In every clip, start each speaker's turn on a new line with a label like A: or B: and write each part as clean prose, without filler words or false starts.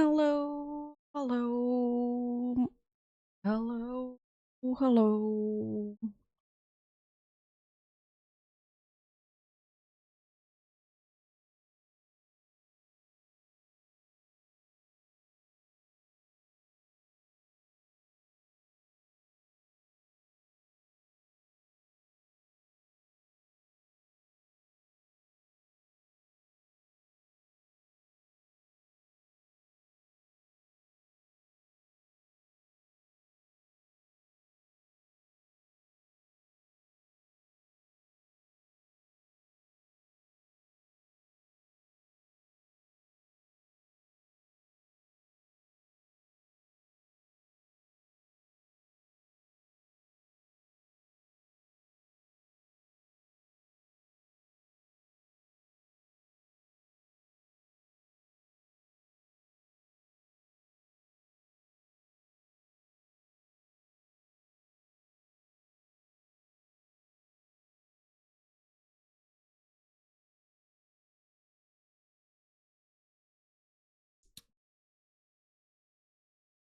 A: Hello, hello, hello, hello.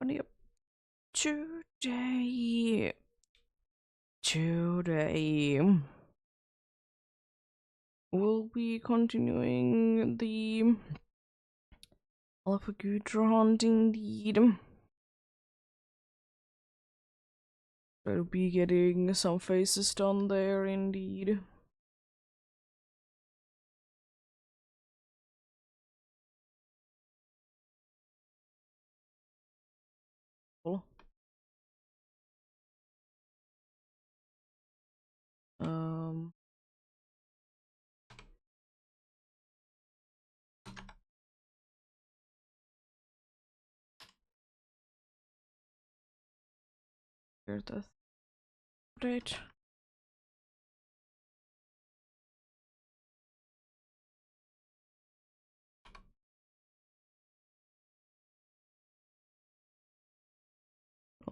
A: Yep. Today, we'll be continuing the Alpha Gutra hunt indeed. We'll be getting some faces done there indeed. Cool. Um. Here's the update.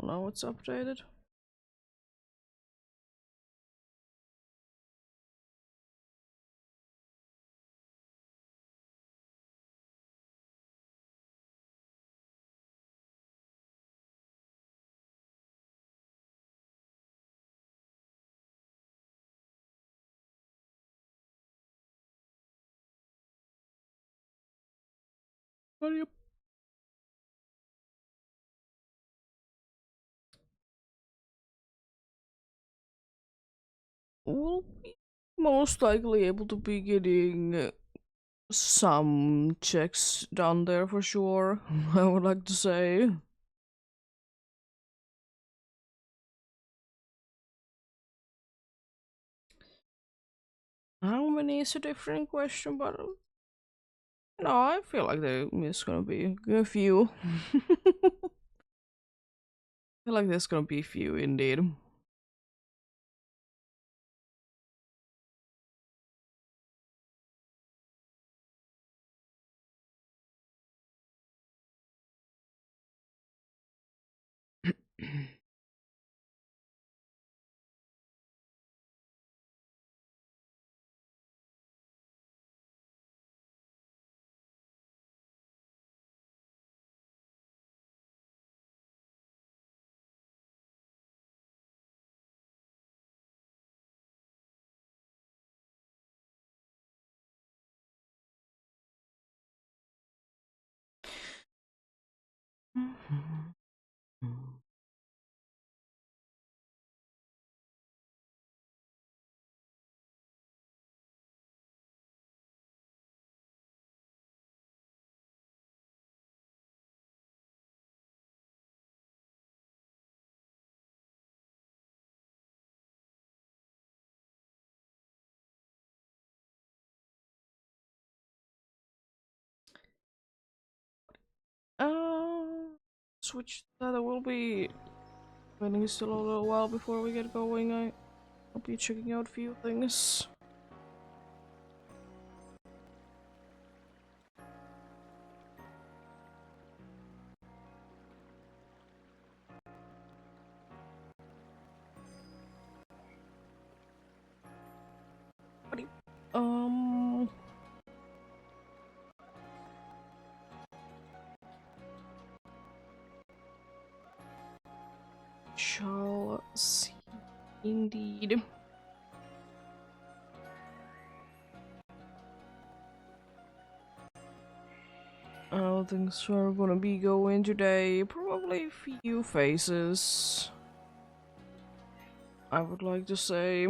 A: Oh, now it's updated. Yep. We'll be most likely able to be getting some checks down there for sure, I would like to say. How many is a different question, but no, I feel like there's gonna be a few. I feel like there's gonna be a few indeed. Switch that. Will be waiting still a little while before we get going. I'll be checking out a few things. Um, Indeed. How things are gonna be going today? Probably a few phases, I would like to say.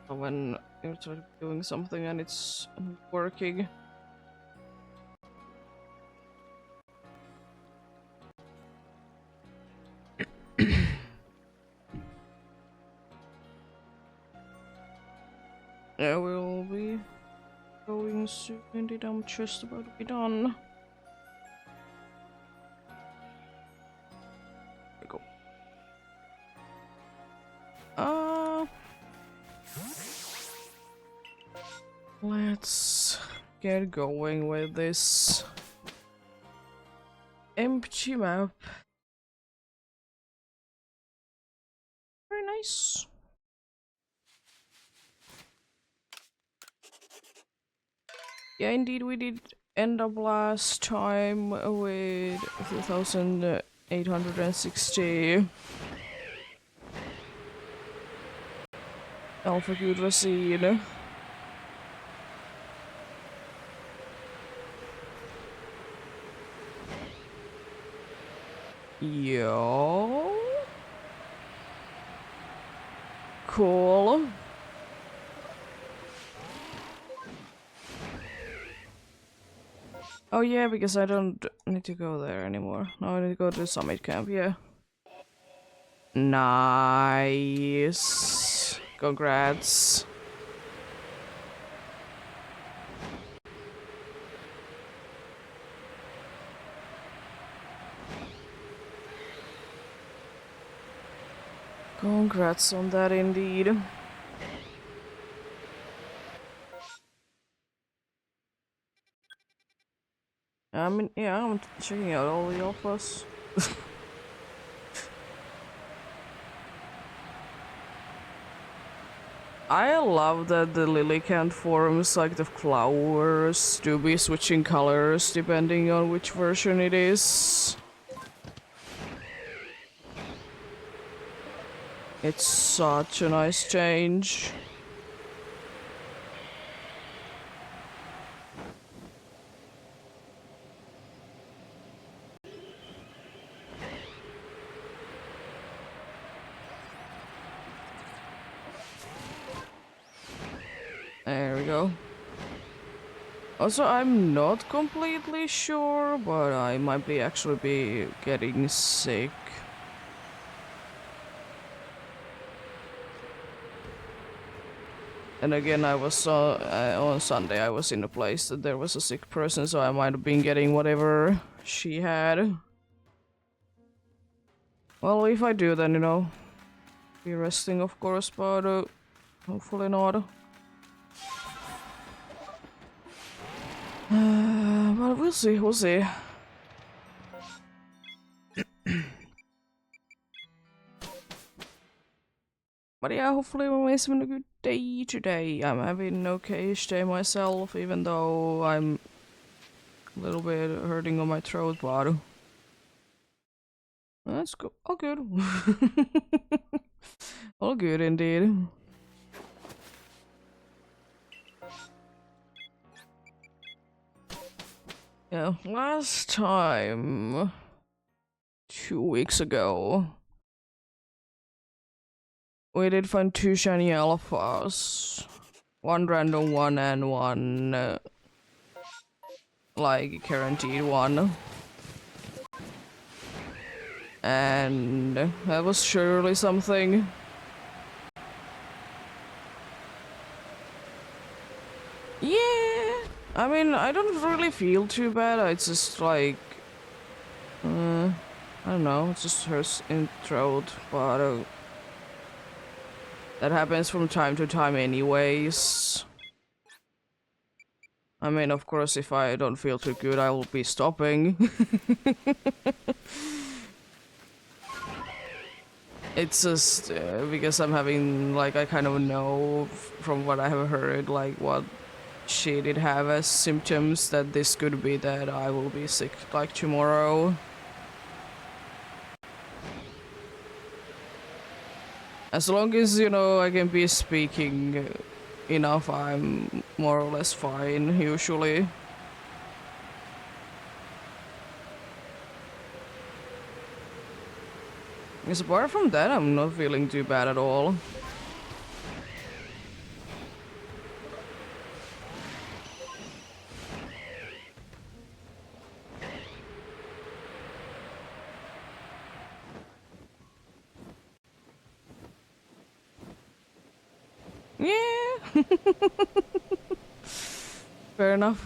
A: When you're doing something and it's working. Yeah, we'll be going soon. Indeed, I'm just about to be done. There we go. Let's get going with this empty map. Very nice. Yeah, indeed, we did end up last time with 2,860 alpha good racine. Yo. Cool. Oh yeah, because I don't need to go there anymore. No, I need to go to the summit camp, yeah. Nice. Congrats. Congrats on that indeed. I mean, yeah, I'm checking out all the alphas. I love that the Lilycant forms, like the flowers, do be switching colors depending on which version it is. It's such a nice change. There we go. Also, I'm not completely sure, but I might be actually be getting sick. And again, I was on Sunday. I was in a place that there was a sick person, so I might have been getting whatever she had. Well, if I do, then be resting, of course, but hopefully not. But we'll see, we'll see. But yeah, hopefully everyone's having a good day today. I'm having an okay-ish day myself, even though I'm a little bit hurting on my throat, but that's good. All good. All good indeed. Yeah, last time, 2 weeks ago, we did find 2 shiny alphas. 1 random one and 1, like, guaranteed one. And that was surely something. Yeah, I mean, I don't really feel too bad. It's just like, I don't know, it just hurts in throat, but that happens from time to time anyways. I mean, of course, if I don't feel too good, I will be stopping. It's just because I'm having, like, I kind of know from what I have heard, like, what she did have as symptoms, that this could be that I will be sick, like, tomorrow. As long as, you know, I can be speaking enough, I'm more or less fine, usually. Because apart from that, I'm not feeling too bad at all. Yeah, fair enough.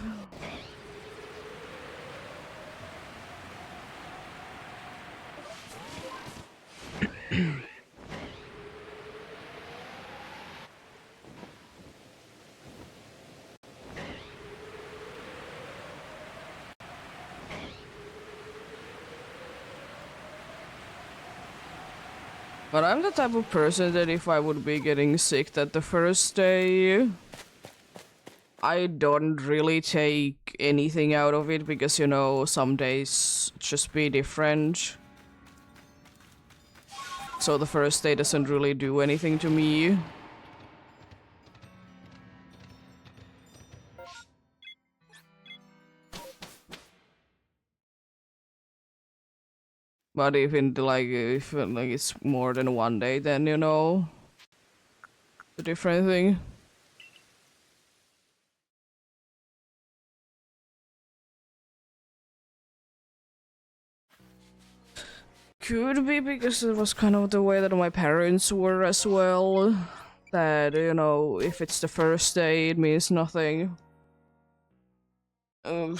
A: But I'm the type of person that if I would be getting sick that the first day, I don't really take anything out of it because, you know, some days just be different. So the first day doesn't really do anything to me. But if in like if like it's more than one day, then you know, a different thing. Could be because it was kind of the way that my parents were as well. That, you know, if it's the first day, it means nothing. Um,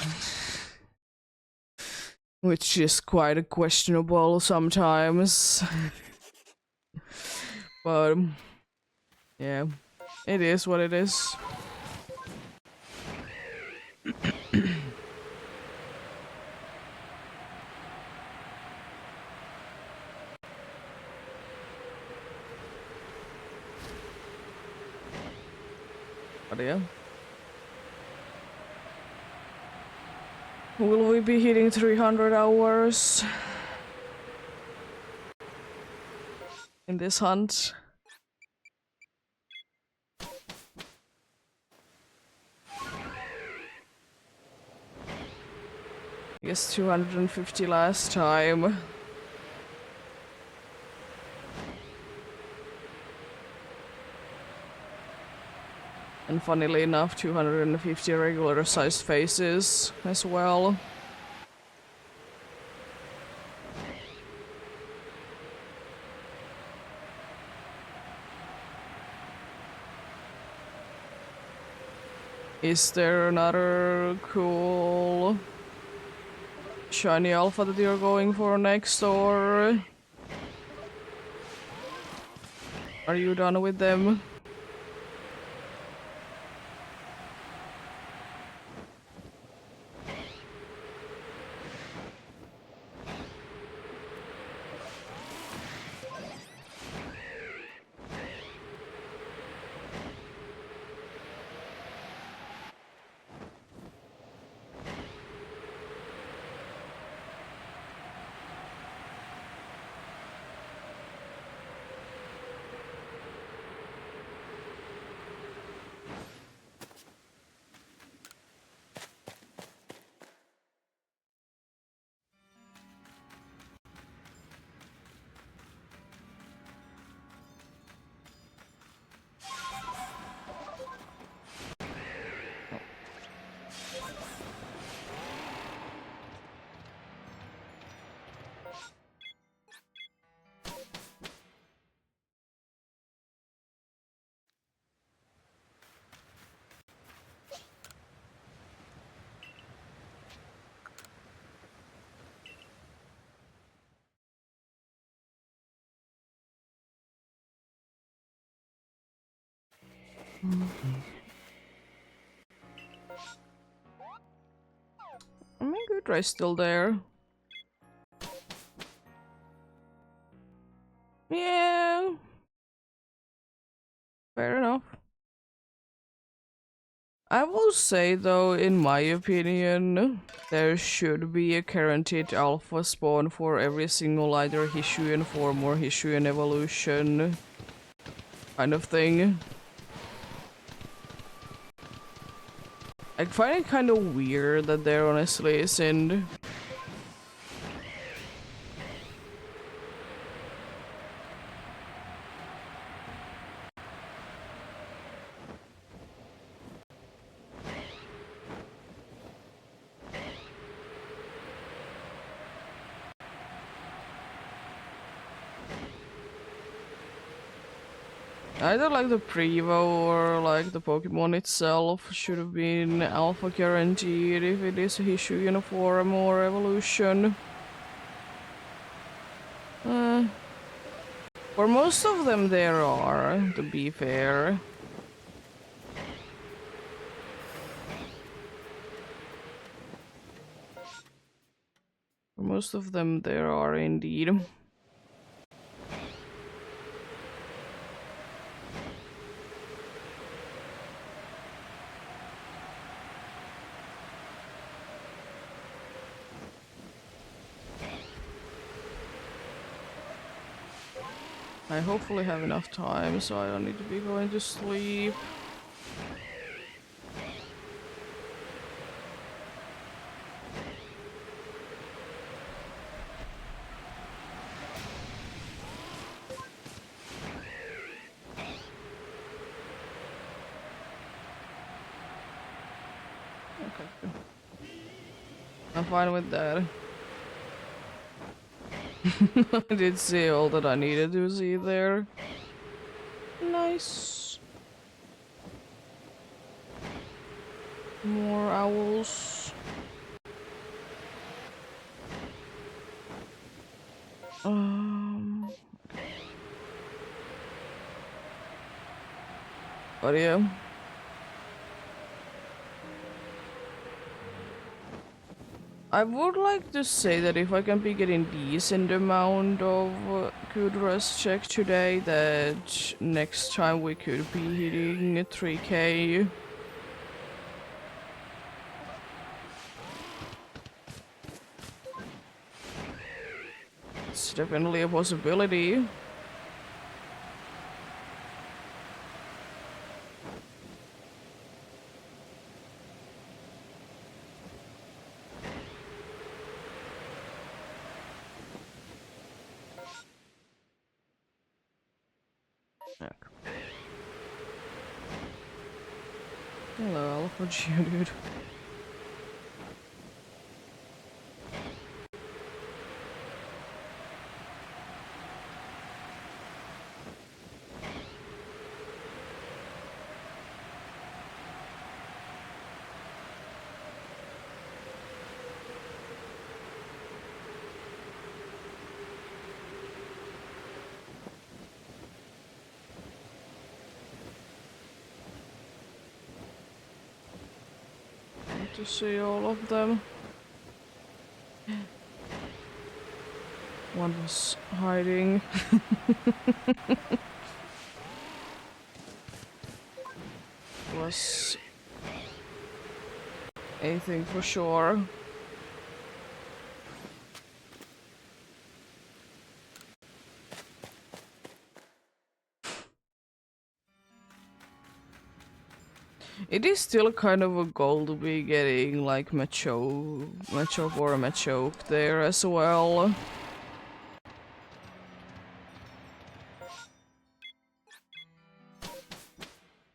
A: which is quite questionable sometimes. But yeah, it is what it is. But yeah. Will we be hitting 300 hours in this hunt? I guess 250 last time. And funnily enough, 250 regular sized faces as well. Is there another cool shiny alpha that you're going for next, or are you done with them? I mean, Goodra is still there. Yeah, fair enough. I will say though, in my opinion, there should be a guaranteed alpha spawn for every single either Hishuian form or Hishuian evolution kind of thing. I find it kind of weird that there honestly isn't. Either like the Prevo or like the Pokemon itself should have been alpha guaranteed if it is a Hishuian form or evolution. For most of them there are, to be fair. For most of them there are indeed. I hopefully have enough time so I don't need to be going to sleep. Okay. I'm fine with that. I did see all that I needed to see there. Nice. More owls. But yeah. I would like to say that if I can be getting decent amount of good rest check today, that next time we could be hitting 3k. It's definitely a possibility. Hello, Alpha dude. To see all of them. One was hiding. Was anything for sure. It is still kind of a goal to be getting like Machop or a Machoke there as well.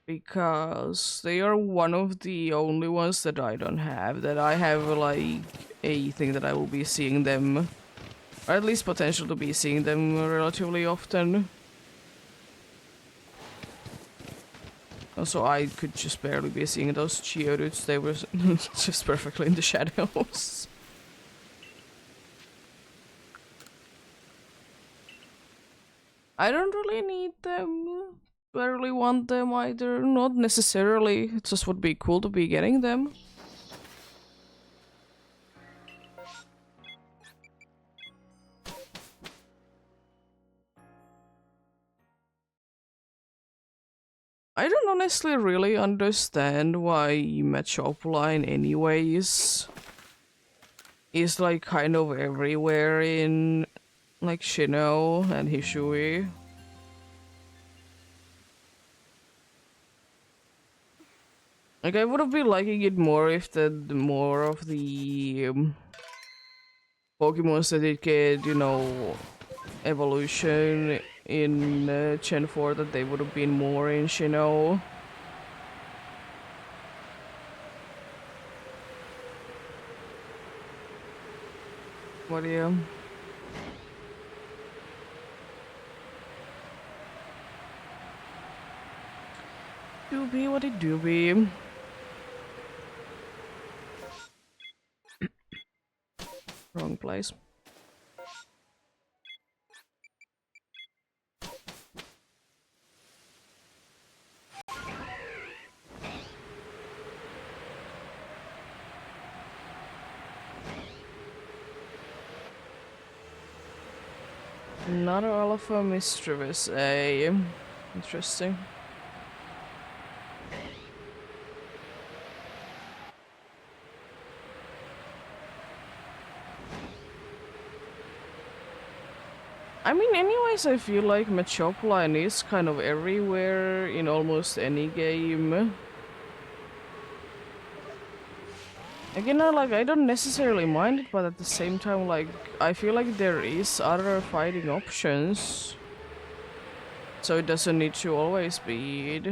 A: Because they are one of the only ones that I don't have. That I have like a thing that I will be seeing them, or at least potential to be seeing them relatively often. Also, I could just barely be seeing those Geodudes. They were just perfectly in the shadows. I don't really need them. Barely want them either. Not necessarily. It just would be cool to be getting them. I don't honestly really understand why Machop line anyways is like kind of everywhere in like Shino and Hishui. Like I would have been liking it more if the more of the Pokemon that it get, you know, evolution in Gen 4 that they would have been more in Shino. What do you? Doobie, what it doobie? Wrong place. Another Alpha Mischievous A. Interesting. I mean, anyways, I feel like Machop line is kind of everywhere in almost any game. Again, I don't necessarily mind it, but at the same time, like, I feel like there is other fighting options. So it doesn't need to always be it.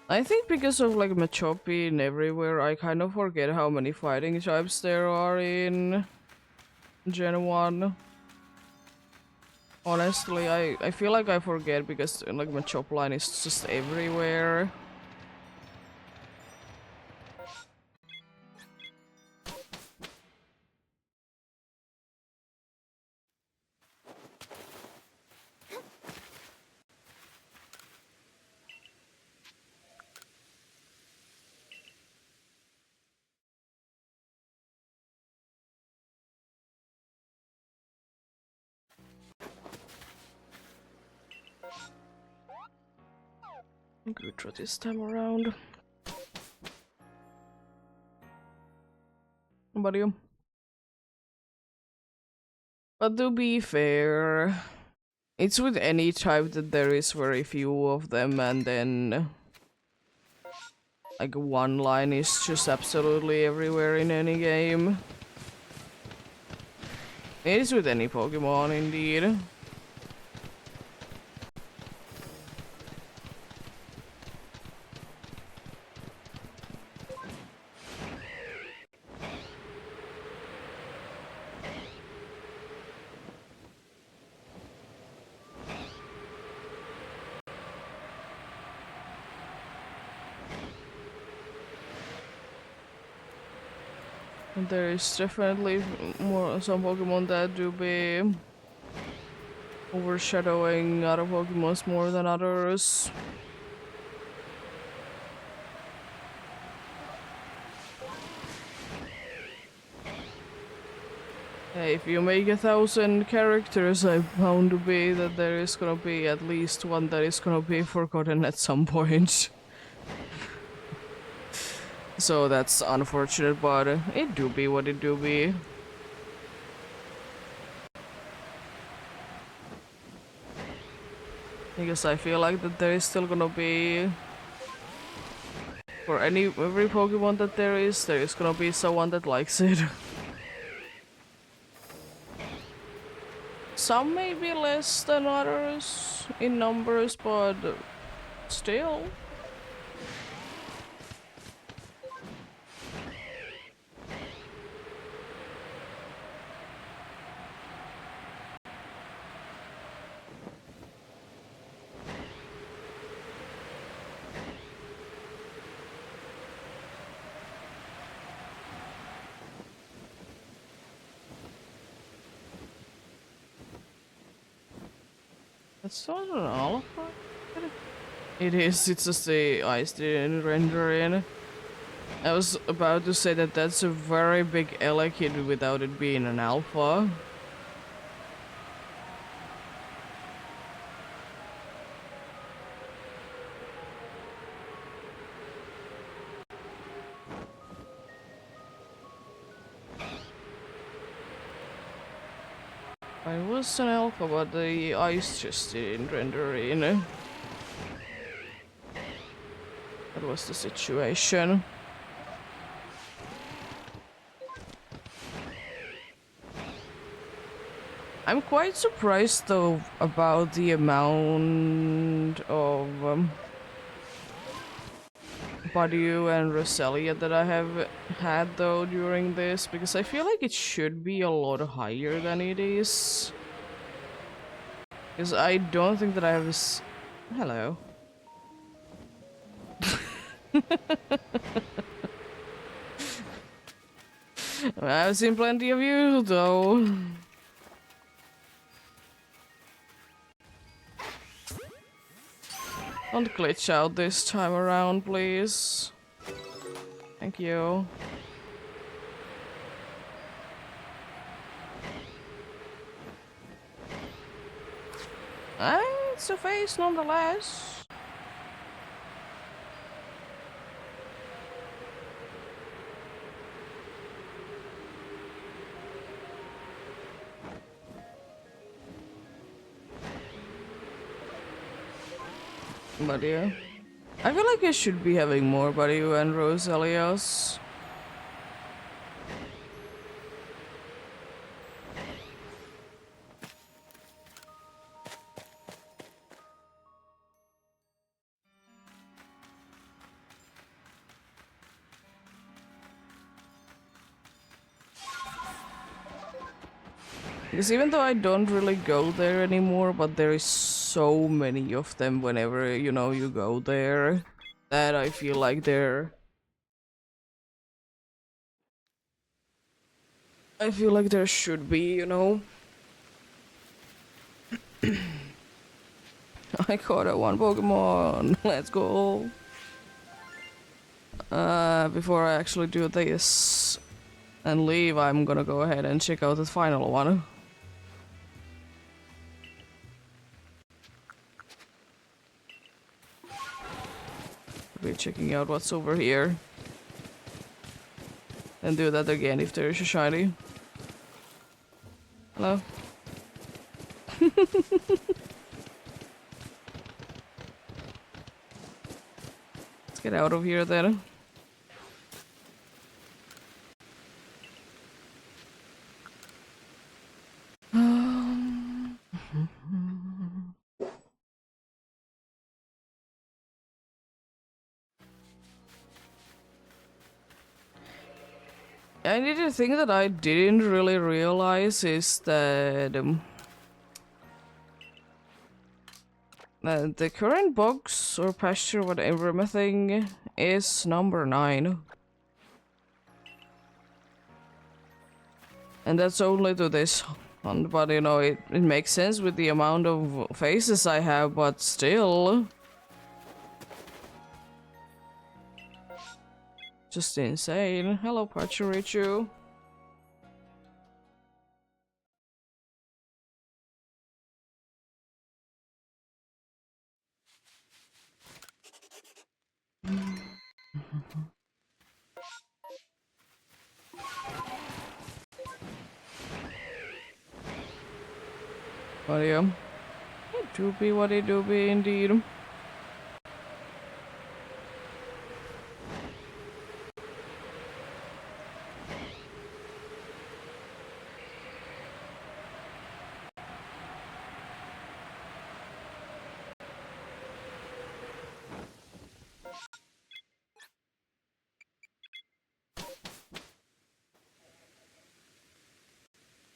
A: I think because of like Machop being everywhere, I kind of forget how many fighting types there are in Gen 1. Honestly, I feel like I forget because like Machop line is just everywhere. Good try this time around. What about you? But to be fair, it's with any type that there is very few of them, and then like one line is just absolutely everywhere in any game. It is with any Pokemon, indeed. There is definitely more some Pokemon that do be overshadowing other Pokemons more than others. Hey, if you make 1,000 characters, I bound to be that there is gonna be at least one that is gonna be forgotten at some point. So that's unfortunate, but it do be what it do be. Because I feel like that there is still gonna be, for every Pokemon that there is gonna be someone that likes it. Some may be less than others in numbers, but still. That's not an alpha? It is, it's just the ice didn't render in. I was about to say that that's a very big elekid without it being an alpha. It was an alpha, but the ice just didn't render in. That was the situation. I'm quite surprised though about the amount of Badu and Roselia that I have had though during this, because I feel like it should be a lot higher than it is. Because I don't think that I have Hello. I've seen plenty of you though. Don't glitch out this time around, please. Thank you. It's a face nonetheless. But yeah. I feel like I should be having more Badu and Roselias. Because even though I don't really go there anymore, but there is so many of them whenever, you know, you go there, that I feel like I feel like there should be, you know. I caught a one Pokemon. Let's go. Before I actually do this and leave, I'm gonna go ahead and check out the final one. Be checking out what's over here. And do that again if there is a shiny. Hello? Let's get out of here then. I need a thing that I didn't really realize is that the current box or pasture, whatever thing, is number 9. And that's only to this one, but you know, it makes sense with the amount of faces I have, but still. Just insane. Hello, Pachirichu. But yeah, it do be what it do be indeed.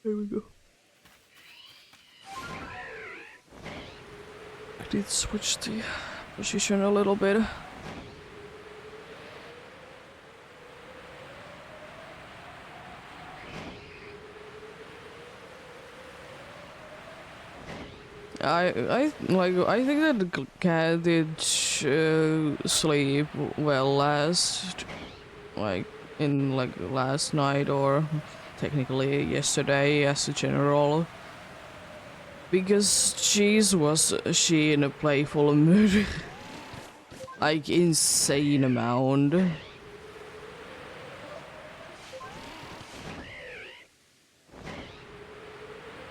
A: There we go. I did switch the position a little bit. I think that the cat did sleep well like in like last night or technically yesterday as a general, because she in a playful mood like insane amount.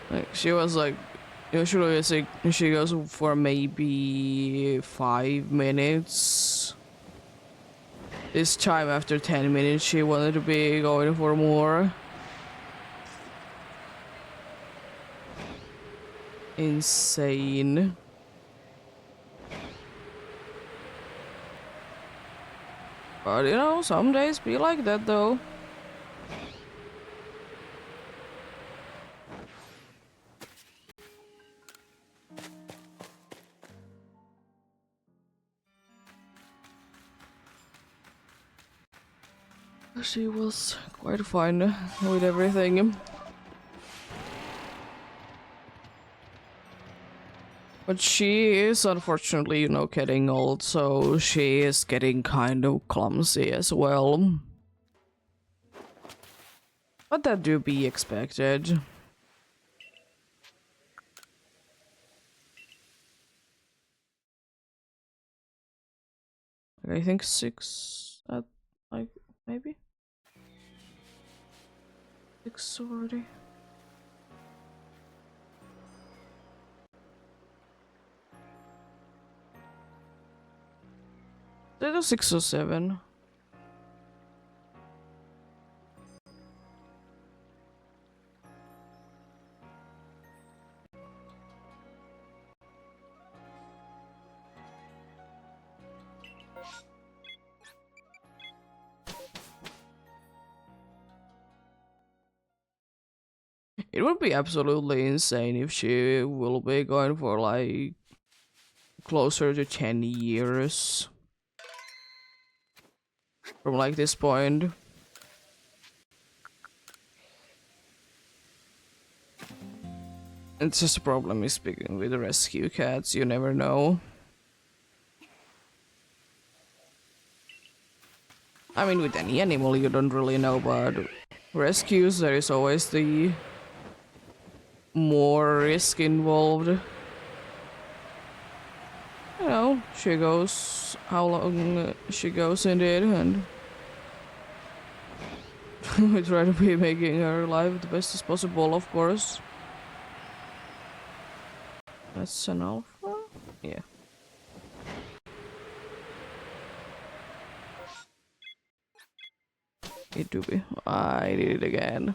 A: Like she was like usually it's like she goes for maybe 5 minutes. This time after 10 minutes she wanted to be going for more. Insane. But you know, some days be like that though. She was quite fine with everything. But she is unfortunately, you know, getting old, so she is getting kind of clumsy as well. But that do be expected. I think 6 at like maybe 6 already. They do 6 or 7. It would be absolutely insane if she will be going for like closer to 10 years from like this point. It's just a problem is speaking with the rescue cats, you never know. I mean, with any animal you don't really know, but rescues there is always the more risk involved. You know, she goes how long she goes indeed, and we try to be making her life the best as possible, of course. That's an alpha? Yeah. It do be. I did it again.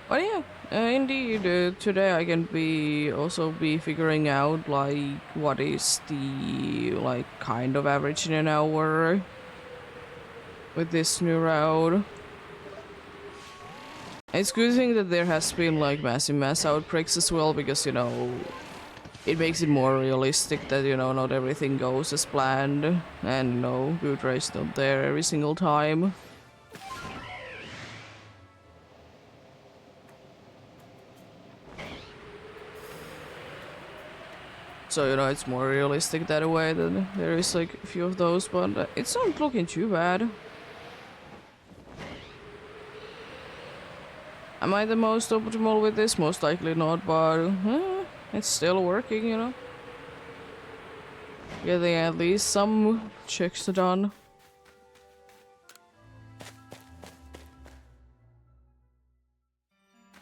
A: But yeah, indeed, today I can also be figuring out like what is the like kind of average in an hour with this new route. It's good thing that there has been like massive mass outbreaks as well, because you know it makes it more realistic that you know not everything goes as planned, and no good race not there every single time. So, you know, it's more realistic that way, that there is like a few of those, but it's not looking too bad. Am I the most optimal with this? Most likely not, but it's still working, you know. Getting at least some checks done.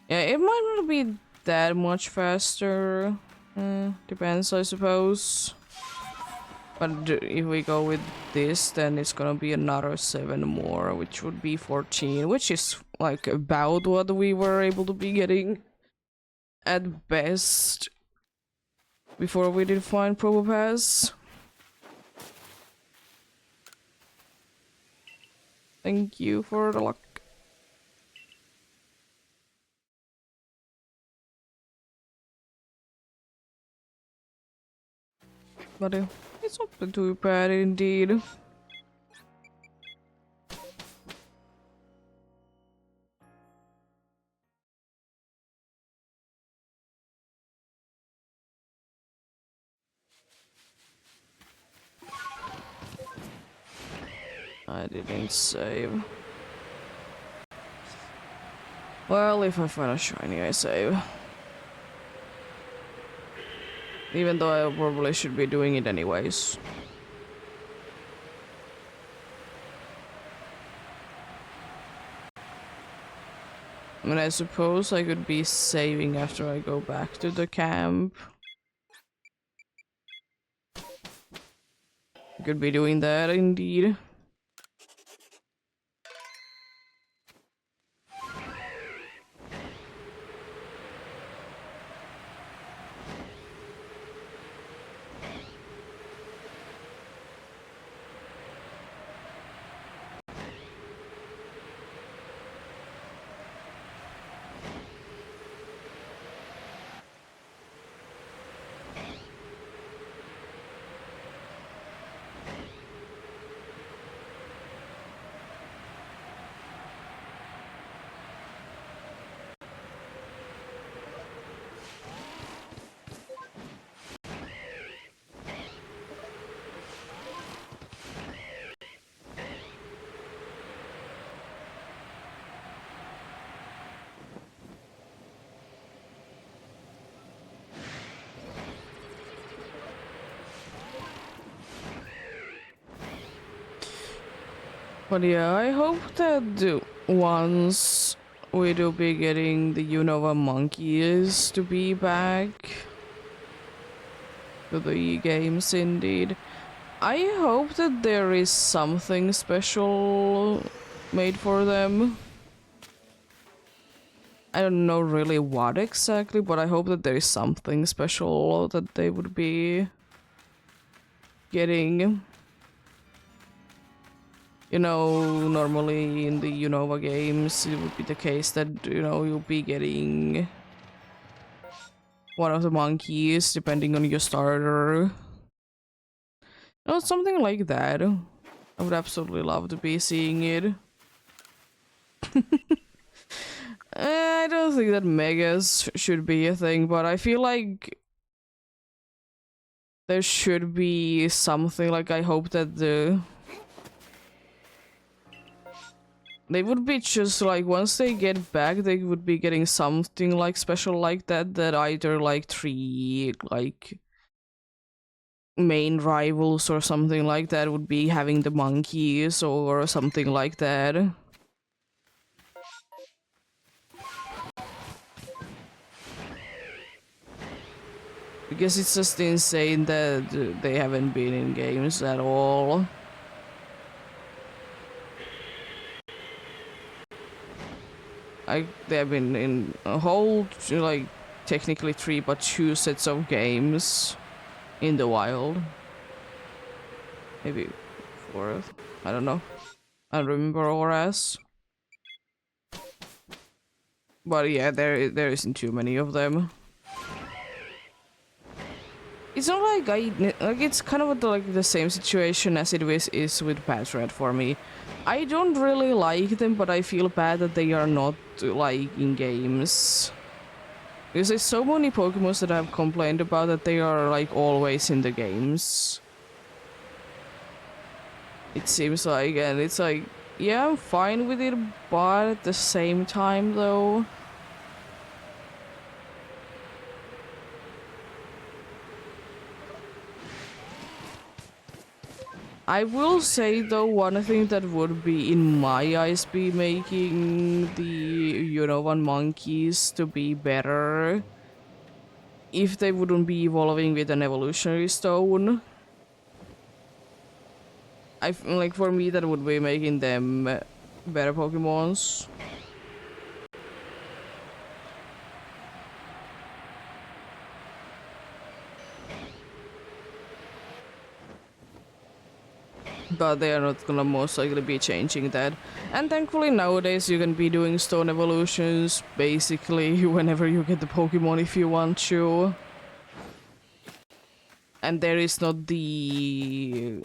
A: Yeah, it might not be that much faster. Depends, I suppose. But if we go with this, then it's gonna be another 7 more, which would be 14, which is like about what we were able to be getting at best before we did find Probo Pass. Thank you for the luck. But it's not too bad indeed. I didn't save. Well, if I find a shiny, I save. Even though I probably should be doing it anyways. I mean, I suppose I could be saving after I go back to the camp. I could be doing that indeed. But yeah, I hope that once we do be getting the Unova monkeys to be back to the games indeed. I hope that there is something special made for them. I don't know really what exactly, but I hope that there is something special that they would be getting. You know, normally in the Unova games, it would be the case that, you know, you'll be getting one of the monkeys depending on your starter. You know, something like that. I would absolutely love to be seeing it. I don't think that megas should be a thing, but I feel like there should be something. Like, I hope that they would be just like, once they get back, they would be getting something like special like that, that either like 3 like main rivals or something like that would be having the monkeys or something like that. Because it's just insane that they haven't been in games at all. They've been in a whole, like, technically 3 but 2 sets of games in the wild. Maybe 4th. I don't know. I don't remember ORS. But yeah, there isn't too many of them. It's not like it's kind of like the same situation as it is with Patrat for me. I don't really like them, but I feel bad that they are not like in games. Because there's so many Pokemon that I've complained about that they are like always in the games. It seems like, and it's like, yeah, I'm fine with it, but at the same time though, I will say though, one thing that would be, in my eyes, be making the, you know, one monkeys to be better if they wouldn't be evolving with an evolutionary stone. Like, for me, that would be making them better Pokemons. but they are not gonna most likely be changing that. And thankfully nowadays you can be doing stone evolutions basically whenever you get the Pokemon if you want to. And there is not the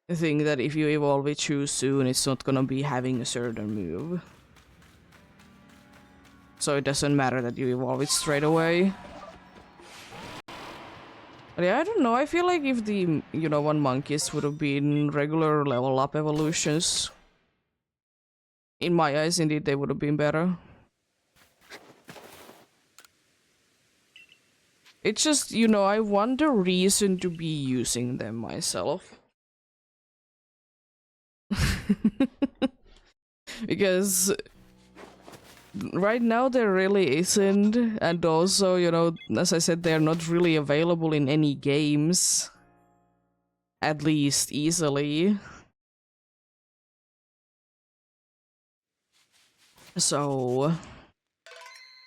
A: thing that if you evolve it too soon, it's not gonna be having a certain move. So it doesn't matter that you evolve it straight away. But yeah, I don't know, I feel like if the, you know, 1 monkeys would have been regular level up evolutions, in my eyes, indeed, they would have been better. It's just, you know, I want a reason to be using them myself. Because right now there really isn't, and also, you know, as I said, they're not really available in any games. At least easily. So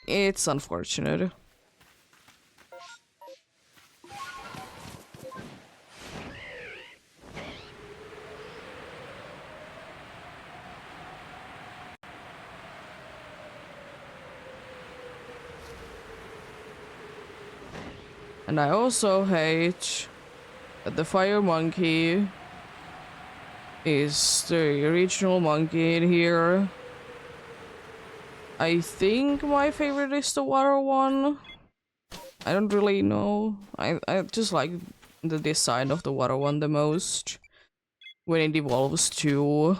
A: it's unfortunate. And I also hate that the fire monkey is the original monkey in here. I think my favorite is the water one. I don't really know. I just like the design of the water one the most. When it evolves too.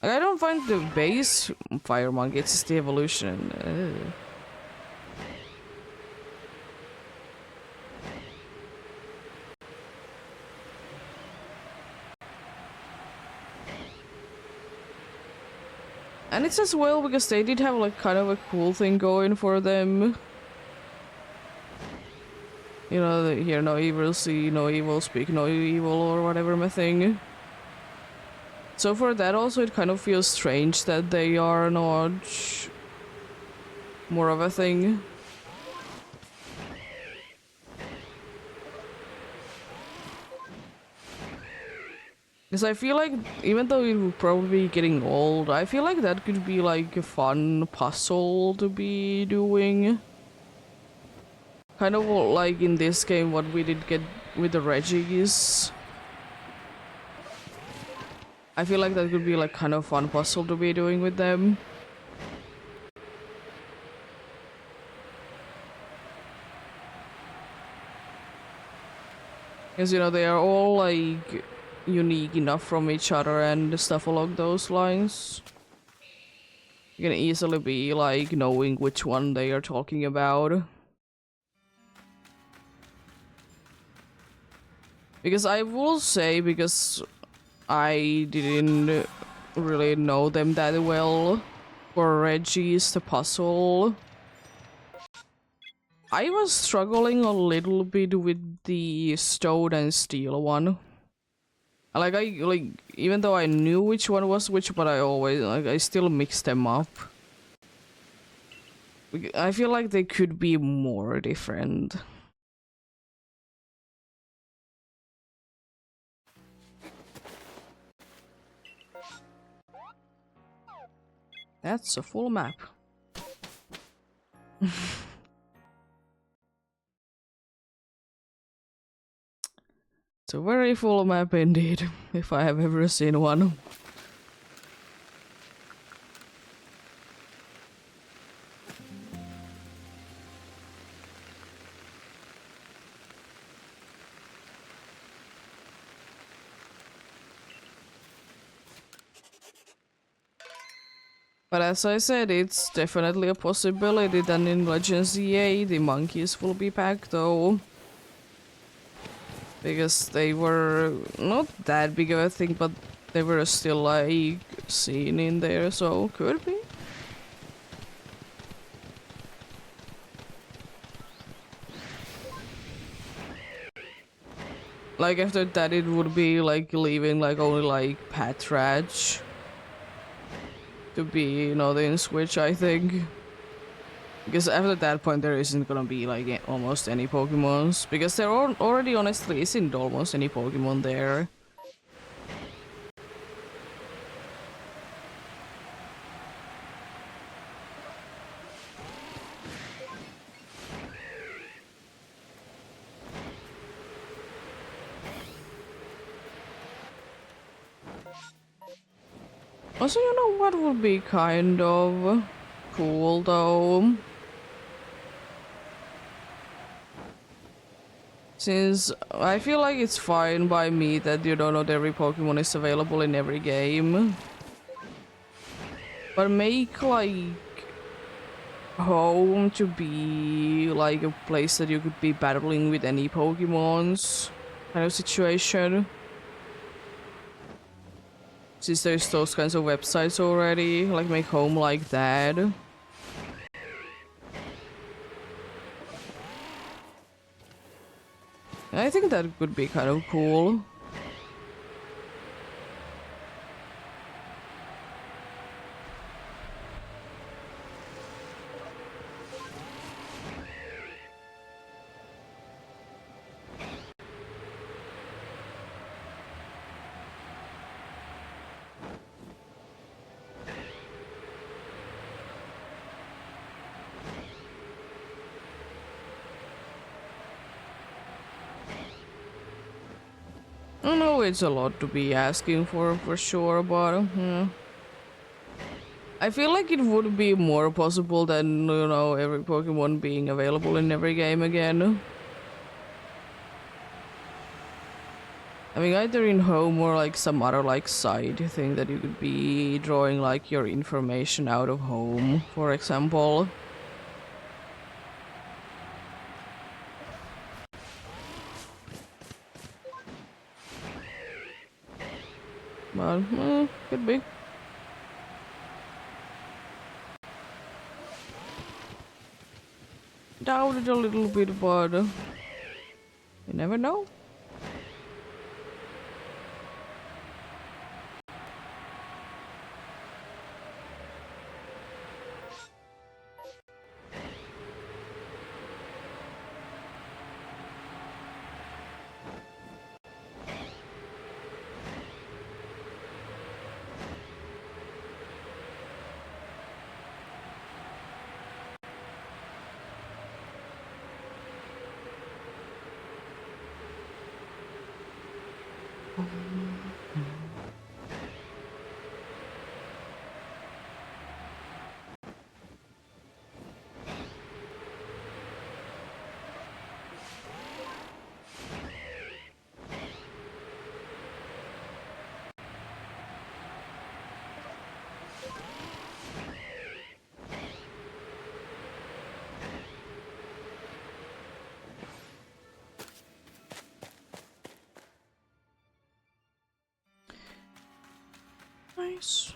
A: Like, I don't find the base fire monkey, it's just the evolution. Ugh. And it's as well because they did have like kind of a cool thing going for them. You know, they hear no evil, see no evil, speak no evil, or whatever my thing. So for that also it kind of feels strange that they are not more of a thing. Because I feel like, even though it will probably be getting old, I feel like that could be like a fun puzzle to be doing. Kind of like in this game what we did get with the Reggies. I feel like that could be like kind of fun puzzle to be doing with them. Because, you know, they are all like unique enough from each other and stuff along those lines. You can easily be like knowing which one they are talking about. Because I will say, because I didn't really know them that well for Reggie's the puzzle, I was struggling a little bit with the stone and steel one. Like, even though I knew which one was which, but I still mixed them up. I feel like they could be more different. That's a full map. It's a very full map indeed, if I have ever seen one. But as I said, it's definitely a possibility that in Legends EA the monkeys will be back though. Because they were not that big of a thing, but they were still like seen in there, so could be. Like after that it would be like leaving like only like Patratch to be, you know, the Switch, I think. Because after that point there isn't gonna be like almost any Pokemons. Because there already honestly isn't almost any Pokemon there. Also, you know what would be kind of cool though? Since I feel like it's fine by me that you don't know that every Pokemon is available in every game. But make like home to be like a place that you could be battling with any Pokemons kind of situation. Since there's those kinds of websites already, like make home like that. I think that could be kind of cool. I know it's a lot to be asking for sure, but I feel like it would be more possible than, you know, every Pokemon being available in every game again. I mean, either in home or like some other like side thing that you could be drawing like your information out of home, for example. But, could be. Doubt it a little bit, but you never know. Nice.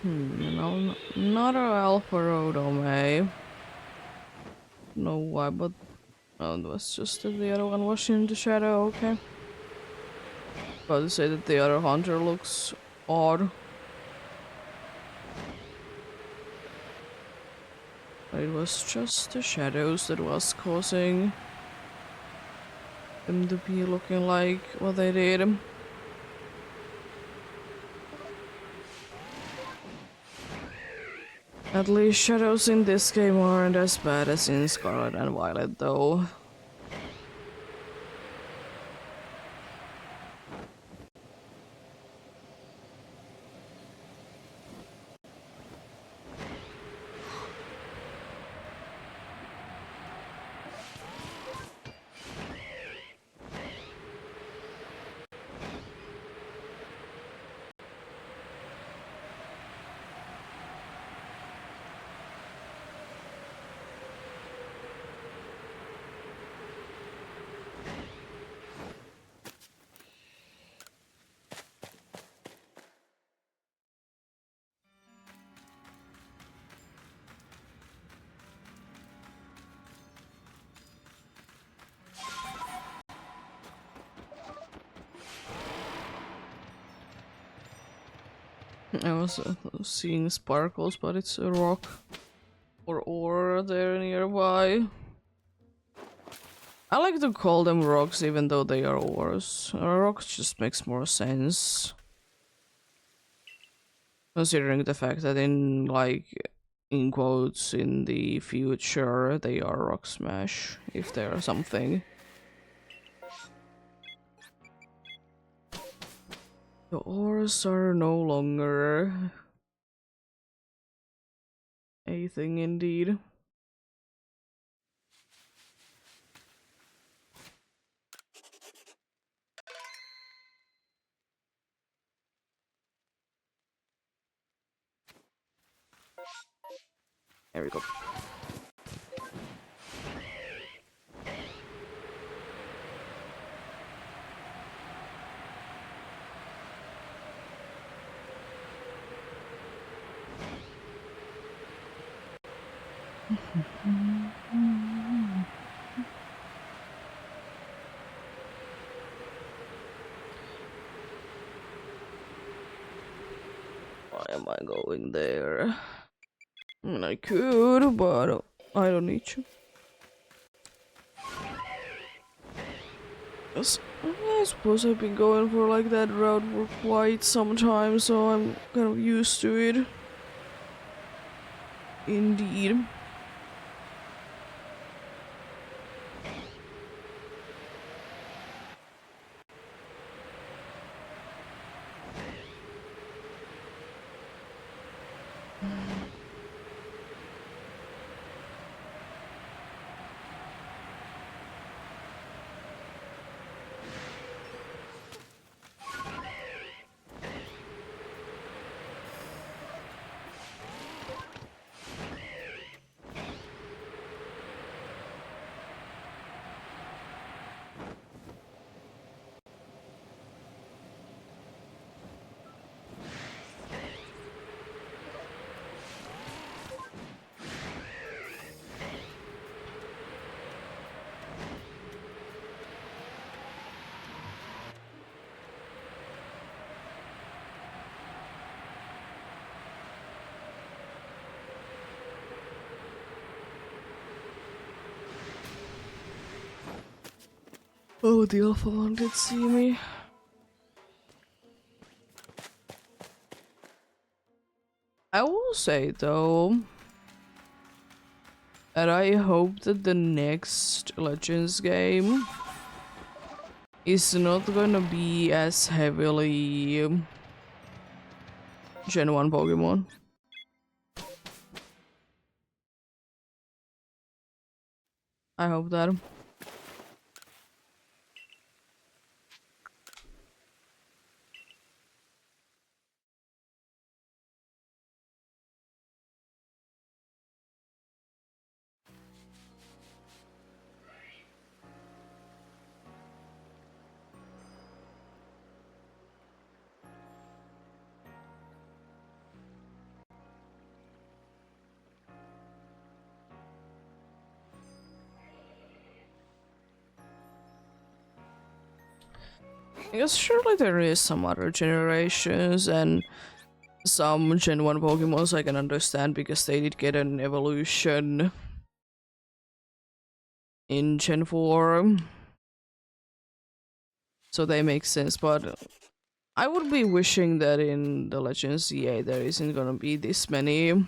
A: No, not a Alpha Rotom. No why, but oh, it was just that the other one was in the shadow. Okay. About to say that the other hunter looks odd. It was just the shadows that was causing them to be looking like what they did. At least shadows in this game aren't as bad as in Scarlet and Violet though. I was seeing sparkles, but it's a rock or ore there nearby. I like to call them rocks even though they are ores. Rocks just makes more sense. Considering the fact that in like in quotes in the future they are rock smash if they are something. The ores are no longer a thing indeed. There we go. Why am I going there? I mean, I could, but I don't need to. Yes, I suppose I've been going for like that route for quite some time, so I'm kind of used to it. Indeed. Oh, the alpha one did see me. I will say though that I hope that the next Legends game is not gonna be as heavily Gen 1 Pokemon. I hope that. Because surely there is some other generations and some Gen 1 Pokemons I can understand because they did get an evolution in Gen 4. So they make sense, but I would be wishing that in the Legends EA there isn't gonna be this many. There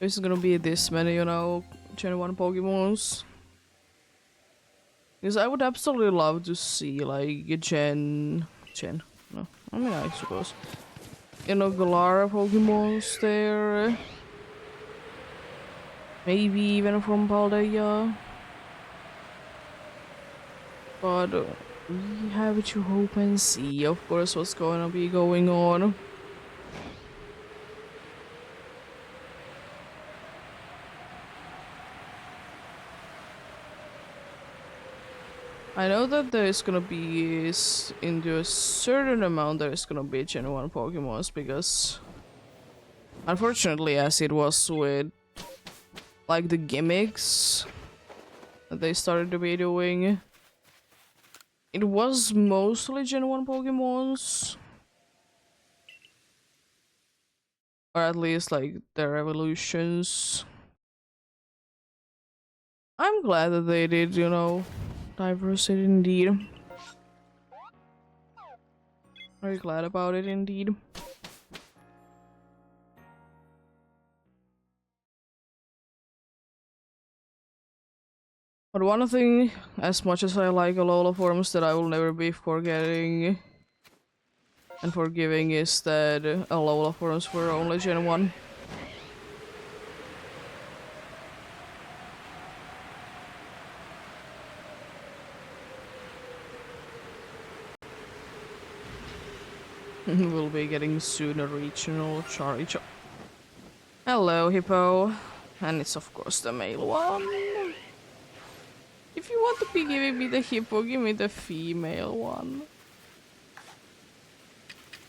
A: isn't gonna be this many, you know, Gen 1 Pokemons. Because I would absolutely love to see like a no, I mean I suppose. You know, Galara Pokemons there. Maybe even from Paldea. But we have to hope and see, of course, what's gonna be going on. I know that there's gonna be, into a certain amount, there's gonna be Gen 1 Pokemons because, unfortunately, as it was with, like, the gimmicks that they started to be doing, it was mostly Gen 1 Pokemons. Or at least, like, their evolutions. I'm glad that they did, you know, diversity indeed. Very glad about it indeed. But one thing, as much as I like Alola forms, that I will never be forgetting and forgiving is that Alola forms were only Gen 1. We'll be getting soon a regional Charizard. Hello, Hippo. And it's of course the male one. If you want to be giving me the Hippo, give me the female one.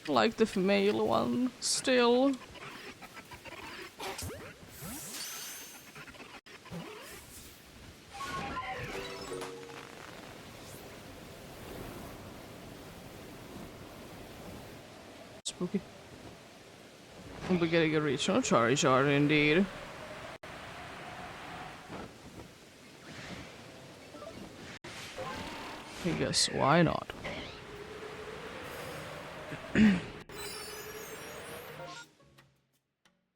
A: I like the male one still. Spooky. We'll be getting a regional Charizard indeed. I guess why not?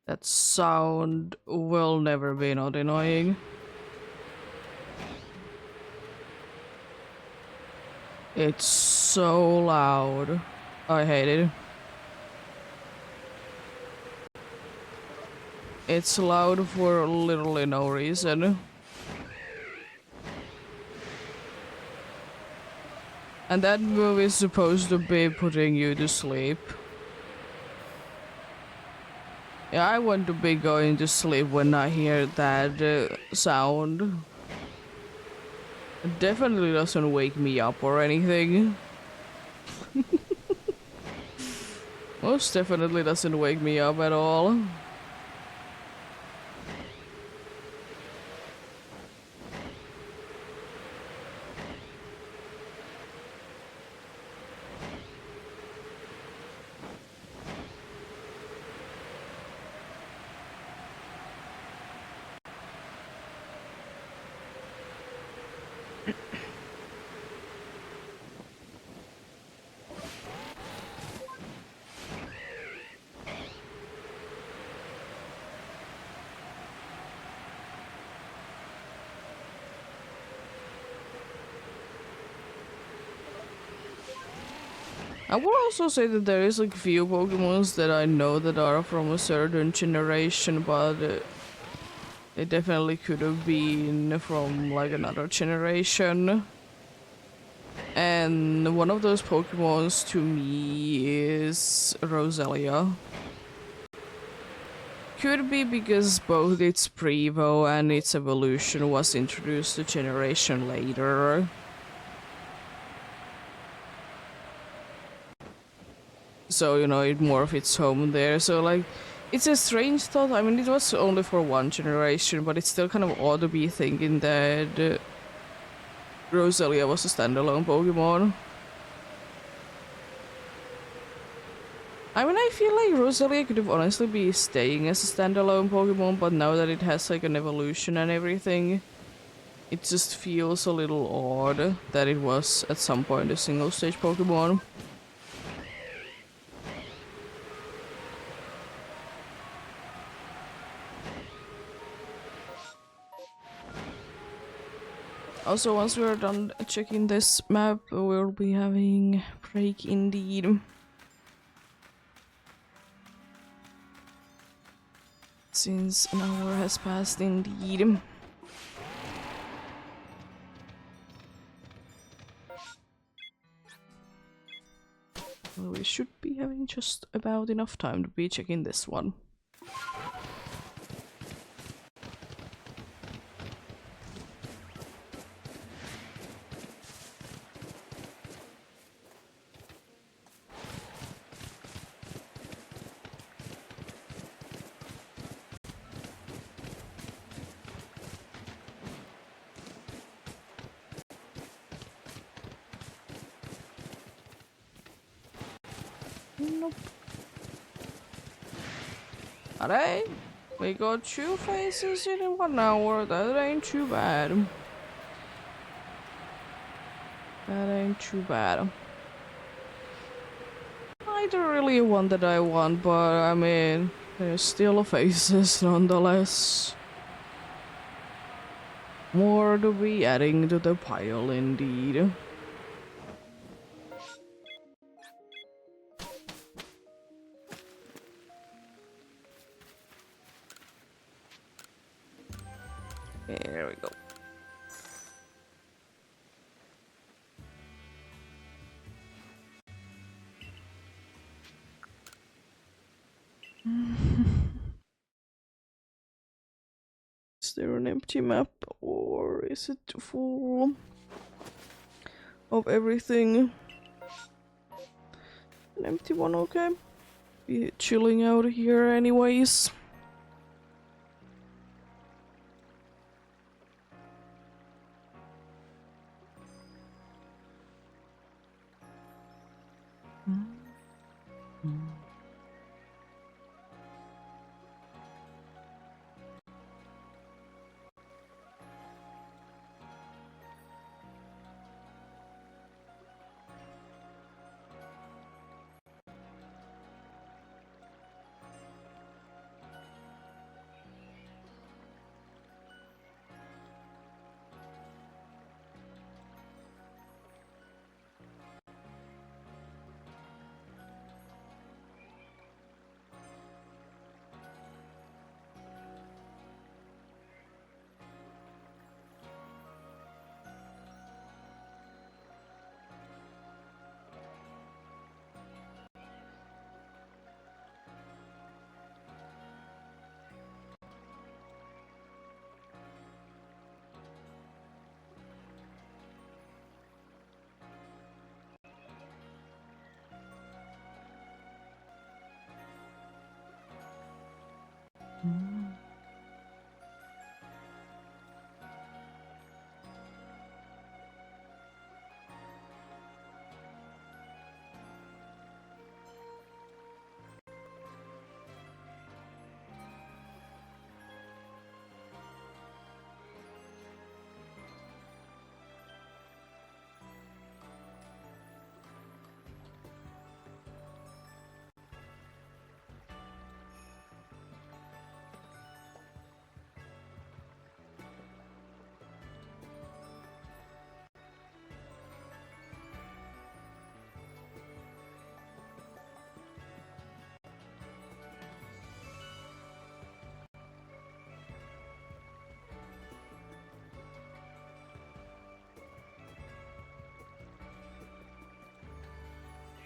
A: That sound will never be not annoying. It's so loud. I hate it. It's loud for literally no reason. And that move is supposed to be putting you to sleep. Yeah, I want to be going to sleep when I hear that sound. It definitely doesn't wake me up or anything. Most definitely doesn't wake me up at all. I would also say that there is like few Pokemons that I know that are from a certain generation, but they definitely could have been from like another generation. And one of those Pokemons to me is Roselia. Could be because both its Prevo and its evolution was introduced a generation later. So, you know, it morphed its home there. So, like, it's a strange thought. I mean, it was only for one generation, but it's still kind of odd to be thinking that Roselia was a standalone Pokemon. I mean, I feel like Roselia could have honestly be staying as a standalone Pokemon, but now that it has like an evolution and everything, it just feels a little odd that it was at some point a single stage Pokemon. Also, once we're done checking this map, we'll be having break indeed. Since an hour has passed indeed. Well, we should be having just about enough time to be checking this one. Nope. Alright, we got 2 faces in 1 hour, that ain't too bad. That ain't too bad. Not really one that I want, but I mean, there's still faces nonetheless. More to be adding to the pile indeed. There we go. Is there an empty map or is it full of everything? An empty one, okay. Be chilling out here anyways.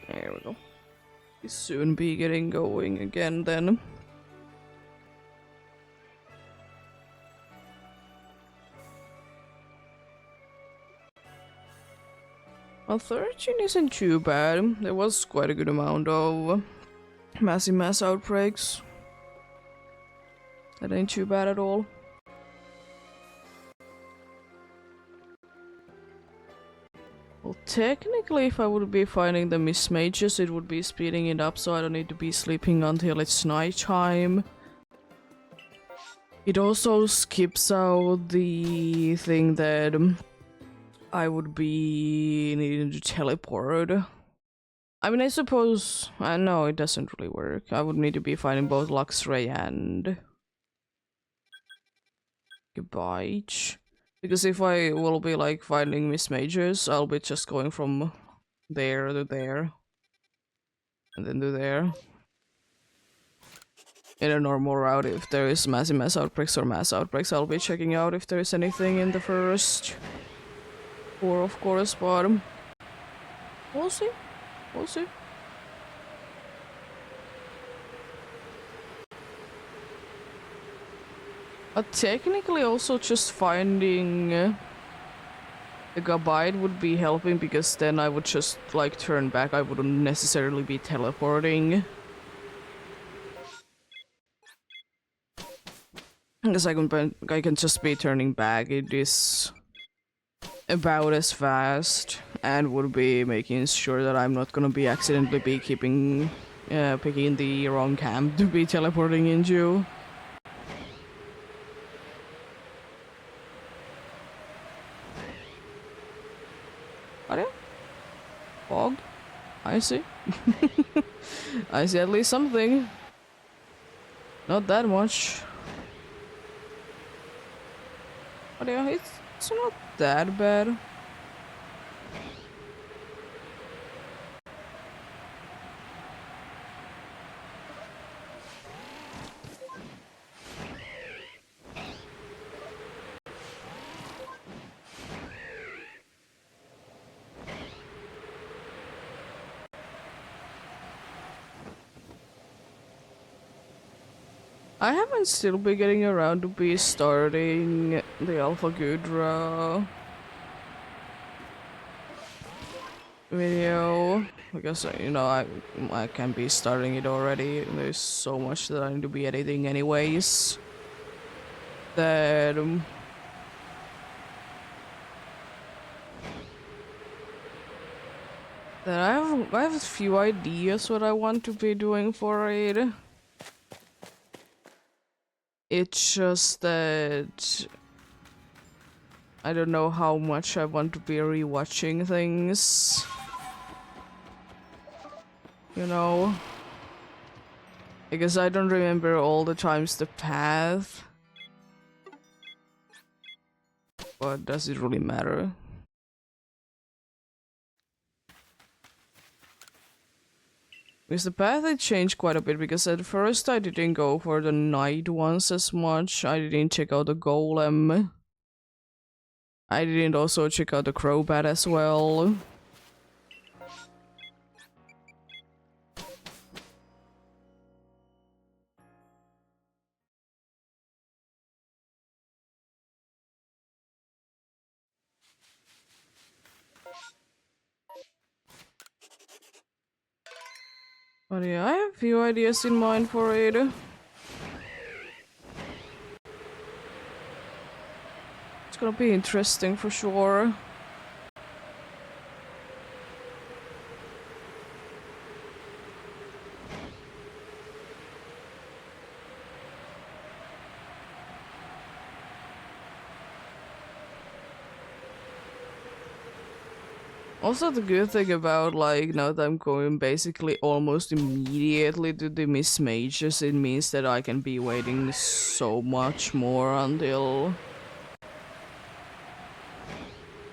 A: There we go. We'll soon be getting going again then. Well, 13 isn't too bad. There was quite a good amount of massive mass outbreaks. That ain't too bad at all. Well, technically, if I would be finding the mismages, it would be speeding it up, so I don't need to be sleeping until it's nighttime. It also skips out the thing that I would be needing to teleport. I mean, I suppose... no, it doesn't really work. I would need to be finding both Luxray and... Goodbye. Because if I will be, like, finding mismages, I'll be just going from there to there. And then to there. In a normal route, if there is mass outbreaks or mass outbreaks, I'll be checking out if there is anything in the first 4, of course, but we'll see. We'll see. But technically also just finding the guide would be helping, because then I would just like turn back. I wouldn't necessarily be teleporting. Because I can just be turning back. It is about as fast, and would be making sure that I'm not gonna be accidentally be picking the wrong camp to be teleporting into. Are you? Fog? I see. I see at least something. Not that much. But yeah, it's not that bad. I haven't still been getting around to be starting the Alpha Gudra video, because you know I can be starting it already. There's so much that I need to be editing anyways that I have a few ideas what I want to be doing for it. It's just that I don't know how much I want to be rewatching things. You know? Because I don't remember all the times the path. But does it really matter? Because the path had changed quite a bit, because at first I didn't go for the night ones as much. I didn't check out the golem. I didn't also check out the crowbat as well. But yeah, I have a few ideas in mind for it. It's gonna be interesting for sure. Also, the good thing about, like, now that I'm going basically almost immediately to the Miss Mages, it means that I can be waiting so much more until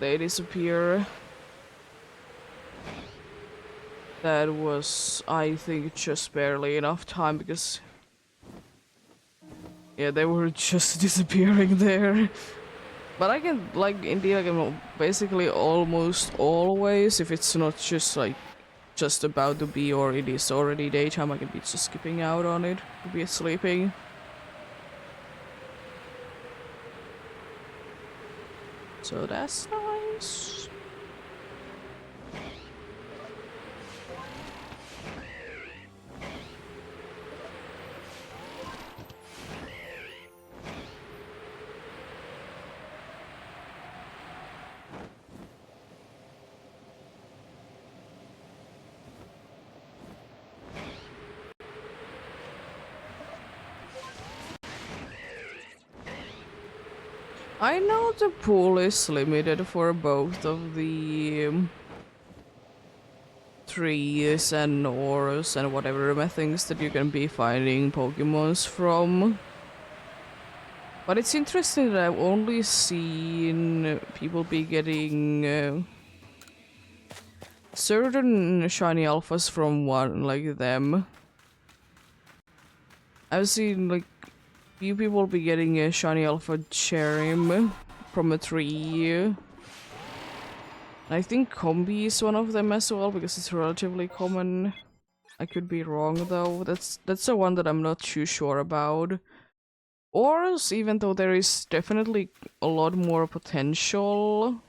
A: they disappear. That was, I think, just barely enough time, because yeah, they were just disappearing there. But I can, like, indeed, I can basically almost always, if it's not just, like, just about to be or it is already daytime, I can be just skipping out on it to be sleeping. So that's nice. I know the pool is limited for both of the trees and ores and whatever things that you can be finding Pokemons from. But it's interesting that I've only seen people be getting certain shiny alphas from one like them. I've seen like few people be getting a shiny alpha Cherim from a tree. I think Combi is one of them as well because it's relatively common. I could be wrong though. That's the one that I'm not too sure about. Ores, even though there is definitely a lot more potential.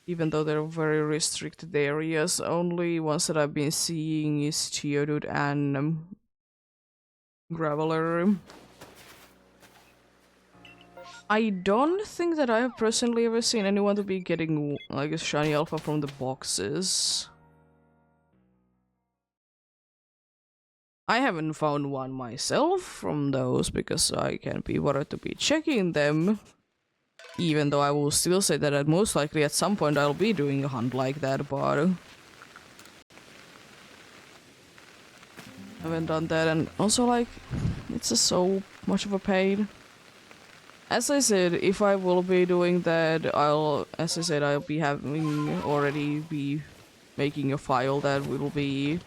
A: Even though they're very restricted areas, only ones that I've been seeing is Geodude and Graveler. I don't think that I have personally ever seen anyone to be getting like a shiny alpha from the boxes. I haven't found one myself from those because I can't be bothered to be checking them. Even though I will still say that most likely at some point I'll be doing a hunt like that, but I haven't done that, and also like it's just so much of a pain. As I said, if I will be doing that, I'll be having already be making a file that will be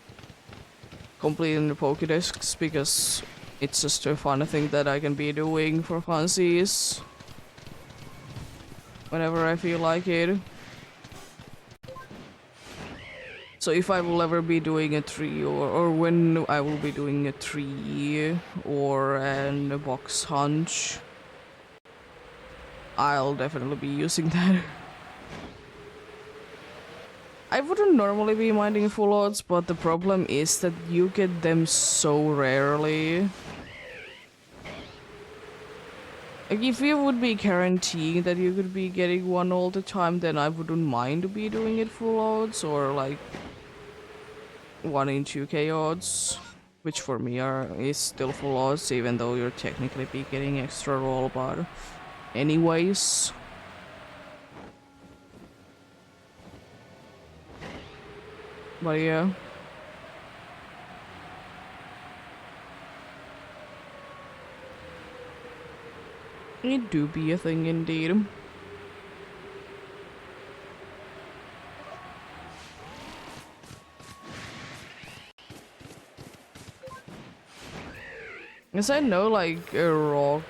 A: completing the Pokédex because it's just a fun thing that I can be doing for funsies whenever I feel like it. So if I will ever be doing a tree or when I will be doing a tree or a box hunt, I'll definitely be using that. I wouldn't normally be minding full odds, but the problem is that you get them so rarely. Like, if you would be guaranteeing that you could be getting one all the time, then I wouldn't mind to be doing it full odds, or like 1 in 2k odds, which for me is still full odds, even though you're technically be getting extra roll, but anyways. But yeah. It do be a thing indeed. As I know, like a rock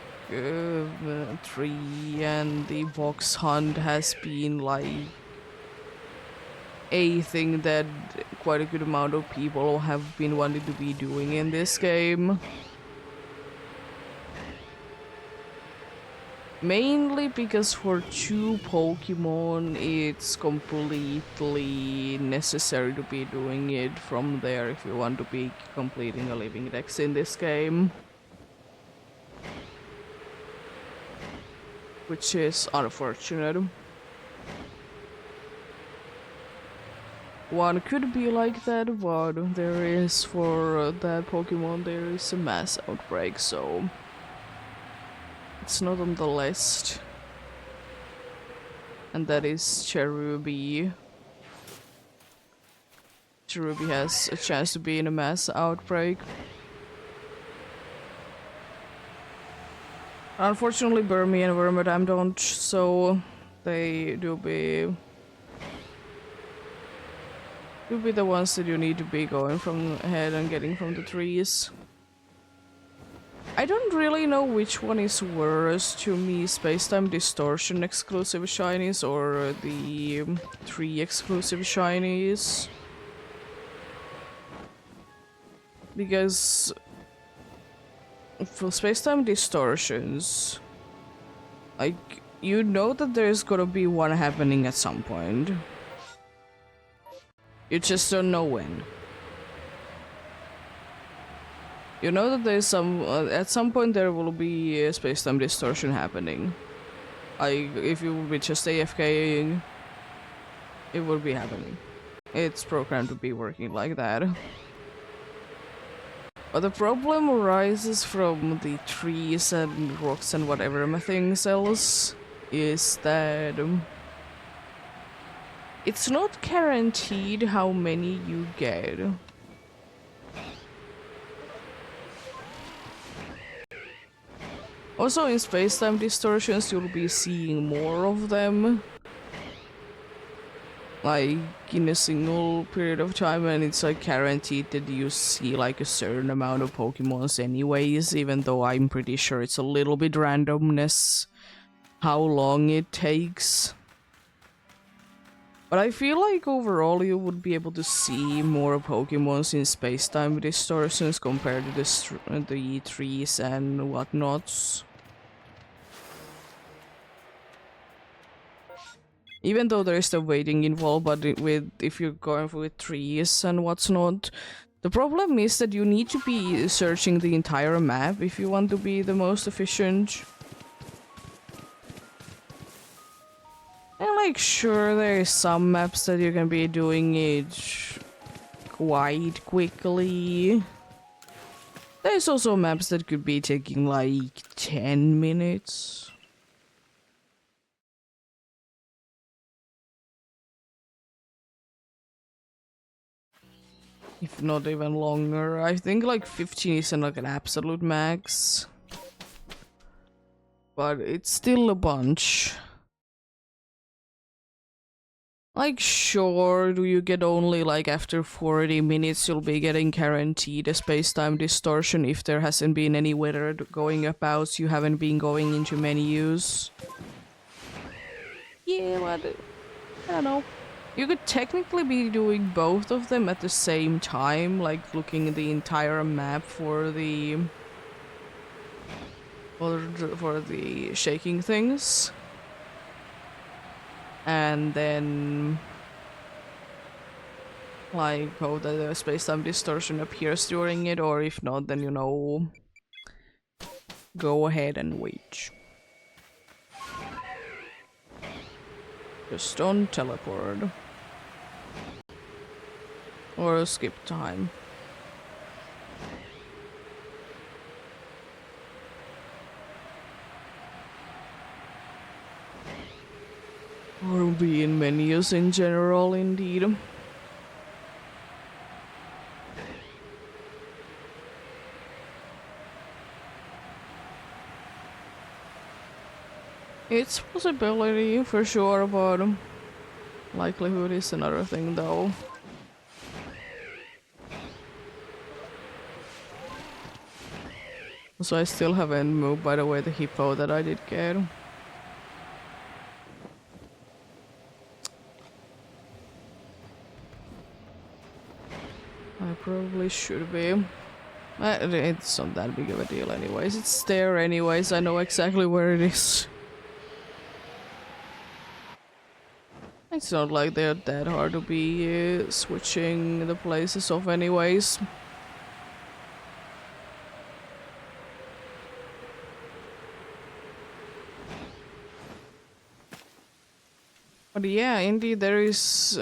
A: tree and the box hunt has been like a thing that quite a good amount of people have been wanting to be doing in this game. Mainly because for 2 Pokemon it's completely necessary to be doing it from there if you want to be completing a living dex in this game. Which is unfortunate. One could be like that, but there is for that Pokemon there is a mass outbreak, so it's not on the list. And that is Cherubi. Cherubi has a chance to be in a mass outbreak. Unfortunately, Burmy and Wormadam don't, so they do be the ones that you need to be going from ahead and getting from the trees. I don't really know which one is worse to me, Spacetime Distortion exclusive shinies or the 3 exclusive shinies. Because for Spacetime Distortions, like, you know that there's gonna be one happening at some point. You just don't know when. You know that there's at some point there will be a space-time distortion happening. If you will be just AFKing, it will be happening. It's programmed to be working like that. But the problem arises from the trees and rocks and whatever things else is that it's not guaranteed how many you get. Also in space-time distortions you'll be seeing more of them. Like in a single period of time, and it's like guaranteed that you see like a certain amount of Pokemons anyways, even though I'm pretty sure it's a little bit randomness how long it takes. But I feel like overall you would be able to see more Pokemons in space-time distortions compared to the trees and whatnots. Even though there is the waiting involved, but if you're going with trees and what's not, the problem is that you need to be searching the entire map if you want to be the most efficient. And like, sure, there's some maps that you can be doing it quite quickly. There's also maps that could be taking like 10 minutes. If not even longer. I think like 15 isn't like an absolute max. But it's still a bunch. Like, sure, do you get only like after 40 minutes you'll be getting guaranteed a space-time distortion if there hasn't been any weather going about, you haven't been going into menus. Yeah, but I don't know. You could technically be doing both of them at the same time, like looking at the entire map for the shaking things. And then like hope that the space-time distortion appears during it, or if not, then you know, go ahead and wait. Just don't teleport. Or skip time. Or be in menus in general, indeed. It's a possibility for sure, but likelihood is another thing though. So I still haven't moved, by the way, the hippo that I did get. I probably should be. It's not that big of a deal anyways. It's there anyways, I know exactly where it is. It's not like they're that hard to be switching the places of anyways. But yeah, indeed there is,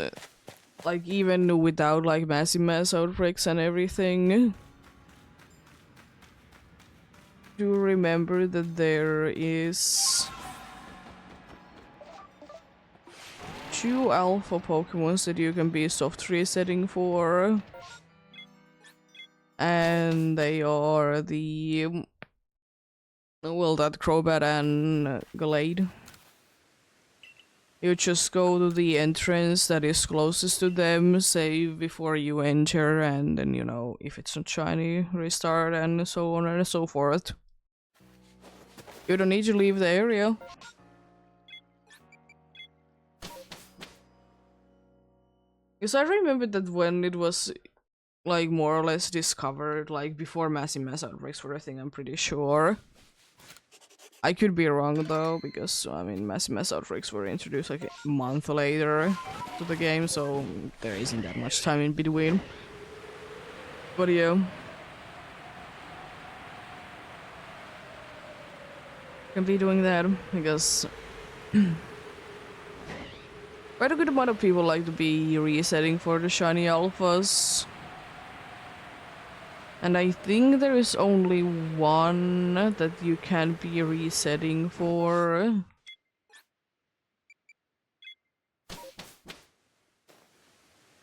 A: like even without like massive mass outbreaks and everything, do remember that there is 2 alpha Pokemons that you can be soft resetting for. And they are the, well, that Crobat and Glade. You just go to the entrance that is closest to them, save before you enter, and then, you know, if it's not shiny, restart, and so on and so forth. You don't need to leave the area. Because I remember that when it was, like, more or less discovered, like, before massive mass outbreaks were a thing, I'm pretty sure. I could be wrong though, because I mean massive mass outbreaks were introduced like a month later to the game, so there isn't that much time in between. But yeah. Can be doing that because quite a good amount of people like to be resetting for the shiny alphas. And I think there is only one that you can be resetting for.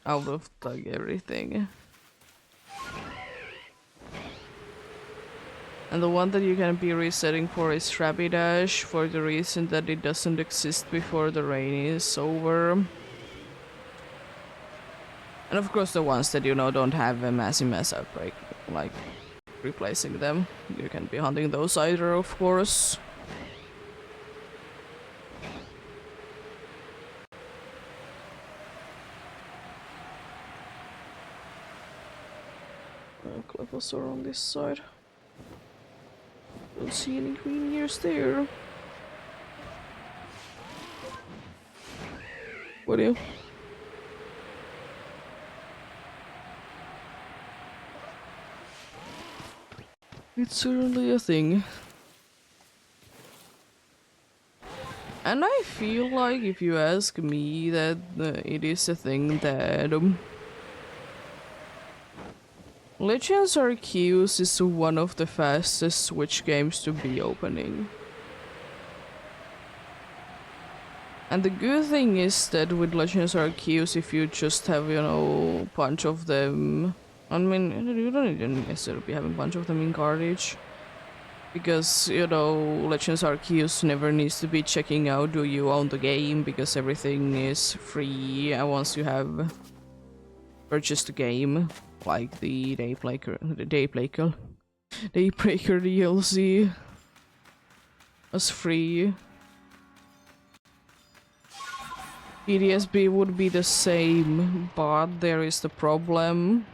A: Out of like everything. And the one that you can be resetting for is Rapidash for the reason that it doesn't exist before the rain is over. And of course the ones that you know don't have a massive mass outbreak, like replacing them. You can be hunting those either, of course. Clevosaur on this side. Don't see any green ears there. What do you? It's certainly a thing. And I feel like, if you ask me, that it is a thing that Legends Arceus is one of the fastest Switch games to be opening. And the good thing is that with Legends Arceus, if you just have, you know, a bunch of them... I mean, you don't even necessarily be having a bunch of them in Cartage. Because, you know, Legends Arceus never needs to be checking out do you own the game, because everything is free once you have purchased the game. Like the Daybreaker DLC was free. PDSB would be the same, but there is the problem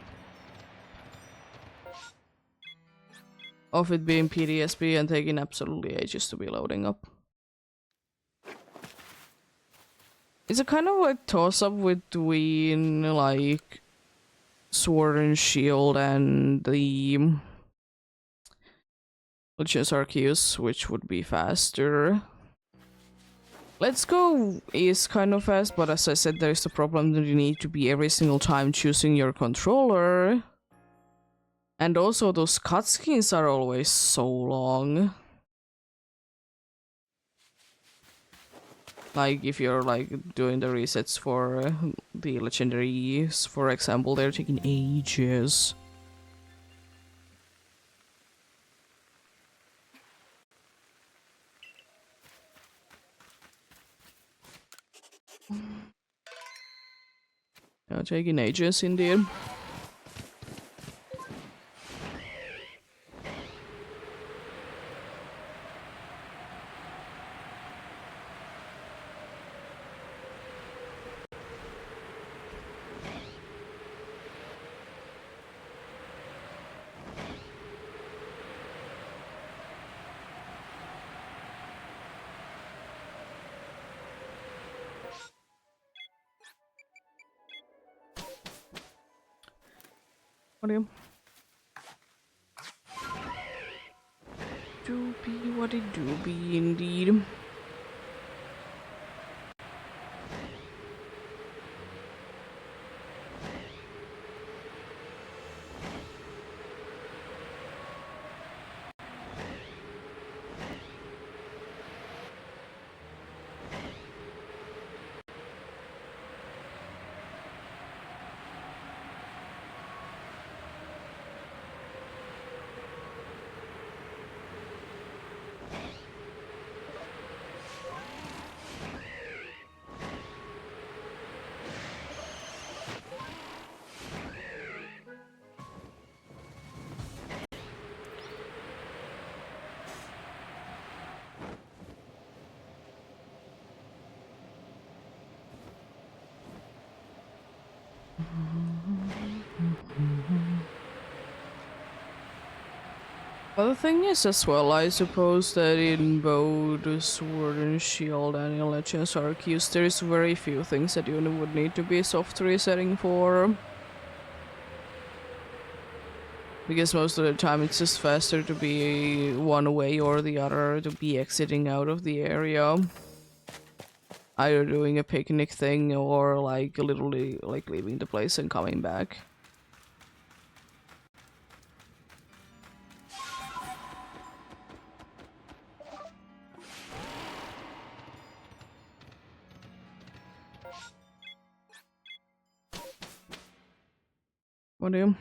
A: of it being PDSB and taking absolutely ages to be loading up. It's a kind of like toss-up between like Sword and Shield and the Legends Arceus, which would be faster. Let's Go is kind of fast, but as I said, there's the problem that you need to be every single time choosing your controller. And also those cutscenes are always so long. Like if you're like doing the resets for the legendaries, for example, they're taking ages. They're taking ages indeed. What do you? Doopy, what it do be indeed. Well, the thing is as well, I suppose that in both Sword and Shield and in Legends Arceus, there is very few things that you would need to be soft resetting for. Because most of the time it's just faster to be one way or the other, to be exiting out of the area. Either doing a picnic thing or like literally like leaving the place and coming back. What a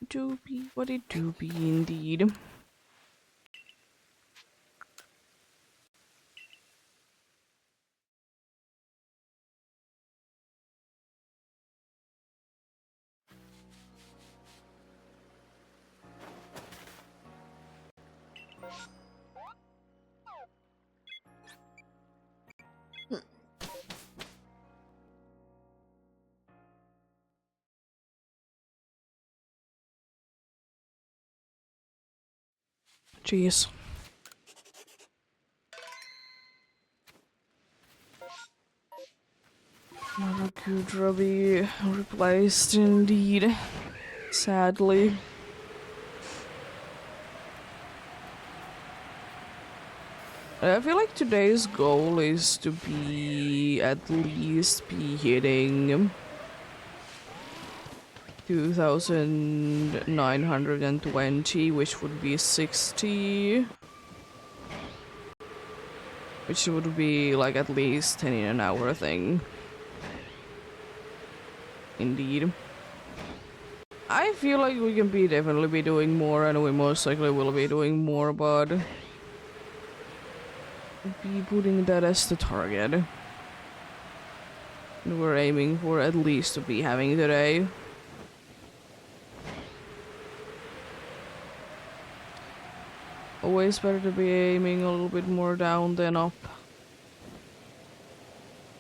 A: doobie, what a doobie indeed. Jeez. Another good Ruby replaced indeed. Sadly. I feel like today's goal is to be at least be hitting 2,920, which would be 60. Which would be like at least 10 in an hour thing. Indeed. I feel like we can definitely be doing more, and we most likely will be doing more, but be putting that as the target. And we're aiming for at least to be having today. Always better to be aiming a little bit more down than up.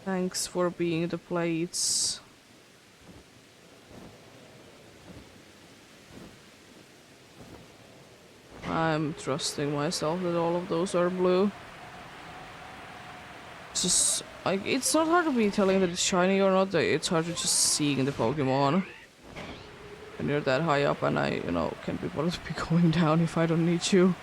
A: Thanks for being the plates. I'm trusting myself that all of those are blue. It's just like it's not hard to be telling that it's shiny or not, it's hard to just seeing the Pokemon. When you're that high up and I, can't be bothered to be going down if I don't need to.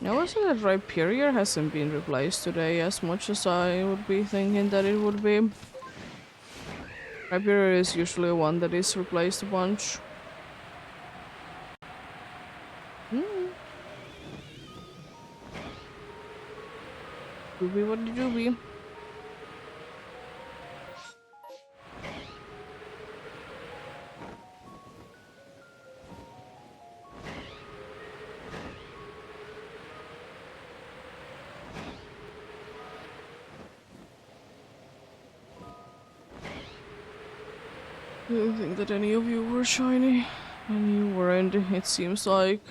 A: Now also that Rhyperior hasn't been replaced today as much as I would be thinking that it would be. Rhyperior is usually one that is replaced a bunch. Doobie what did doobie? I don't think that any of you were shiny. And you weren't, it seems like.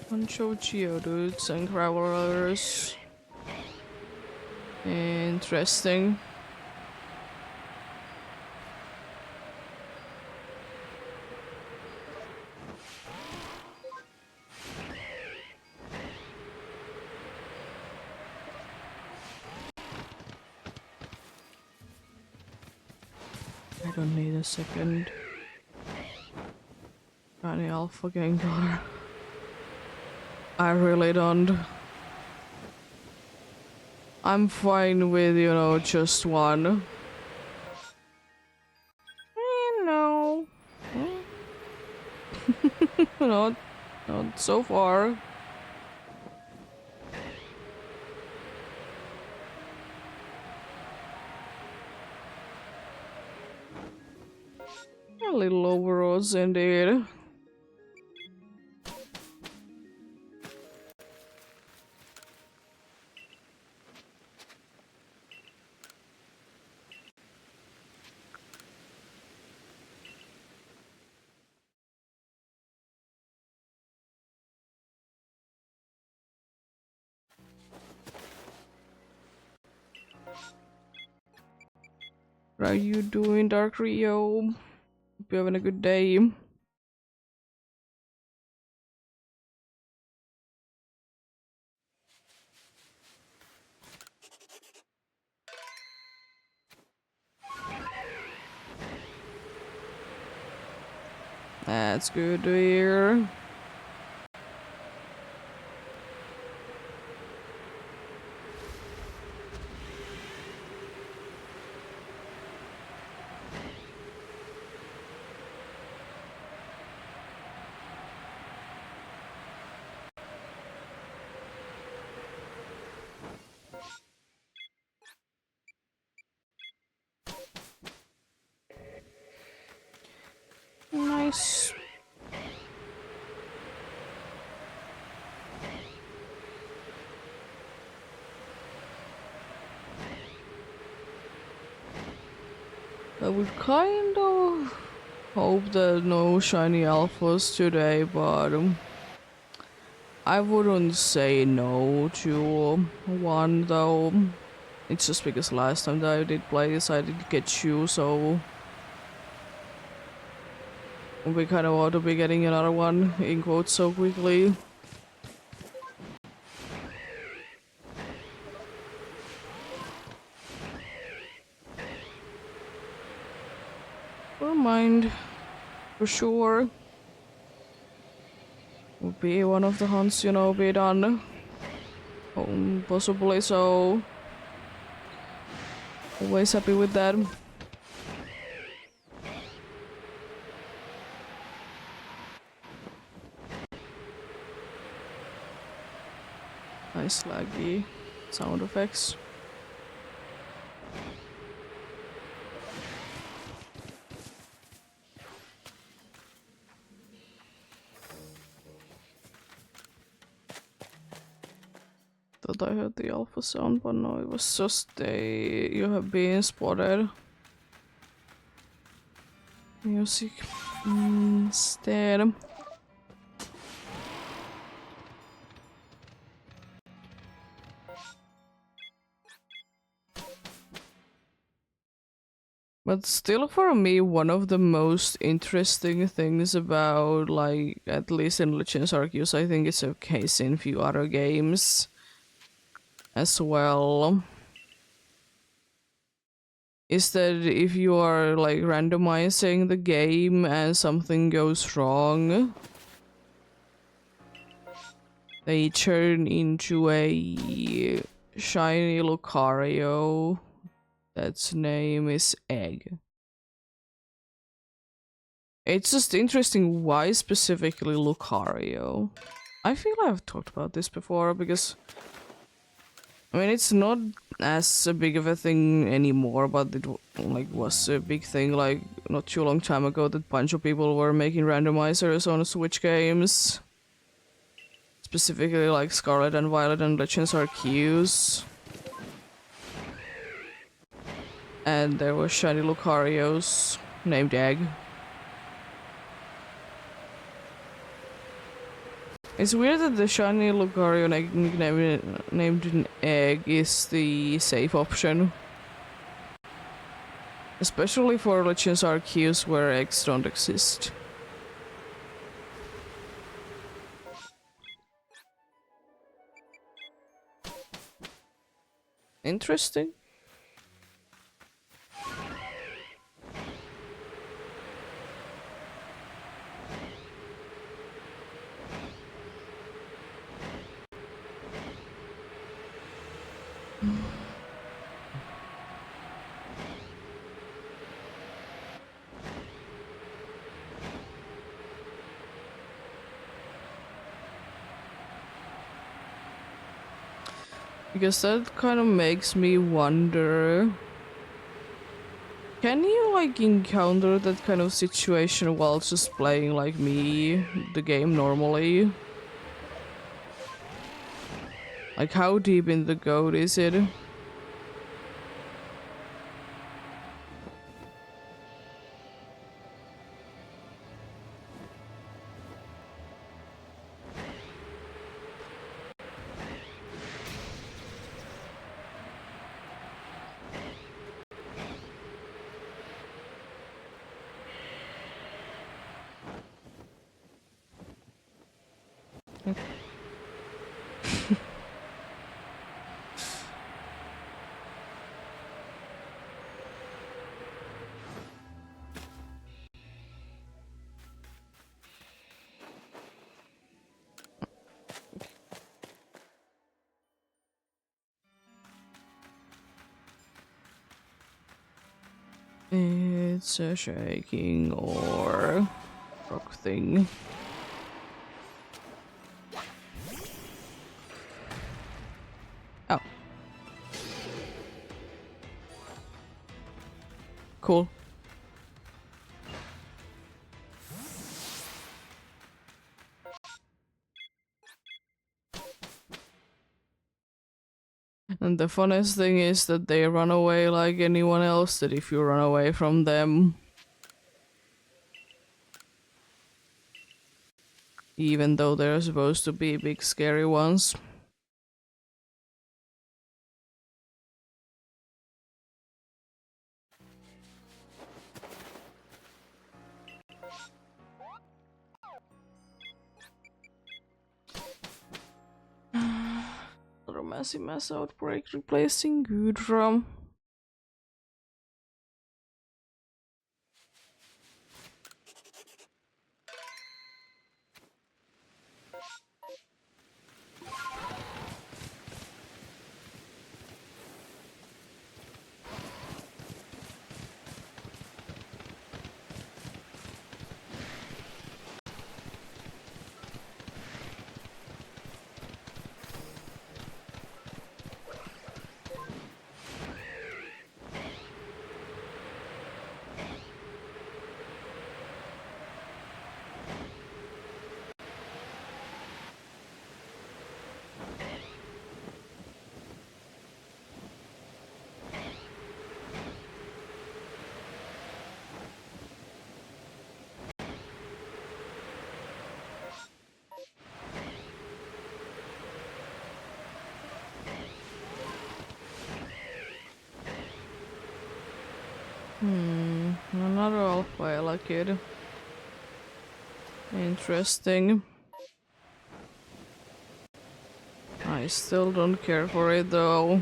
A: Bunch of Geodudes and Growlers. Interesting. I don't need a second shiny alpha Gengar. I really don't. I'm fine with, just one. No. not, not so far. A little overalls indeed. What are you doing, Dark Rio? Hope you're having a good day. That's good to hear. Nice. I would kind of hope that no shiny alphas today, but I wouldn't say no to one though. It's just because last time that I did play this I did get you, so we kind of ought to be getting another one in quotes so quickly. Never mind, for sure. Will be one of the hunts, you know, be done. Possibly so. Always happy with that. Nice laggy sound effects. Thought I heard the alpha sound, but no, it was just a you have been spotted music instead. But still, for me, one of the most interesting things about, like, at least in Legends Arceus, I think it's a case in few other games as well, is that if you are, like, randomizing the game and something goes wrong, they turn into a shiny Lucario that's name is Egg. It's just interesting why specifically Lucario. I feel I've talked about this before because I mean it's not as big of a thing anymore, but it like was a big thing like not too long time ago that bunch of people were making randomizers on Switch games. Specifically like Scarlet and Violet and Legends Arceus. And there were shiny Lucarios named Egg. It's weird that the shiny Lucario named an Egg is the safe option. Especially for Legends Arceus where eggs don't exist. Interesting. Because that kind of makes me wonder, can you like encounter that kind of situation while just playing like me, the game normally? Like how deep in the goat is it? It's a shaking or rock thing. Oh. Cool. And the funniest thing is that they run away like anyone else did if you run away from them. Even though they're supposed to be big scary ones. Another massive mass outbreak replacing Gudra. Another Alpha kid. Interesting. I still don't care for it though.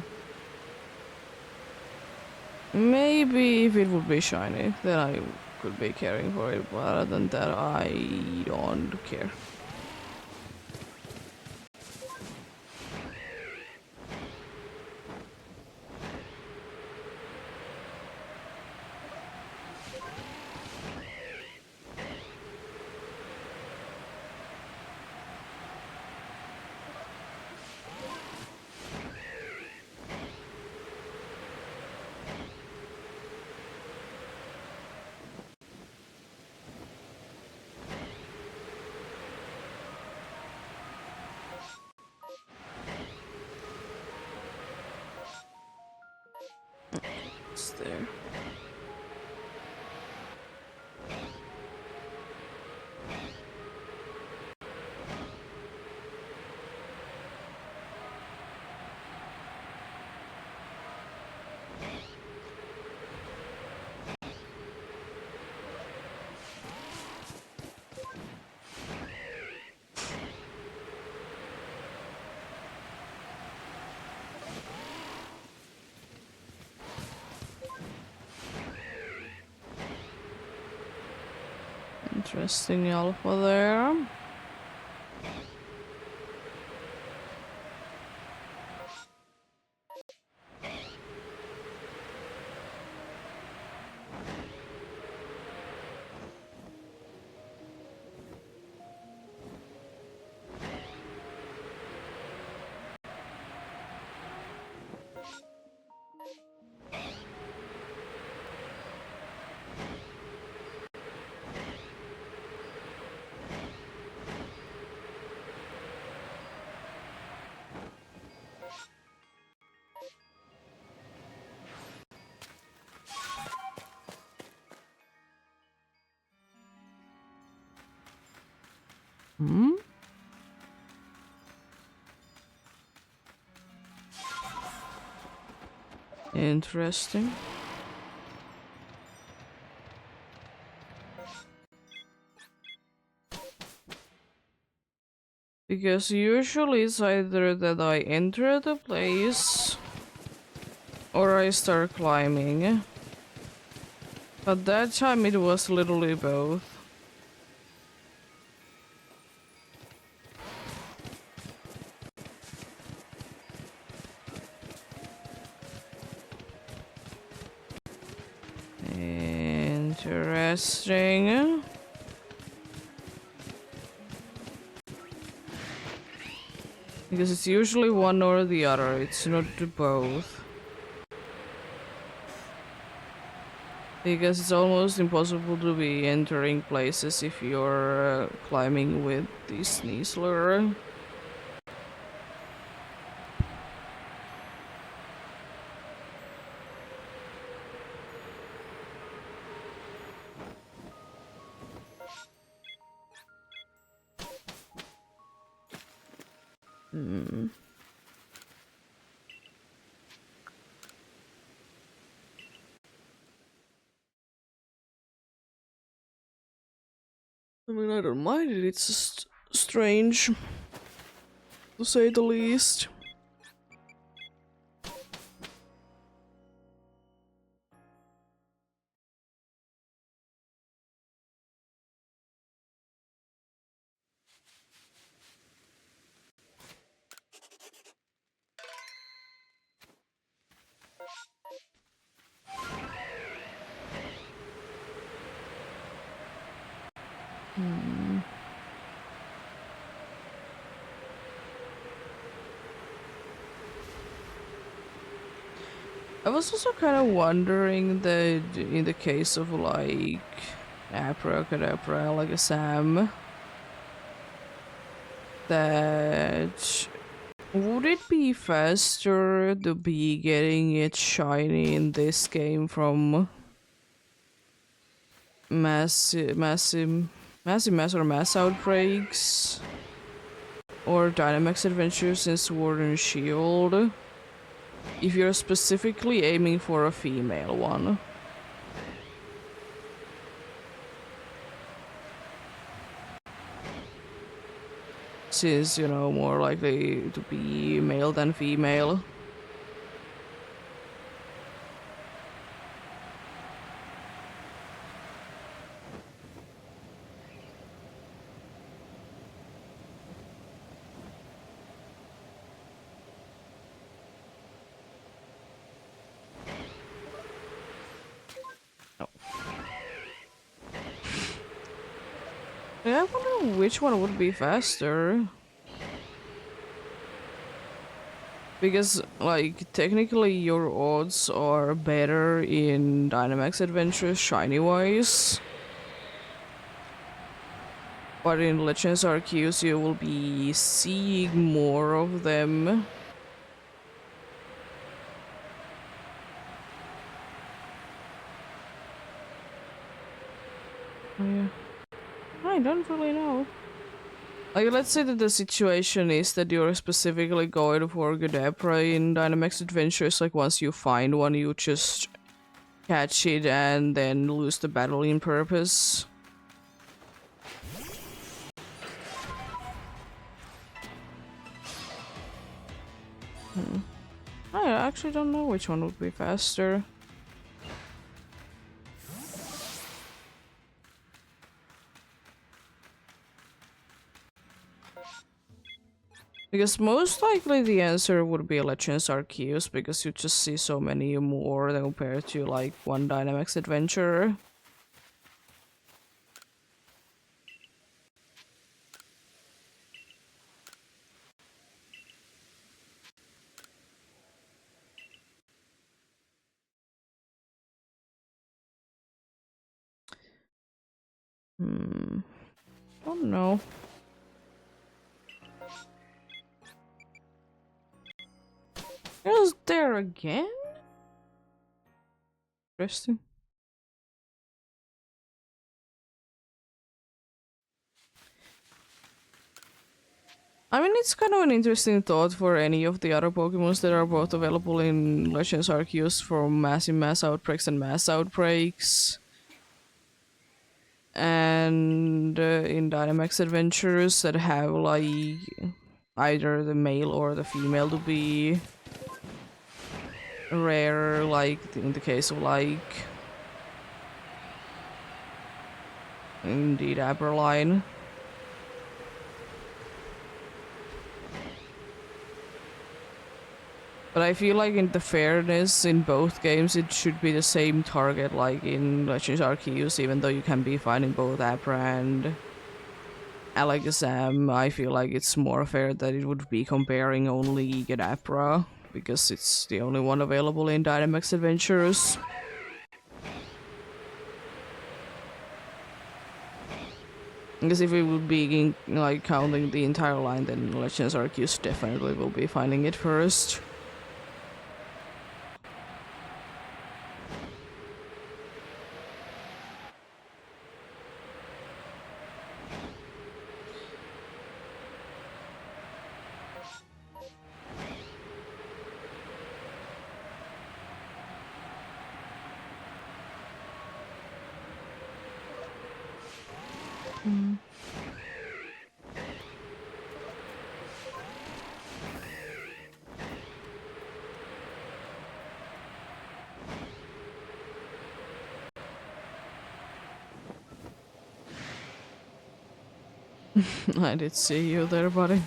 A: Maybe if it would be shiny, then I could be caring for it, but other than that I don't care. It's there. Interesting alpha there. Hmm? Interesting. Because usually it's either that I enter the place or I start climbing. But that time it was literally both. Interesting. Because it's usually one or the other, it's not both. Because it's almost impossible to be entering places if you're climbing with the Sneasler. I mean, I don't mind it, it's just strange, to say the least. I was also kind of wondering that in the case of like Abracadabra, like a Sam, that would it be faster to be getting it shiny in this game from mass or mass outbreaks or Dynamax Adventures in Sword and Shield? If you're specifically aiming for a female one. Since, you know, more likely to be male than female. Yeah, I wonder which one would be faster. Because, like, technically your odds are better in Dynamax Adventures shiny-wise. But in Legends Arceus you will be seeing more of them. Oh, yeah. I don't really know. Like, let's say that the situation is that you're specifically going for Gadabra in Dynamax Adventures, like once you find one you just catch it and then lose the battle in purpose. I actually don't know which one would be faster. Because most likely the answer would be Legends Arceus, because you just see so many more than compared to like one Dynamax Adventure. Don't know. Is there again? Interesting. I mean, it's kind of an interesting thought for any of the other Pokemons that are both available in Legends Arceus from massive mass outbreaks and mass outbreaks. And in Dynamax Adventures that have like either the male or the female to be rare, like in the case of like indeed Aberline. But But I feel like in the fairness in both games it should be the same target like in Legends Arceus, even though you can be finding both Abra and Alakazam. I feel like it's more fair that it would be comparing only Eeg and Abra, because it's the only one available in Dynamax Adventures. Because if we would be like counting the entire line, then Legends Arceus definitely will be finding it first. I did see you there, buddy.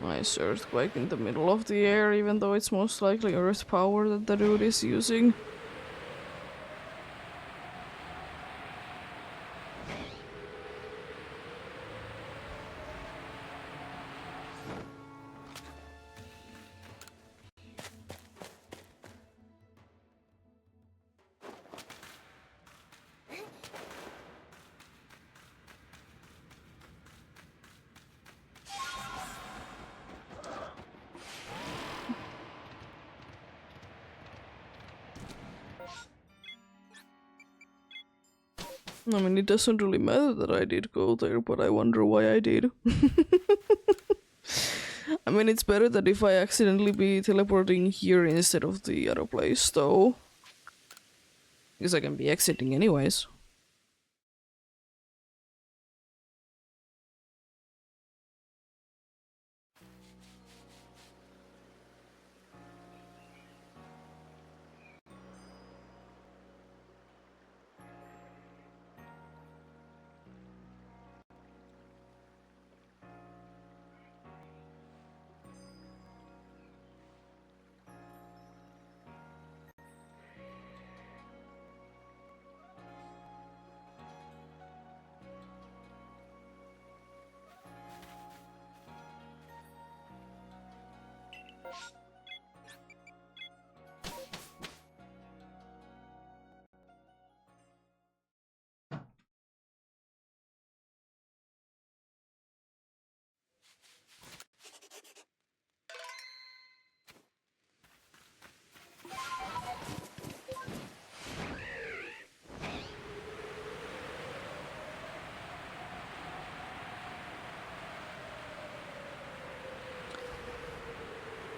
A: Nice earthquake in the middle of the air, even though it's most likely earth power that the dude is using. I mean, it doesn't really matter that I did go there, but I wonder why I did. I mean, it's better that if I accidentally be teleporting here instead of the other place, though. Because I can be exiting anyways.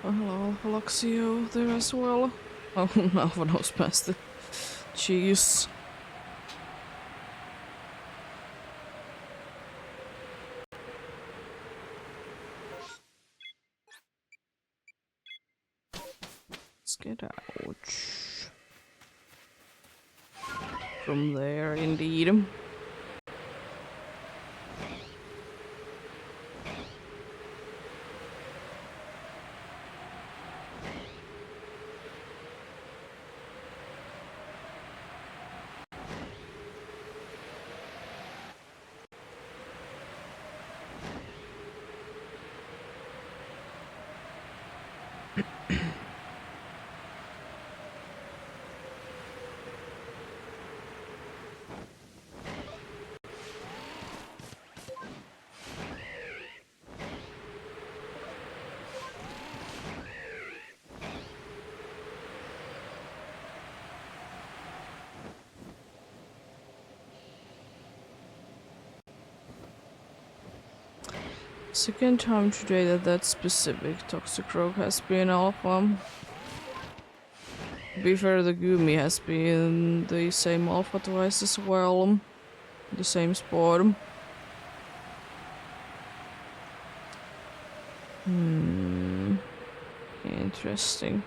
A: Oh, hello, Luxio there as well. Oh, now one was past the cheese. Let's get out. From there, indeed. Second time today that that specific Toxicroak has been alpha. To be fair, the Gumi has been the same alpha twice as well. The same spot. Interesting.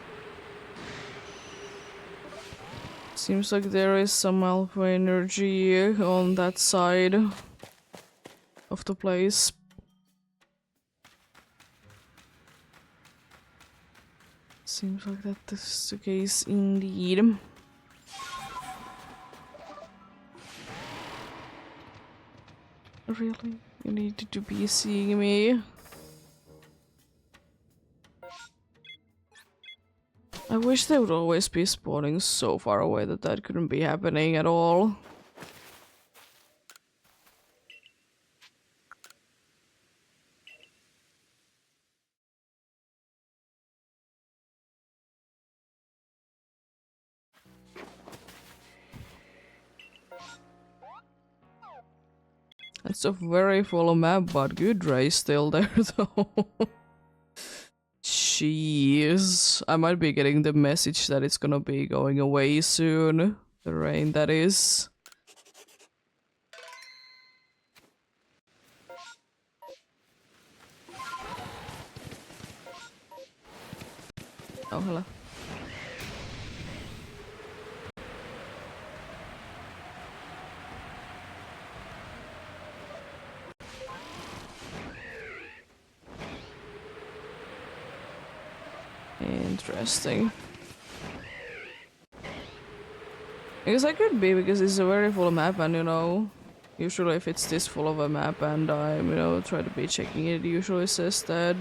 A: Seems like there is some alpha energy on that side of the place. Seems like that is the case indeed. Really? You needed to be seeing me? I wish they would always be spawning so far away that that couldn't be happening at all. It's a very full map, but good race still there though. Jeez. I might be getting the message that it's gonna be going away soon. The rain, that is. Oh, hello. Interesting. I guess I could be, because it's a very full map, and you know, usually if it's this full of a map and I'm, you know, try to be checking it, usually says that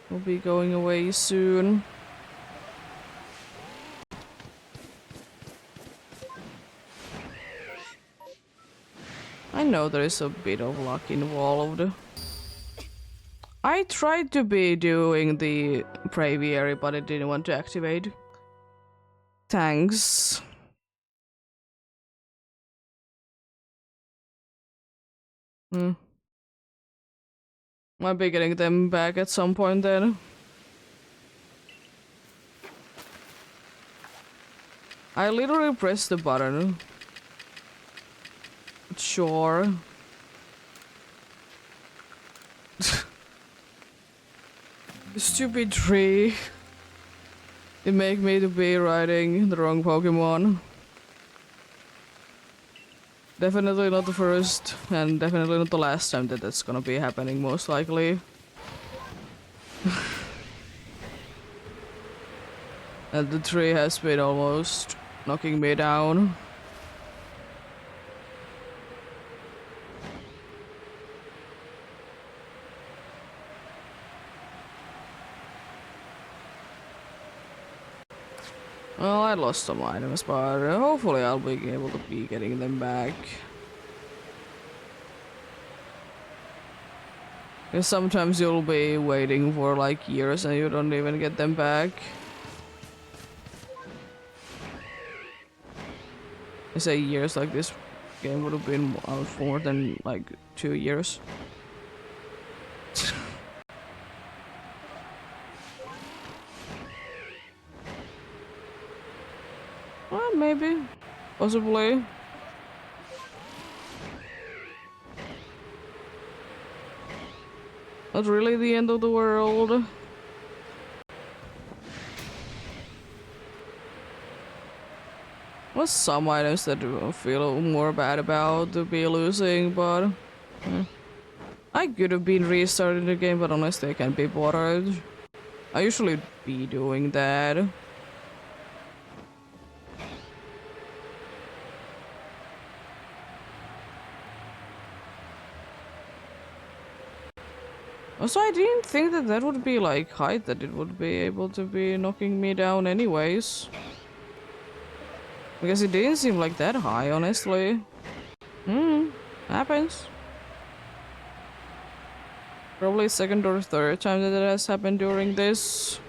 A: we'll be going away soon. I know there is a bit of luck involved. I tried to be doing the Braviary, but it didn't want to activate. Thanks. Might be getting them back at some point then. I literally pressed the button. Sure. Stupid tree. It make me to be riding the wrong Pokemon. Definitely not the first, and definitely not the last time that that's gonna be happening, most likely. And the tree has been almost knocking me down. Well, I lost some items, but hopefully I'll be able to be getting them back. Because sometimes you'll be waiting for like years and you don't even get them back. I say years, like this game would have been out for more than like 2 years. Well, maybe. Possibly. Not really the end of the world. There's some items that I feel more bad about to be losing, but I could have been restarting the game, but honestly I can't be bothered. I usually be doing that. Also, I didn't think that that would be like height, that it would be able to be knocking me down anyways. Because it didn't seem like that high, honestly. Happens. Probably second or third time that it has happened during this.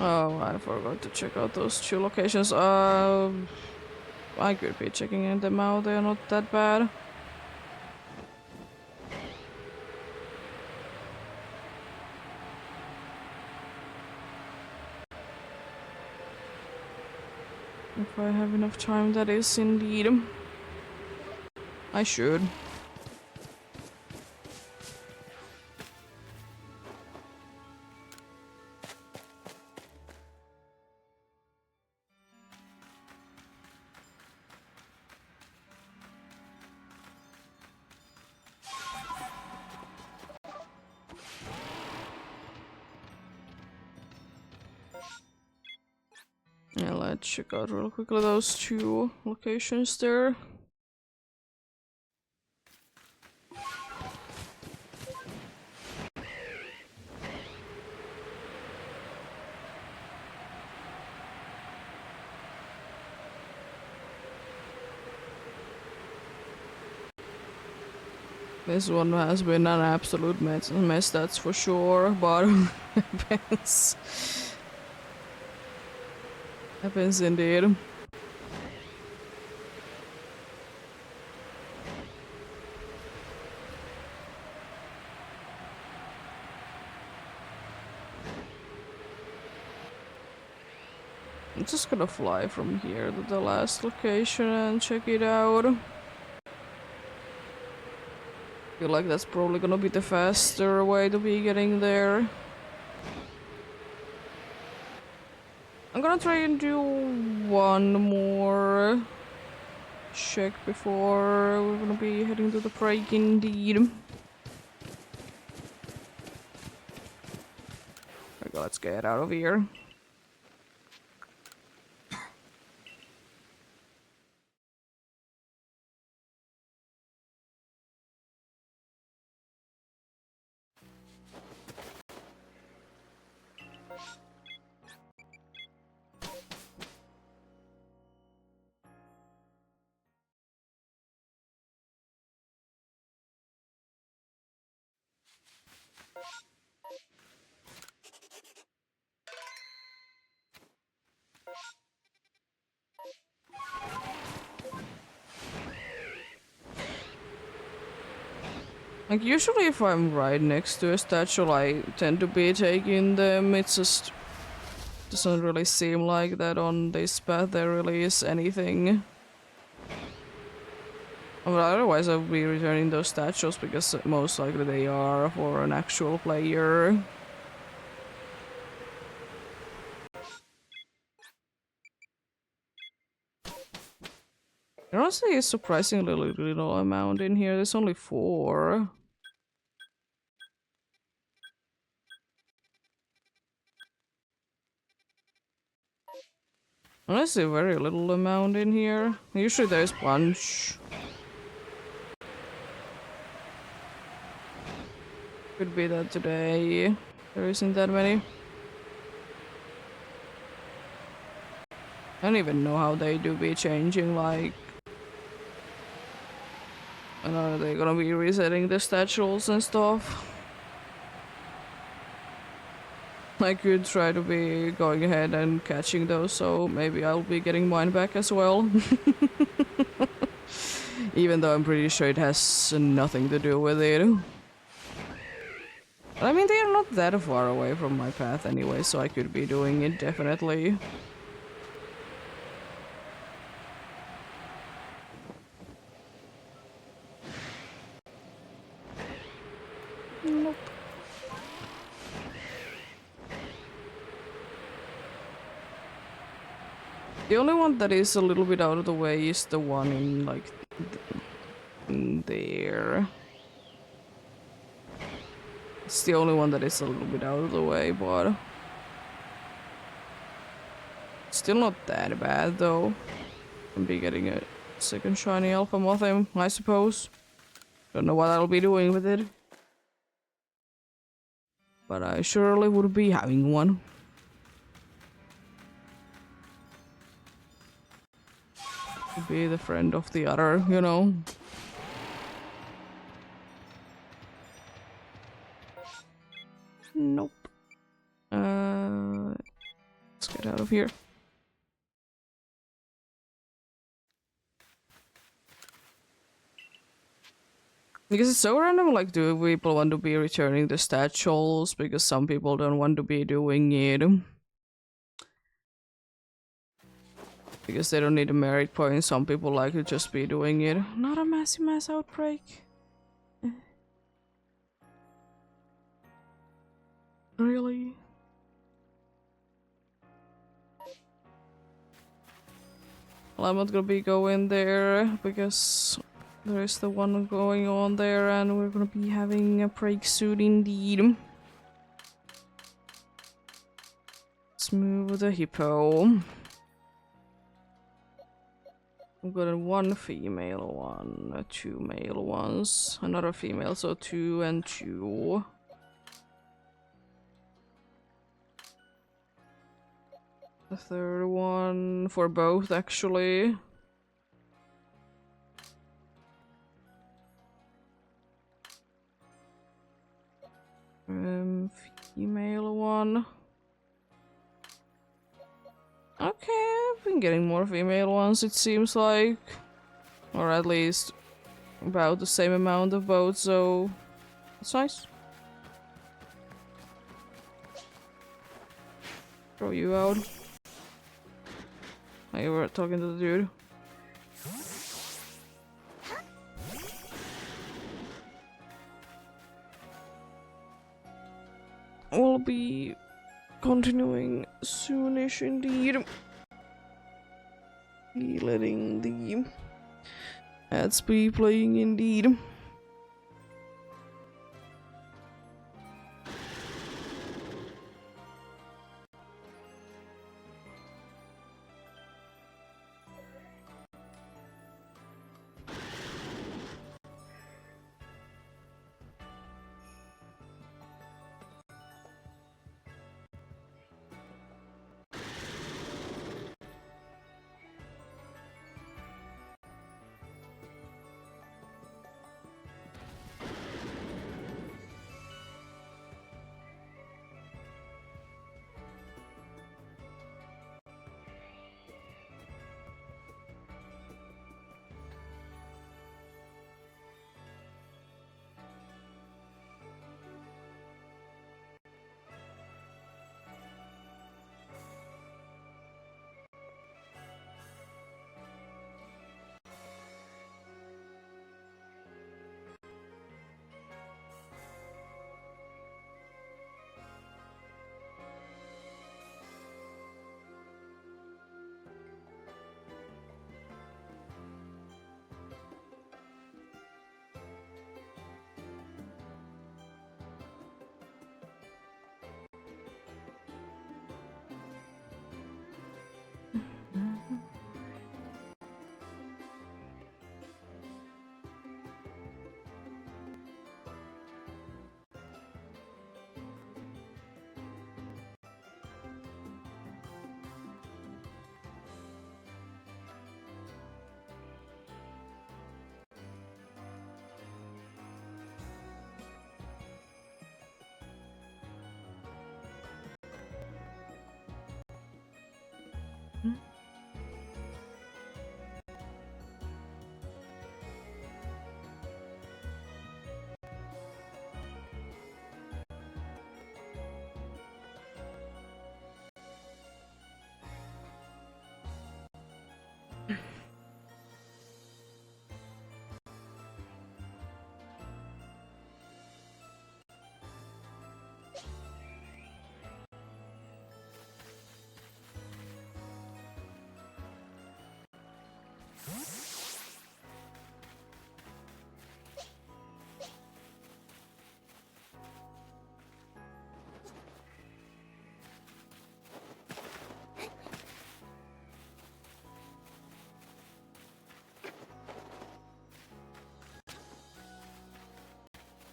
A: Oh, I forgot to check out those 2 locations. I could be checking them out, they're not that bad. If I have enough time, that is indeed. I should. Yeah, let's check out real quickly those two locations there. This one has been an absolute mess, that's for sure, but happens. Happens indeed. I'm just gonna fly from here to the last location and check it out. Feel like that's probably gonna be the faster way to be getting there. I'm gonna try and do one more check before we're gonna be heading to the break indeed. Okay, let's get out of here. Like, usually if I'm right next to a statue, I tend to be taking them. It just doesn't really seem like that on this path there really is anything. But otherwise I would be returning those statues because most likely they are for an actual player. Honestly, it's surprisingly little amount in here. There's only 4. Honestly, very little amount in here. Usually there's a bunch. Could be that today there isn't that many. I don't even know how they do be changing, like... I know they're gonna be resetting the statues and stuff. I could try to be going ahead and catching those, so maybe I'll be getting mine back as well. Even though I'm pretty sure it has nothing to do with it. I mean, they are not that far away from my path anyway, so I could be doing it definitely. Nope. The only one that is a little bit out of the way is the one in, like, there. It's the only one that is a little bit out of the way, but... still not that bad, though. I'll be getting a second shiny alpha mothim, I suppose. Don't know what I'll be doing with it. But I surely would be having one. To be the friend of the other, you know. Nope. Let's get out of here. Because it's so random, like, do people want to be returning the statues because some people don't want to be doing it? Because they don't need a merit point, some people like to just be doing it. Not a massive mass outbreak. Really? Well, I'm not gonna be going there because there is the one going on there and we're gonna be having a break soon indeed. Let's move the hippo. I've got one female one, two male ones, another female, so 2 and 2. The third one for both, actually. Female one. Okay, I've been getting more female ones, it seems like. Or at least about the same amount of both, so that's nice. Throw you out. Oh, you were talking to the dude. We'll be continuing soonish indeed. Be letting the ads be playing indeed.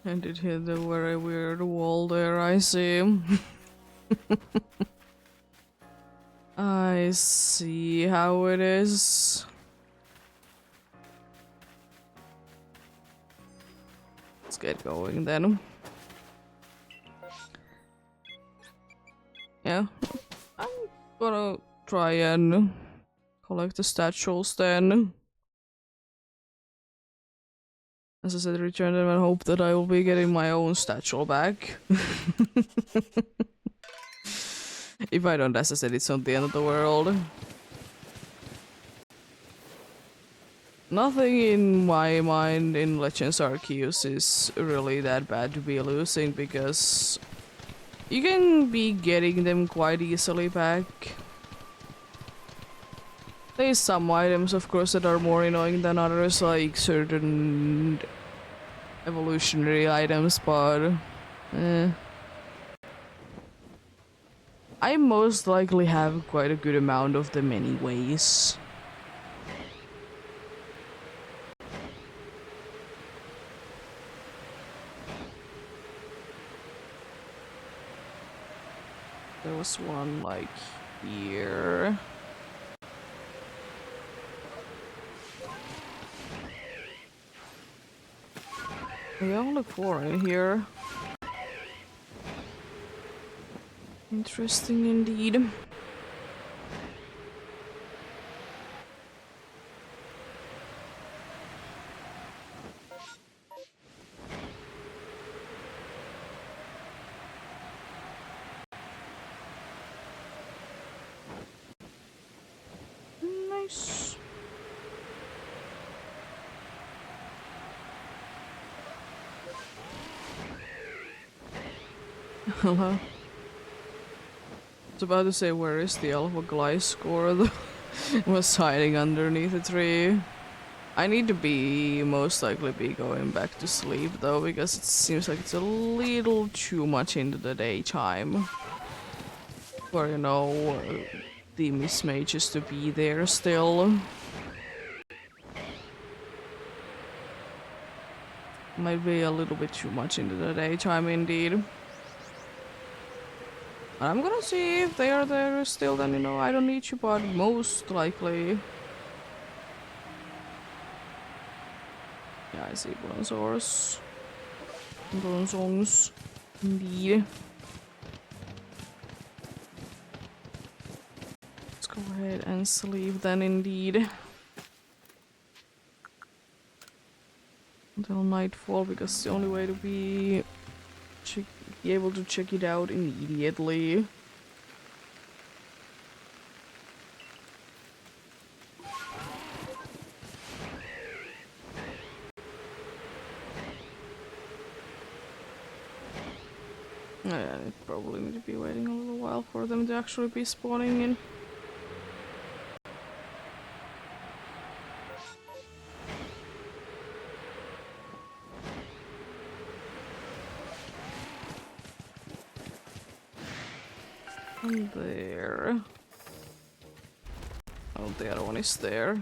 A: And it hit a very weird wall there, I see. I see how it is. Let's get going then. Yeah, I'm gonna try and collect the statues then. As I said, return them and hope that I will be getting my own statue back. If I don't, as I said, it's not the end of the world. Nothing in my mind in Legends Arceus is really that bad to be losing, because you can be getting them quite easily back. There's some items, of course, that are more annoying than others, like certain evolutionary items, but I most likely have quite a good amount of them anyways. There was one like here. We only 4 in here. Interesting indeed. Nice. Hello. I was about to say, where is the Alpha Gliscor? Was hiding underneath a tree. I need to be most likely be going back to sleep though, because it seems like it's a little too much into the daytime for, you know, the Miss Mages to be there still. Might be a little bit too much into the daytime indeed. I'm gonna see if they are there still, then, you know, I don't need you, but most likely. Yeah, I see Bronzors. Bronzons. Indeed. Let's go ahead and sleep then, indeed. Until nightfall, because it's the only way to be able to check it out immediately. Yeah, I probably need to be waiting a little while for them to actually be spawning in. And there. Oh, the other one is there.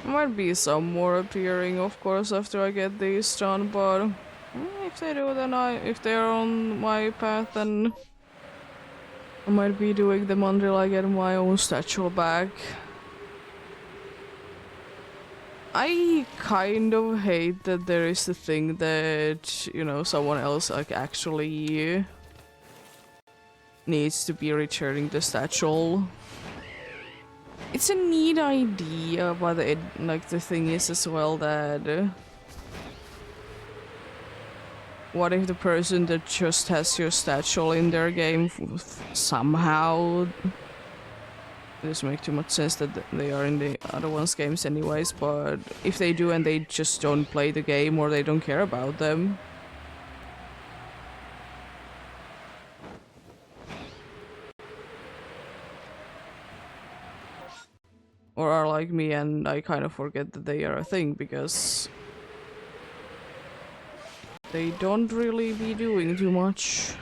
A: Might be some more appearing, of course, after I get these done, but if they do, then if they're on my path, then I might be doing them until I get my own statue back. I kind of hate that there is the thing that, you know, someone else like actually needs to be returning the statue. It's a neat idea, but like the thing is as well that what if the person that just has your statue in their game somehow, it doesn't make too much sense that they are in the other one's games anyways, but if they do and they just don't play the game or they don't care about them. Or are like me and I kind of forget that they are a thing because they don't really be doing too much.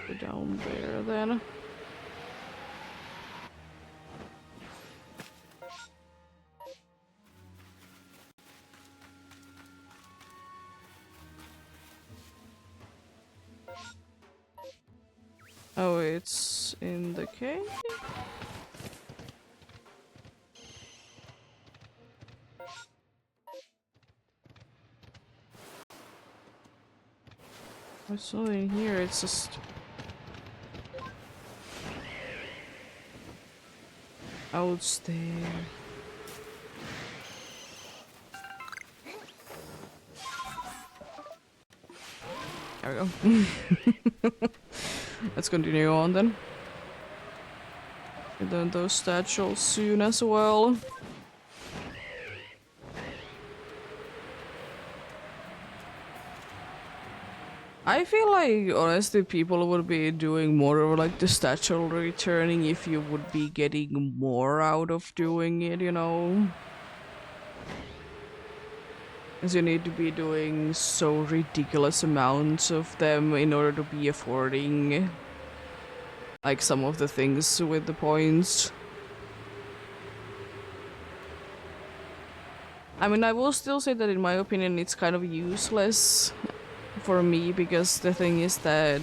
A: Go down there then. Oh, it's in the cave? It's not in here, it's just out there. There we go. Let's continue on then. And then those statues soon as well. I feel like honestly people would be doing more of like the statue returning if you would be getting more out of doing it, you know? Because you need to be doing so ridiculous amounts of them in order to be affording like some of the things with the points. I mean, I will still say that in my opinion it's kind of useless for me, because the thing is that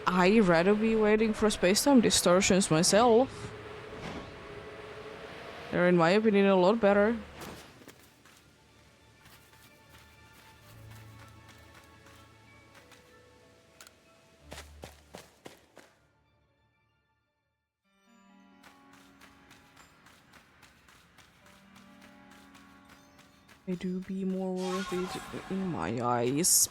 A: I'd rather be waiting for space-time distortions myself. They're in my opinion a lot better. They do be more worth it in my eyes.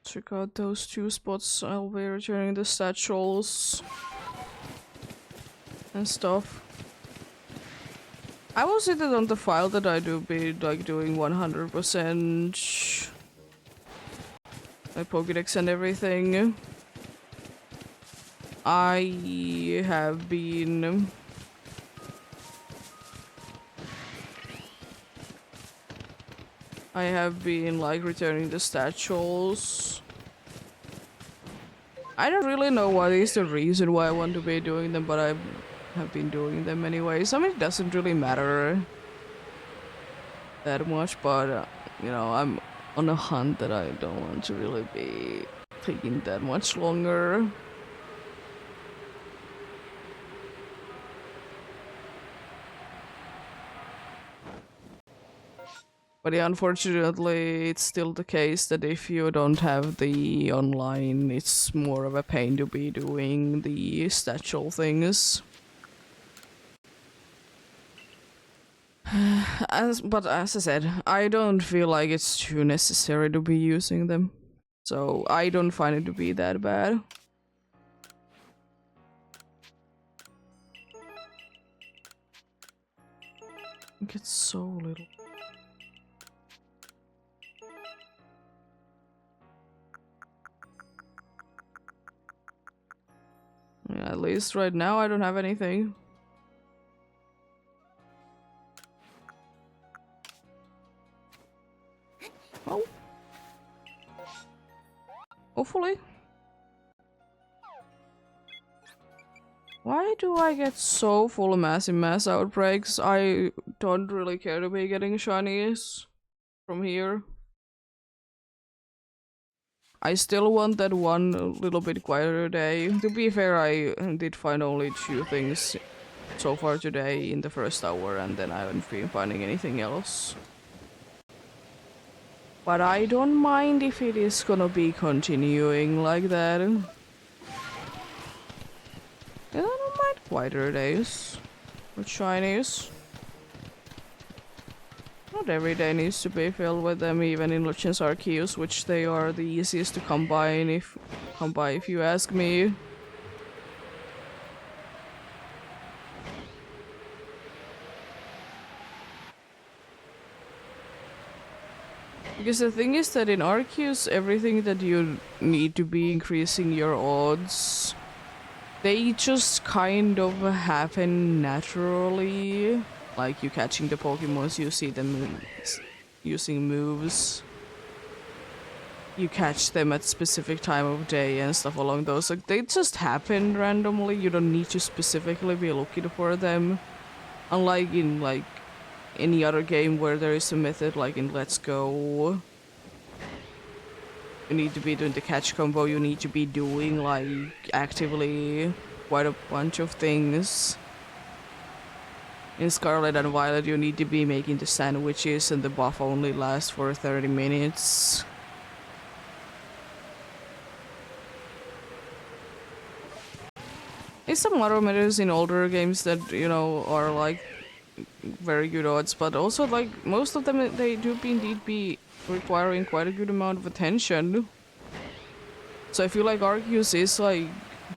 A: Check out those two spots. I'll be returning the statues and stuff. I will say that on the file that I do be like doing 100% my Pokédex and everything. I have been like returning the statues. I don't really know what is the reason why I want to be doing them, but I have been doing them anyways. I mean, it doesn't really matter that much, but you know, I'm on a hunt that I don't want to really be taking that much longer. But yeah, unfortunately, it's still the case that if you don't have the online, it's more of a pain to be doing the statue things. But as I said, I don't feel like it's too necessary to be using them. So I don't find it to be that bad. I think it's so little. Yeah, at least right now I don't have anything. Oh. Hopefully. Why do I get so full of mass outbreaks? I don't really care to be getting shinies from here. I still want that one little bit quieter day. To be fair, I did find only 2 things so far today in the first hour, and then I haven't been finding anything else. But I don't mind if it is gonna be continuing like that. And I don't mind quieter days with shinies. Not every day needs to be filled with them, even in Legends Arceus, which they are the easiest to come by if you ask me. Because the thing is that in Arceus, everything that you need to be increasing your odds, they just kind of happen naturally. Like you catching the Pokemons, you see them using moves. You catch them at specific time of day and stuff along those. Like they just happen randomly. You don't need to specifically be looking for them. Unlike in like any other game where there is a method, like in Let's Go. You need to be doing the catch combo. You need to be doing like actively quite a bunch of things. In Scarlet and Violet, you need to be making the sandwiches, and the buff only lasts for 30 minutes. There's some other methods in older games that, you know, are like very good odds, but also like most of them they do indeed be requiring quite a good amount of attention. So I feel like Arceus is like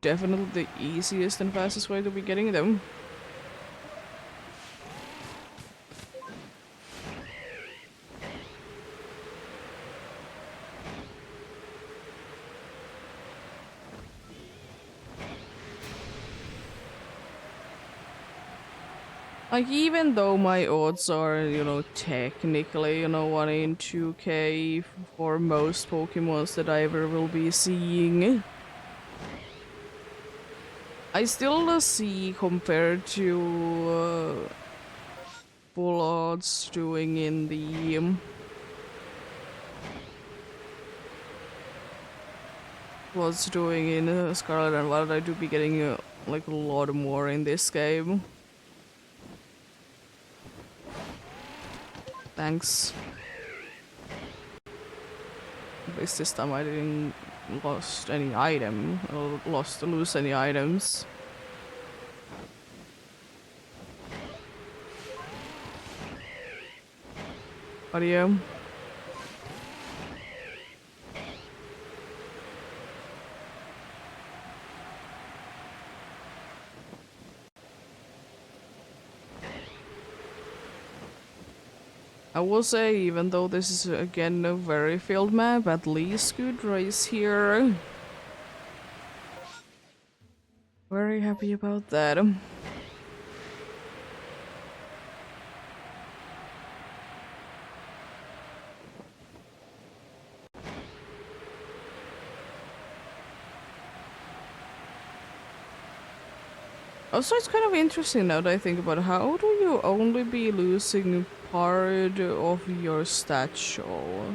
A: definitely the easiest and fastest way to be getting them. Like, even though my odds are, you know, technically, you know, 1 in 2k for most Pokemons that I ever will be seeing, I still see compared to full odds doing in the what's doing in Scarlet and Violet, I do be getting like a lot more in this game. Thanks. At least this time I didn't lost any item, or lose any items. But yeah. I will say, even though this is again a very filled map, at least good race here. Very happy about that. Also, it's kind of interesting now that I think about it. How do you only be losing part of your stat show?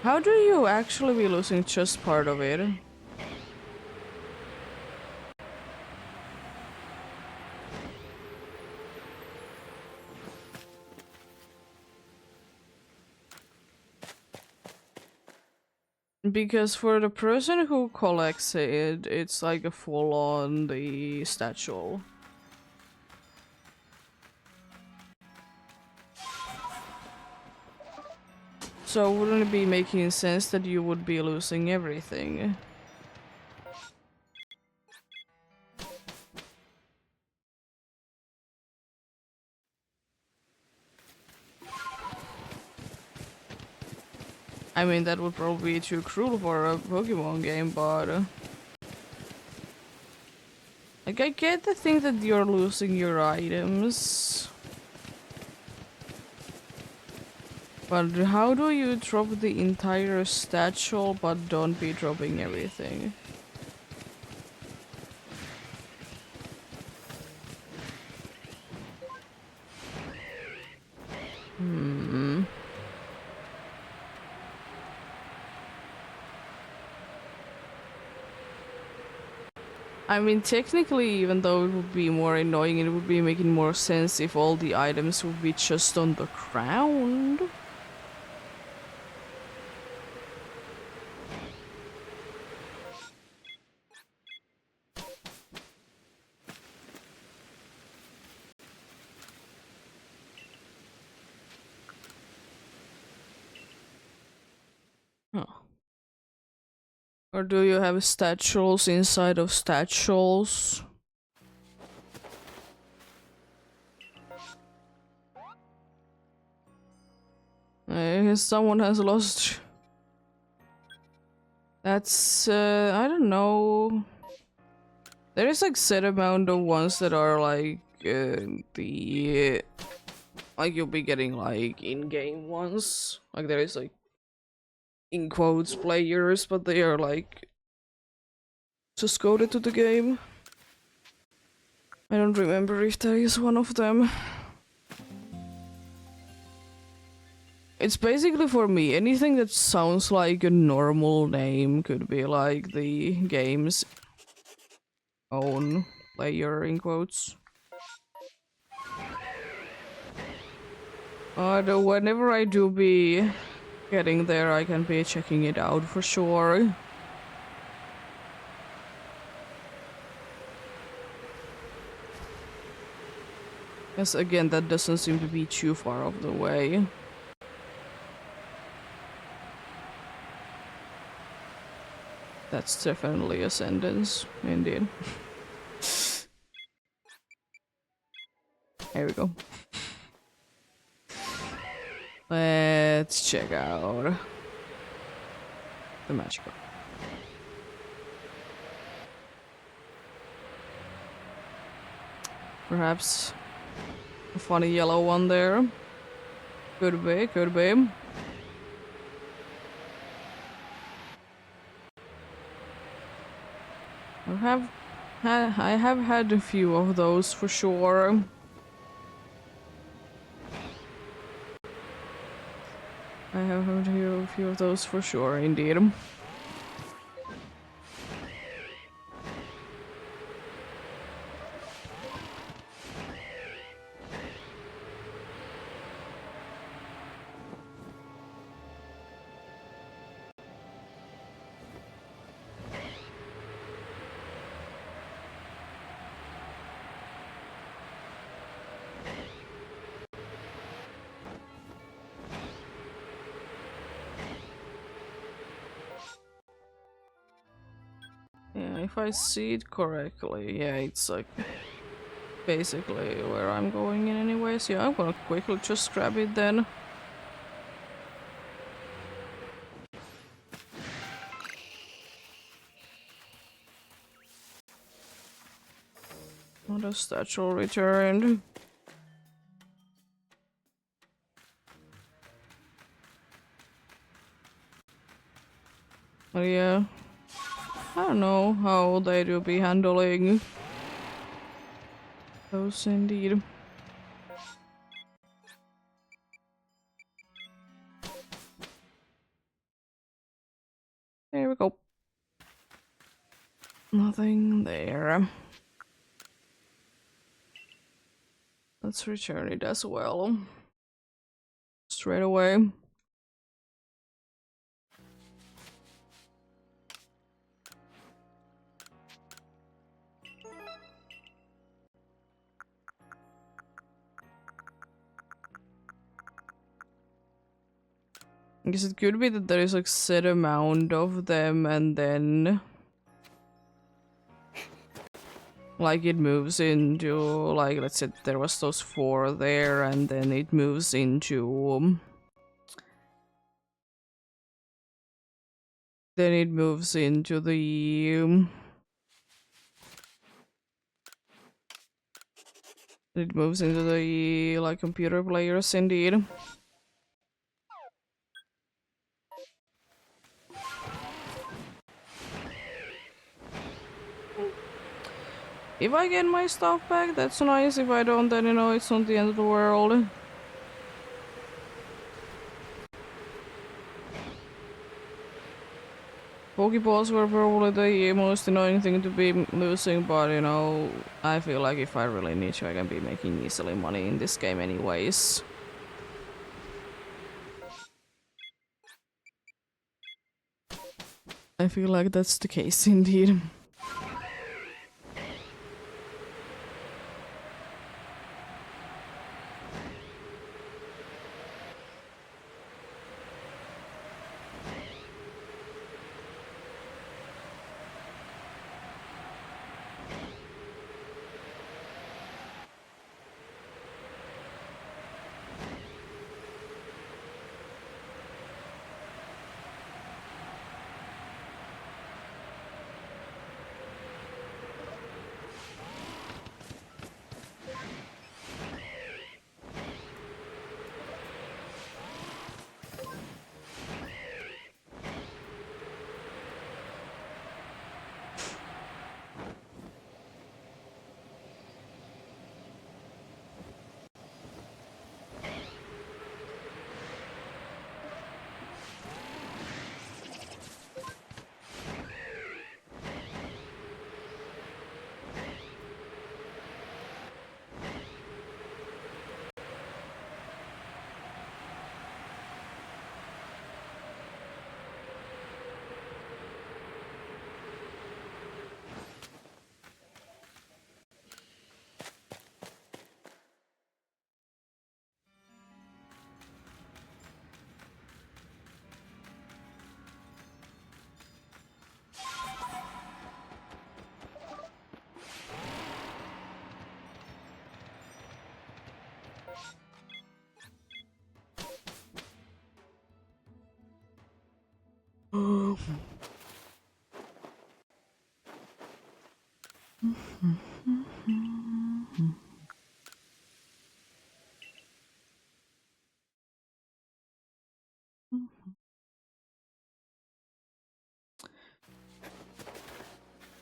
A: How do you actually be losing just part of it? Because for the person who collects it, it's like a full-on the statue. So wouldn't it be making sense that you would be losing everything? I mean, that would probably be too cruel for a Pokemon game, but like, I get the thing that you're losing your items. But how do you drop the entire statue but don't be dropping everything? I mean, technically, even though it would be more annoying, it would be making more sense if all the items would be just on the ground. Huh. Or do you have statues inside of statues? I guess someone has lost. That's, I don't know. There is like set amount of ones that are like, like you'll be getting like in-game ones. Like there is like, in quotes, players, but they are like just coded to the game. I don't remember if there is one of them. It's basically for me, anything that sounds like a normal name could be like the game's own player in quotes. Though whenever I do be getting there, I can be checking it out for sure. Yes, again, that doesn't seem to be too far off the way. That's definitely a sentence, indeed. Here we go. Let's check out the magical. Perhaps a funny yellow one there. Could be, could be. I have had a few of those for sure. I have had a few of those for sure, indeed. Yeah, if I see it correctly, yeah, it's like basically where I'm going in anyways. Yeah, I'm gonna quickly just grab it then. Not a statue returned. But yeah, I don't know how they do be handling those indeed. There we go. Nothing there. Let's return it as well. Straight away. I guess it could be that there is like set amount of them and then like it moves into like, let's say there was those 4 there and then it moves into then it moves into the like computer players indeed. If I get my stuff back, that's nice. If I don't, then you know it's not the end of the world. Pokeballs were probably the most annoying thing to be losing, but you know, I feel like if I really need to, I can be making easily money in this game anyways. I feel like that's the case indeed.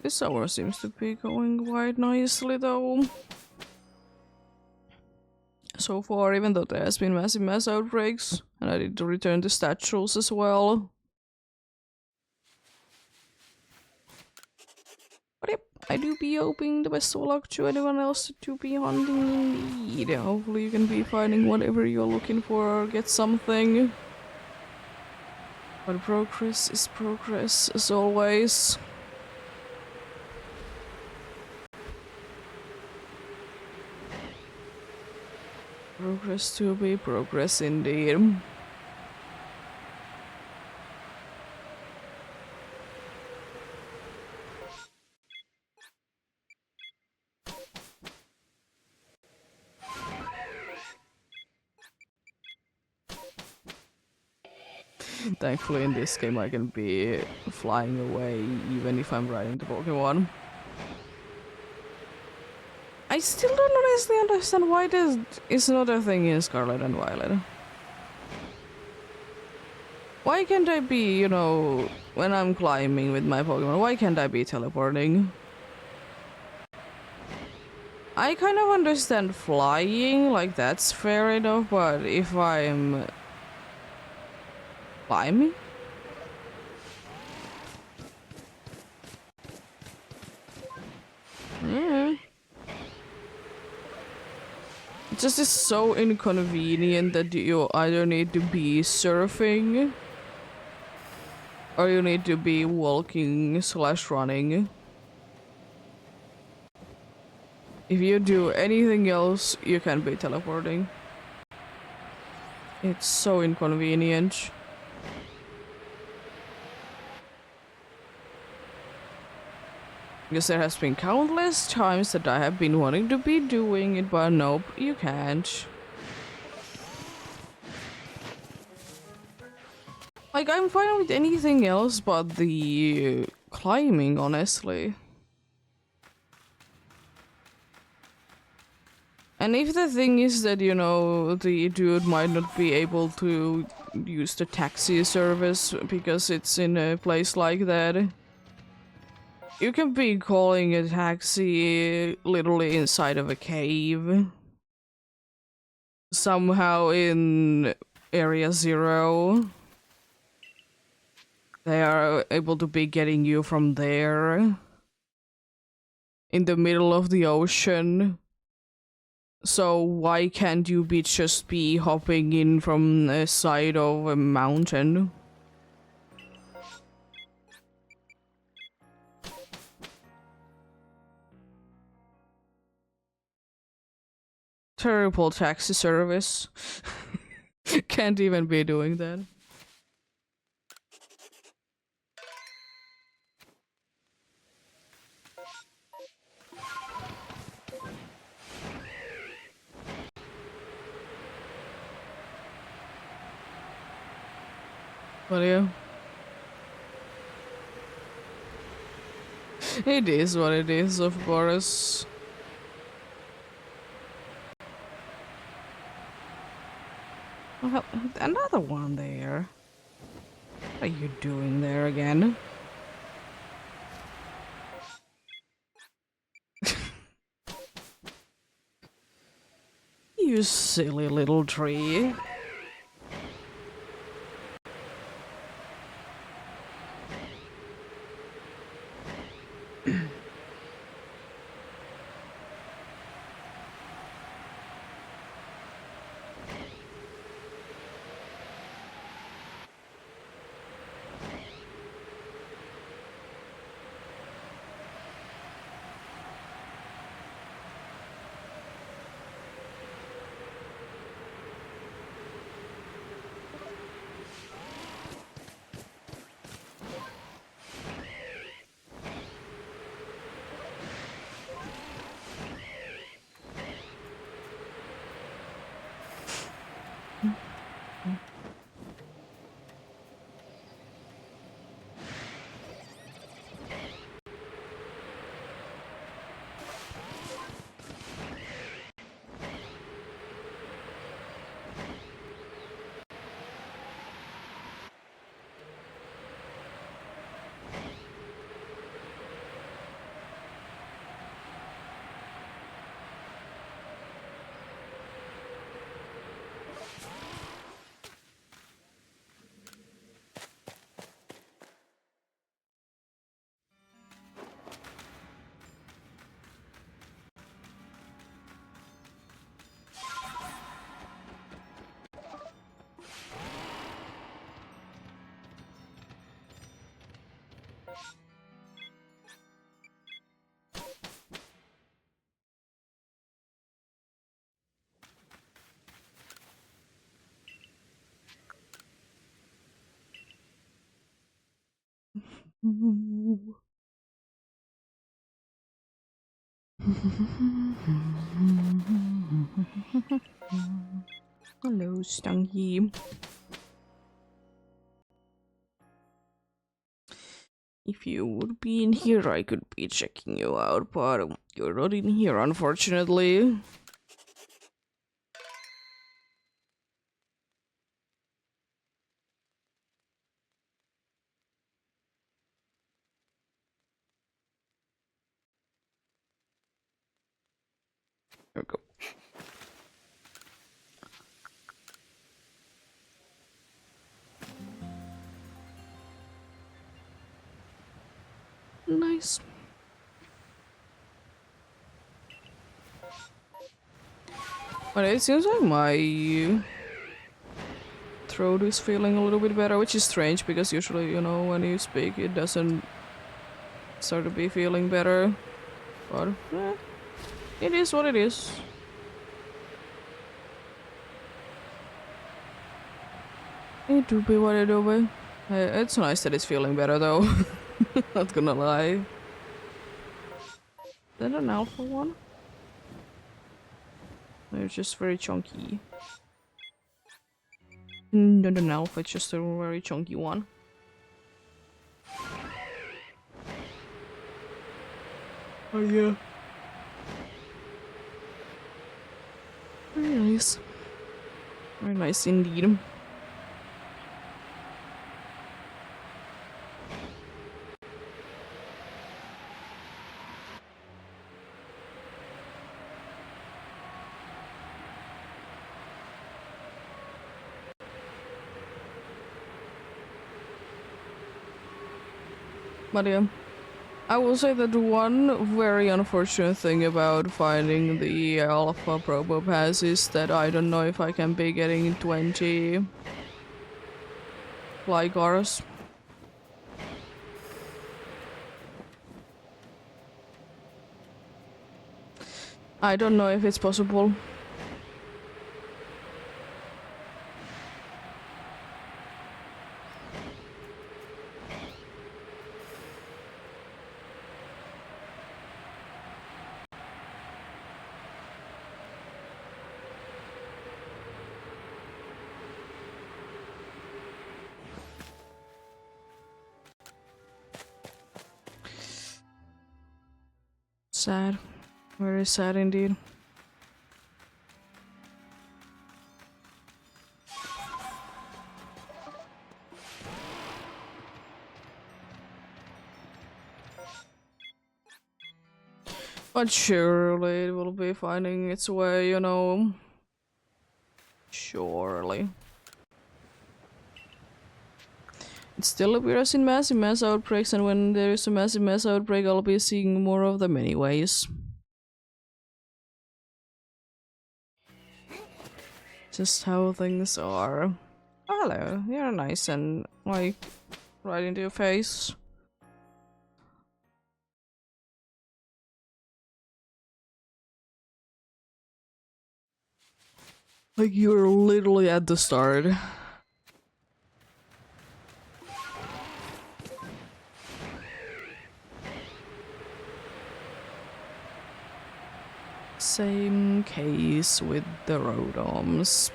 A: This hour seems to be going quite nicely though. So far, even though there has been massive mass outbreaks, and I need to return to statues as well. But yep, I do be hoping the best of luck to anyone else to be hunting indeed. Hopefully you can be finding whatever you're looking for or get something. But progress is progress, as always. Progress to be progress indeed. Thankfully in this game I can be flying away even if I'm riding the Pokemon. I still don't honestly understand why this is not a thing in Scarlet and Violet. Why can't I be, you know, when I'm climbing with my Pokemon, why can't I be teleporting? I kind of understand flying, like that's fair enough, but if I'm climbing? It just is so inconvenient that you either need to be surfing or you need to be walking slash running. If you do anything else, you can be teleporting. It's so inconvenient. Because there has been countless times that I have been wanting to be doing it, but nope, you can't. Like, I'm fine with anything else but the climbing, honestly. And if the thing is that, you know, the dude might not be able to use the taxi service because it's in a place like that, you can be calling a taxi literally inside of a cave. Somehow in Area Zero. They are able to be getting you from there. In the middle of the ocean. So why can't you just be hopping in from the side of a mountain? Terrible taxi service. Can't even be doing that. But yeah. It is what it is, of course. Well, another one there. What are you doing there again? You silly little tree. Hello, Stanky. If you would be in here, I could be checking you out, but you're not in here, unfortunately. There we go. Nice. But it seems like my throat is feeling a little bit better, which is strange because usually, you know, when you speak, it doesn't start to be feeling better. But it is what it is. It do be what it do be. It's nice that it's feeling better though. Not gonna lie. Is that an alpha one? It's just very chunky. Not an alpha, it's just a very chunky one. Oh yeah. Very nice. Very nice indeed. But yeah, I will say that one very unfortunate thing about finding the alpha probo pass is that I don't know if I can be getting 20 fly cars. I don't know if it's possible. Sad. Very sad indeed. But surely it will be finding its way, you know. Surely. It still appears in massive mass outbreaks, and when there is a massive mass outbreak, I'll be seeing more of them anyways. Just how things are. Oh, hello, you're nice and, like, right into your face. Like, you're literally at the start. Same case with the Rodoms.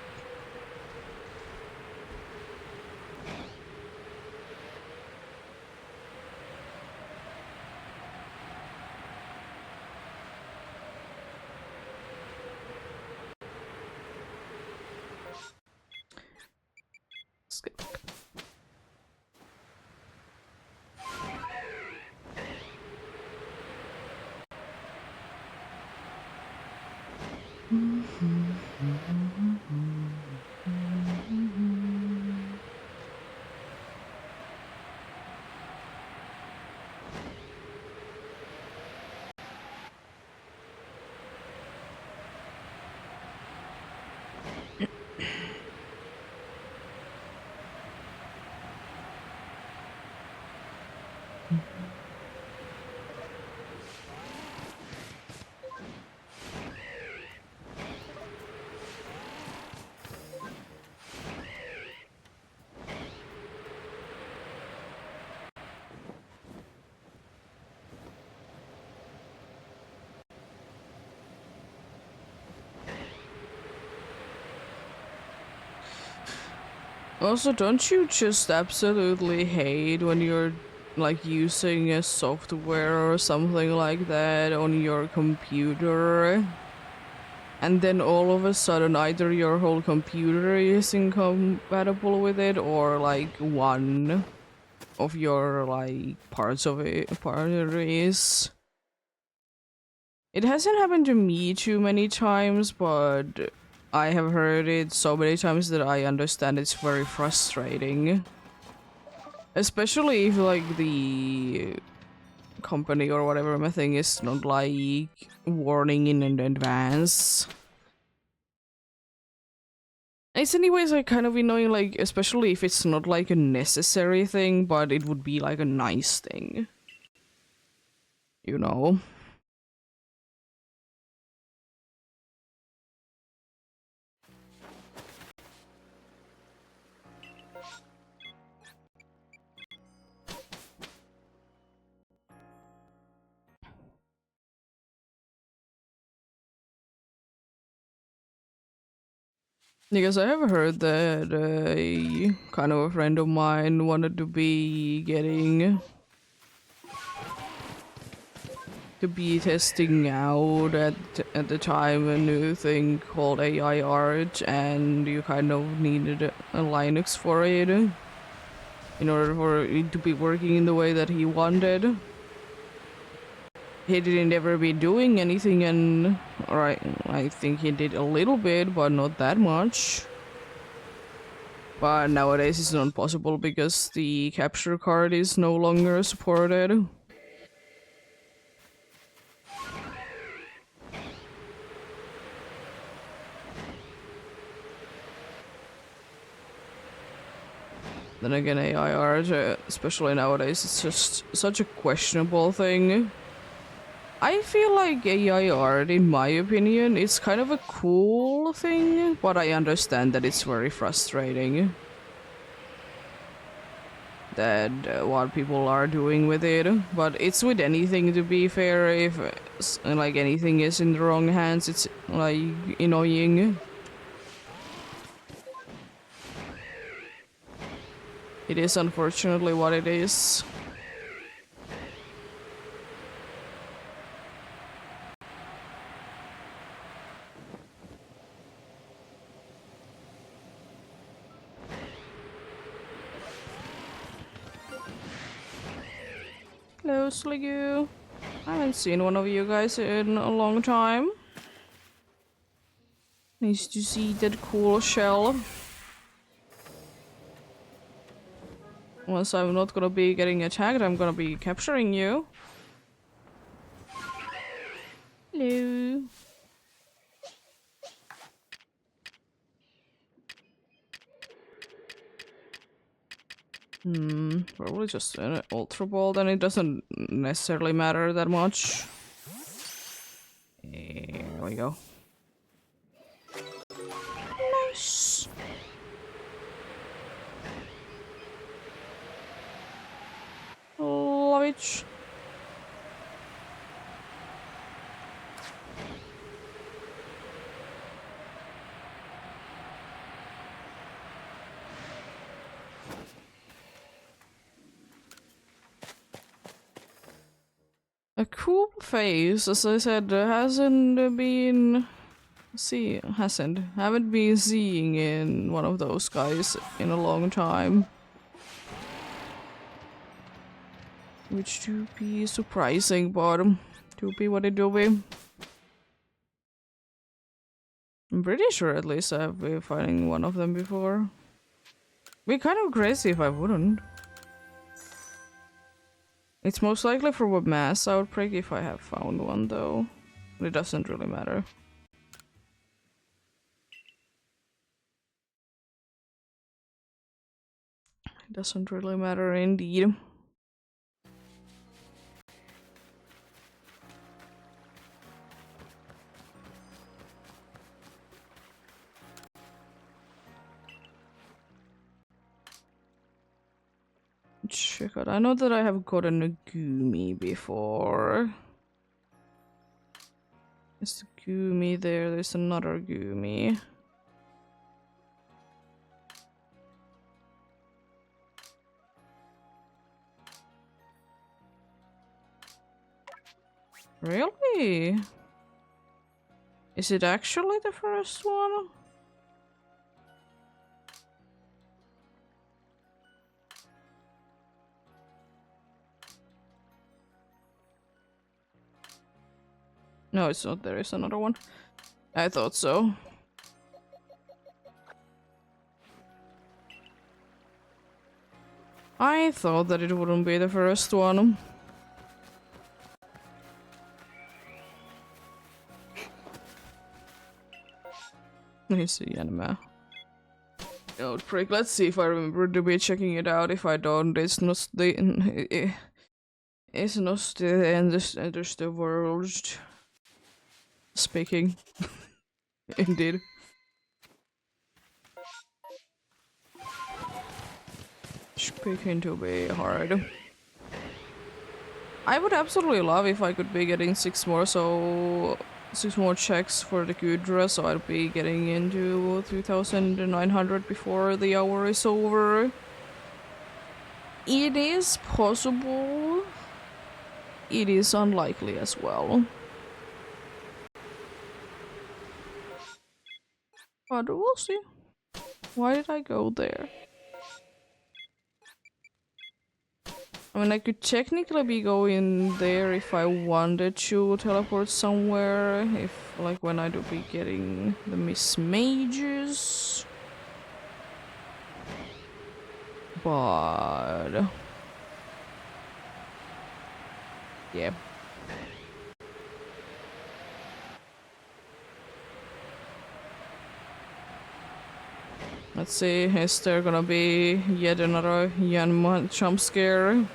A: Skip. Also, don't you just absolutely hate when you're like using a software or something like that on your computer, and then all of a sudden either your whole computer is incompatible with it or like one of your like parts of it part is. It hasn't happened to me too many times, but I have heard it so many times that I understand it's very frustrating. Especially if like the company or whatever my thing is not like warning in advance. It's anyways like kind of annoying, like especially if it's not like a necessary thing, but it would be like a nice thing. You know? Because I have heard that a kind of a friend of mine wanted to be testing out at the time a new thing called AI art, and you kind of needed a Linux for it in order for it to be working in the way that he wanted. He didn't ever be doing anything, and I think he did a little bit, but not that much. But nowadays it's not possible because the capture card is no longer supported. Then again, AI art, especially nowadays, it's just such a questionable thing. I feel like AI art, in my opinion, it's kind of a cool thing, but I understand that it's very frustrating that what people are doing with it. But it's with anything, to be fair. If like anything is in the wrong hands, it's like annoying. It is unfortunately what it is. Hello, Sligu. I haven't seen one of you guys in a long time. Nice to see that cool shell. Once I'm not gonna be getting attacked, I'm gonna be capturing you. Hello. Probably just an ultra ball, then it doesn't necessarily matter that much. There we go. Nice. Love it. A cool face, as I said, hasn't been haven't been seeing in one of those guys in a long time. Which to be surprising, but to be what it do be. I'm pretty sure at least I've been fighting one of them before. Be kind of crazy if I wouldn't. It's most likely from a mass outbreak if I have found one though. It doesn't really matter. It doesn't really matter indeed. Check out. I know that I have gotten a Gumi before. There's a Gumi there, there's another Gumi. Really? Is it actually the first one? No, it's not. There is another one. I thought so. I thought that it wouldn't be the first one. Let's see, anime. Outbreak. Let's see if I remember to be checking it out. If I don't, it's not the end of the world. Speaking. Indeed. Speaking to be hard. I would absolutely love if I could be getting 6 more checks for the Gudra, so I'd be getting into 3,900 before the hour is over. It is possible. It is unlikely as well. But we'll see. Why did I go there? I mean, I could technically be going there if I wanted to teleport somewhere, if, like, when I do be getting the Miss Mages. But... yeah. Let's see, is there gonna be yet another Yanma jump scare?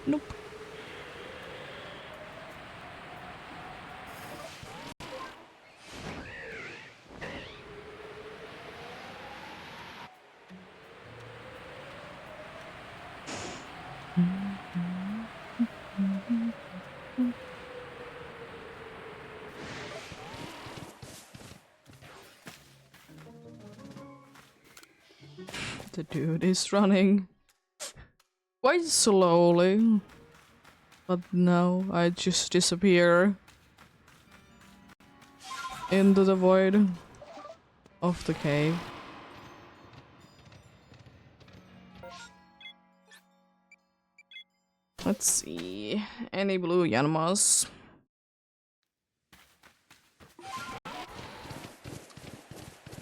A: Nope. The dude is running quite slowly, but now I just disappear into the void of the cave. Let's see, any blue Yanmas?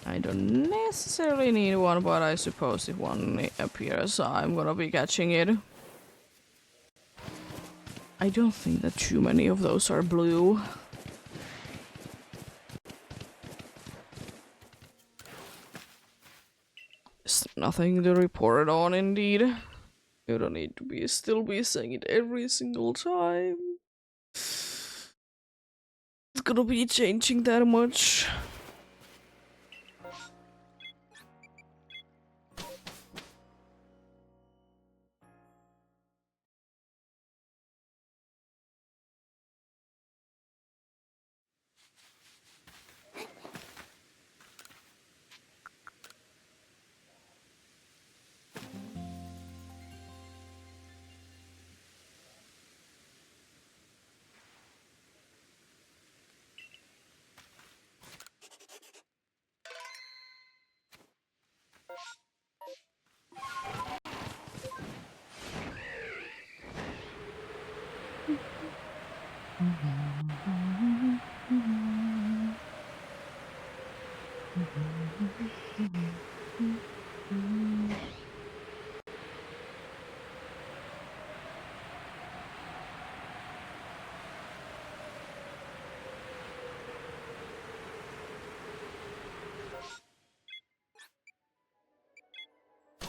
A: I don't necessarily need one, but I suppose if one appears, I'm gonna be catching it. I don't think that too many of those are blue. There's nothing to report on, indeed. You don't need to still be saying it every single time. It's gonna be changing that much.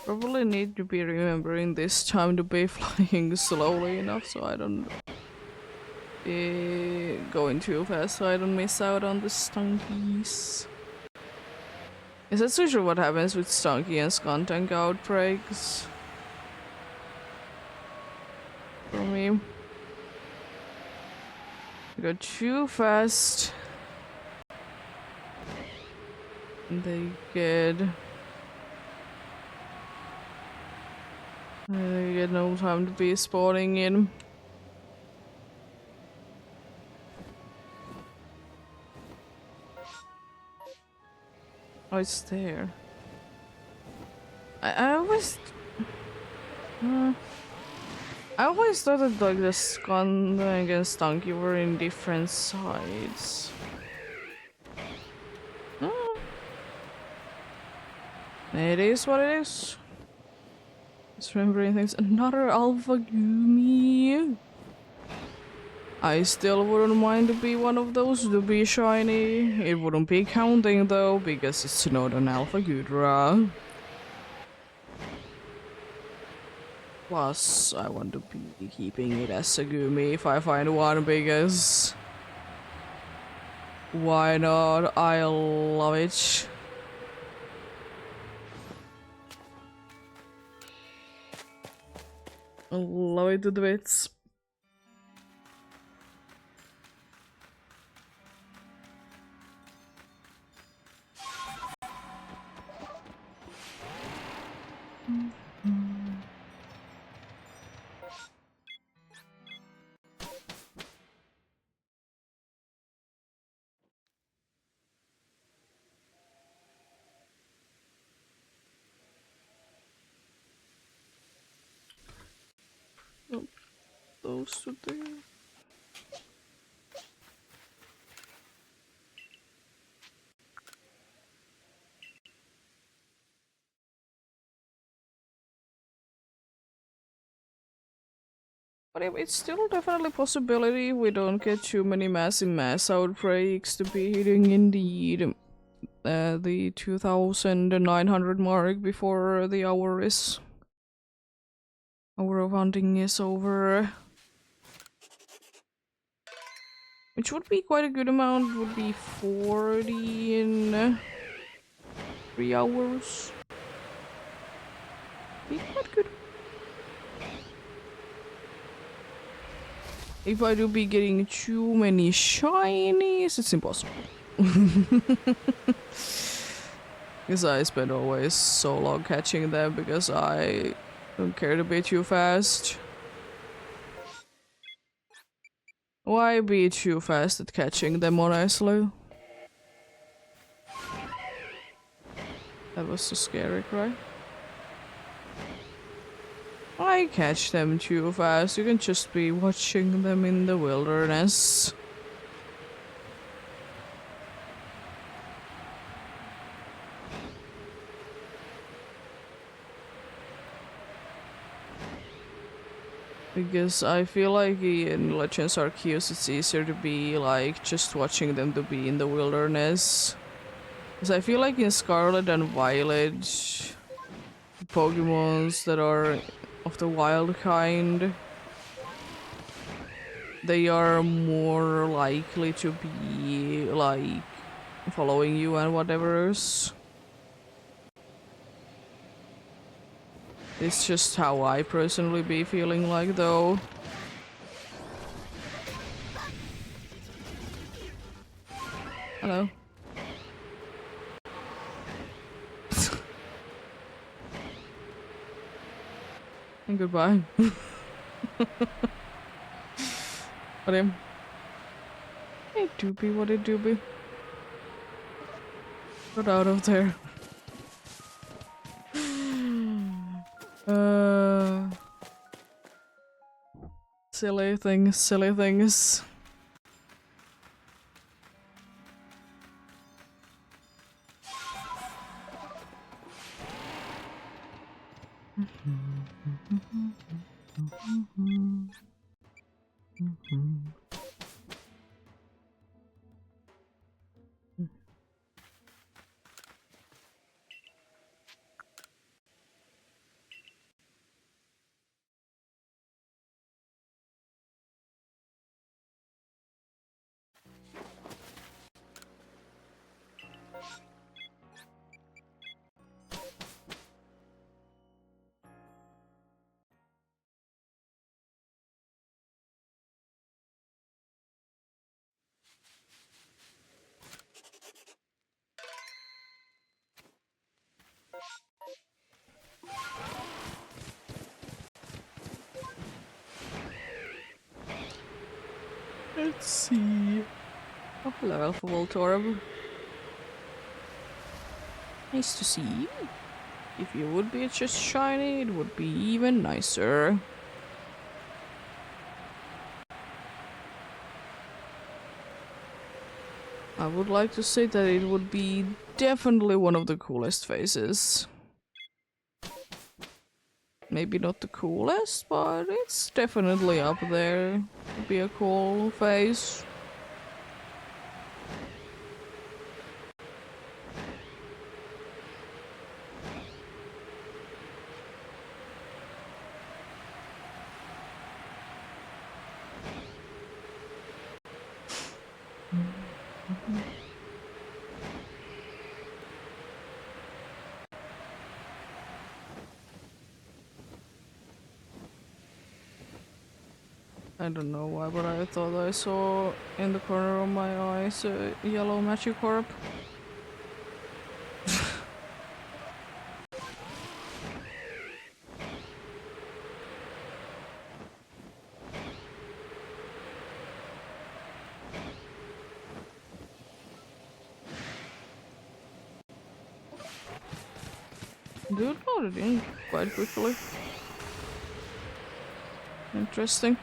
A: Probably need to be remembering this time to be flying slowly enough so I don't be going too fast so I don't miss out on the stunkies. Is that usually what happens with stunky and skuntank outbreaks? For me. I got too fast. And they get no time to be spawning in. Oh, it's there. I always... I always thought that like the skuntank and stunky were in different sides. It is what it is. Just remembering things. Another alpha gumi. I still wouldn't mind to be one of those to be shiny. It wouldn't be counting though, because it's not an alpha Gudra. Plus, I want to be keeping it as a gumi if I find one, because why not? I love it. I love it to the bits. Oh, those two there. But it's still definitely a possibility we don't get too many massive mass outbreaks to be hitting indeed. The 2,900 mark before the hour of hunting is over. Which would be quite a good amount, would be 40 in 3 hours. Be quite good. If I do be getting too many shinies, it's impossible. Because I spend always so long catching them because I don't care to be too fast. Why be too fast at catching them, honestly? That was so scary, right? I catch them too fast. You can just be watching them in the wilderness. Because I feel like in Legends Arceus it's easier to be like just watching them to be in the wilderness. Because I feel like in Scarlet and Violet, Pokemons that are of the wild kind, they are more likely to be like following you and whatever's. It's just how I personally be feeling like though. Hello. And goodbye. But hey doopy, what it doopy? Get out of there. Silly things, silly things. Let's see. Oh, hello, Alpha Voltorb. Nice to see you. If you would be just shiny, it would be even nicer. I would like to say that it would be definitely one of the coolest faces. Maybe not the coolest, but it's definitely up there to be a cool face. I don't know why, but I thought I saw in the corner of my eyes a yellow Magikarp. Dude loaded in quite quickly. Interesting.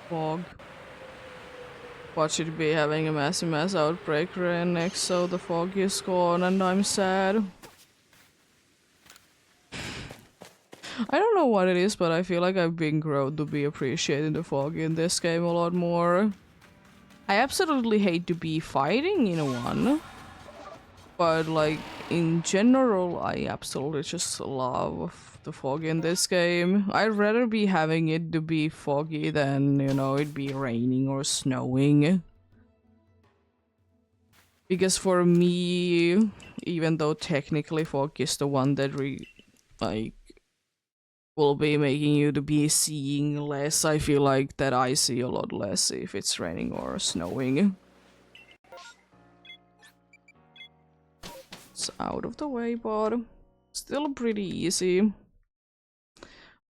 A: Fog. Watch it be having a massive mass outbreak right next, so the fog is gone and I'm sad. I don't know what it is, but I feel like I've been grown to be appreciating the fog in this game a lot more. I absolutely hate to be fighting in one, but like in general I absolutely just love the fog in this game. I'd rather be having it to be foggy than, you know, it be raining or snowing. Because for me, even though technically fog is the one that like will be making you to be seeing less, I feel like that I see a lot less if it's raining or snowing. It's out of the way, but still pretty easy.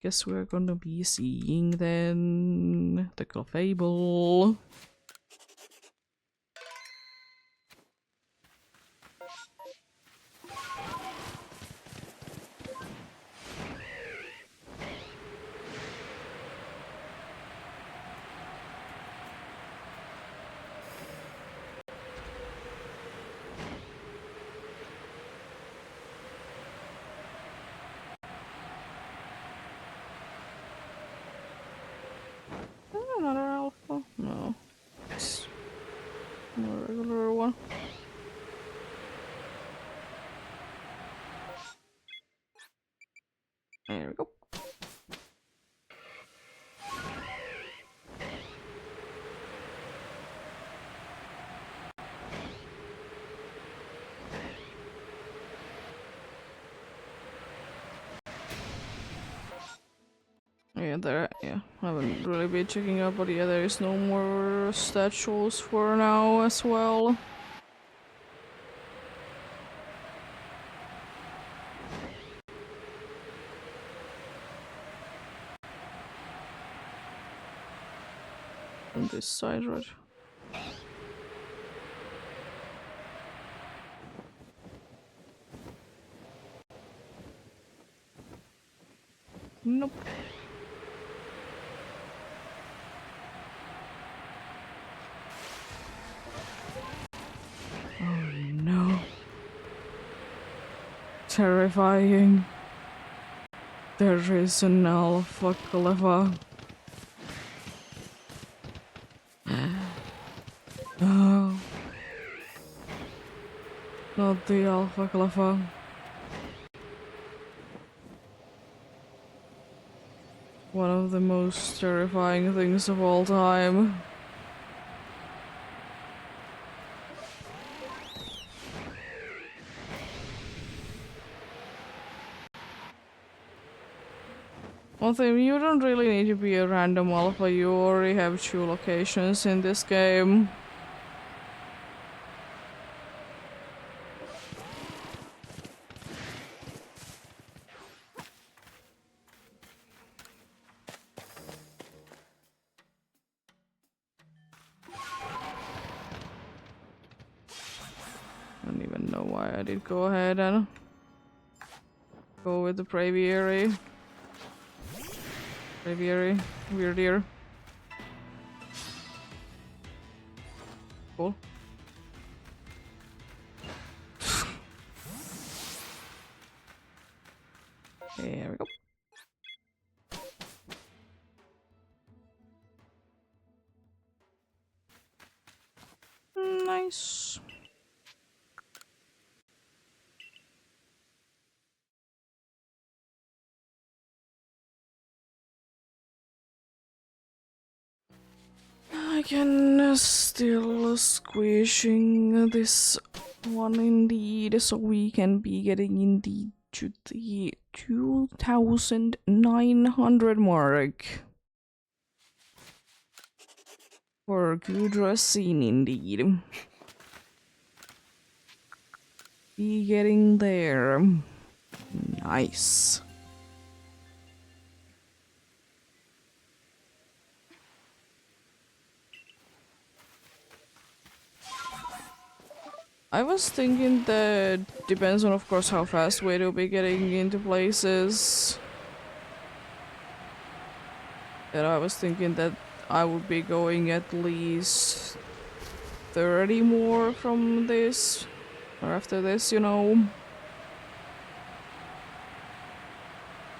A: Guess we're gonna be seeing then the Clefable. Another alpha? No. It's a regular one. There we go. Yeah, I haven't really been checking out, but yeah, there is no more statues for now as well. On this side, right? Nope. Oh no. Terrifying. There is an alpha clever. Oh. Not the alpha clever. One of the most terrifying things of all time. One thing, you don't really need to be a random alpha, you already have 2 locations in this game. even know why I did go ahead and go with the Braviary. Braviary, weird ear. Cool. There we go. Nice. I can still squishing this one indeed, so we can be getting indeed to the 2,900 mark. For good dressing indeed. Be getting there. Nice. I was thinking that depends on, of course, how fast we'll be getting into places. That I was thinking that I would be going at least 30 more from this, or after this, you know.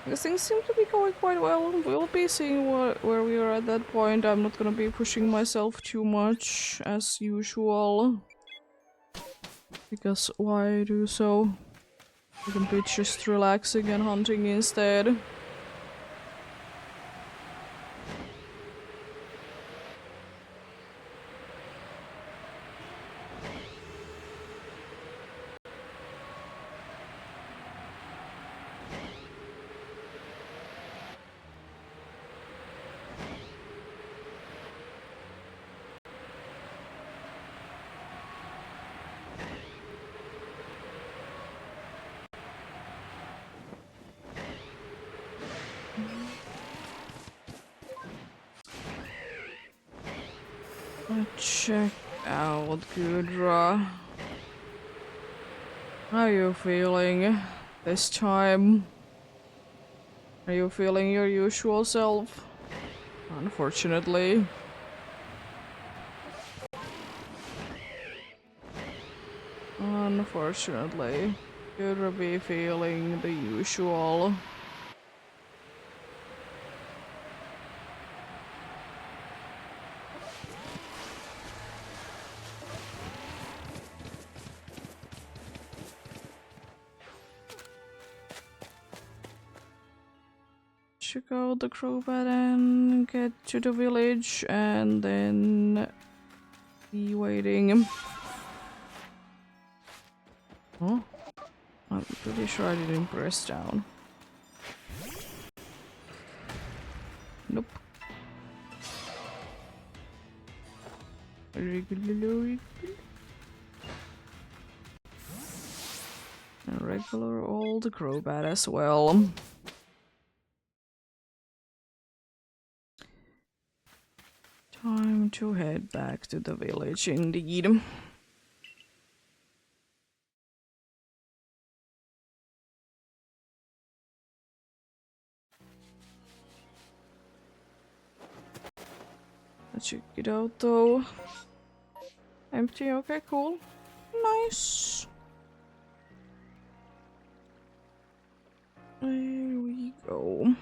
A: Because things seem to be going quite well. We'll be seeing where we are at that point. I'm not gonna be pushing myself too much, as usual. Because why do so? We can be just relaxing and hunting instead. Let's check out Gudra. How are you feeling this time? Are you feeling your usual self? Unfortunately. Unfortunately. Gudra be feeling the usual. Check out the crowbat and get to the village and then be waiting. Huh? I'm pretty sure I didn't press down. Nope. A regular old crowbat as well. Time to head back to the village indeed. Let's check it out though. Empty, okay, cool. Nice. There we go.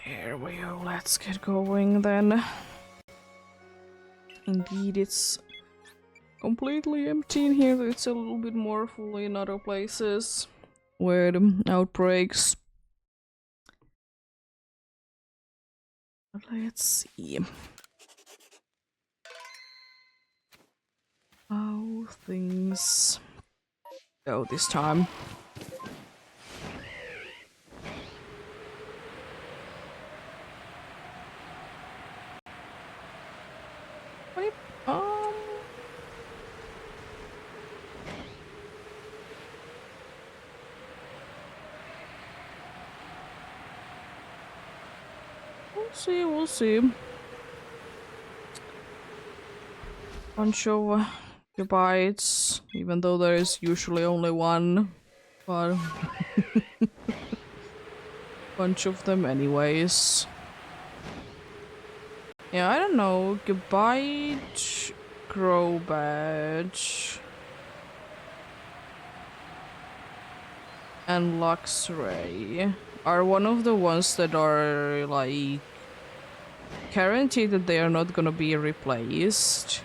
A: Here we go, let's get going then. Indeed, it's completely empty in here. It's a little bit more full in other places where the outbreaks. But let's see how things go this time. Wait, we'll see. Bunch of gigabytes, even though there is usually only one, but bunch of them anyways. Yeah, I don't know, gigabyte, grow badge, and Lux Ray are one of the ones that are like guaranteed that they are not gonna be replaced.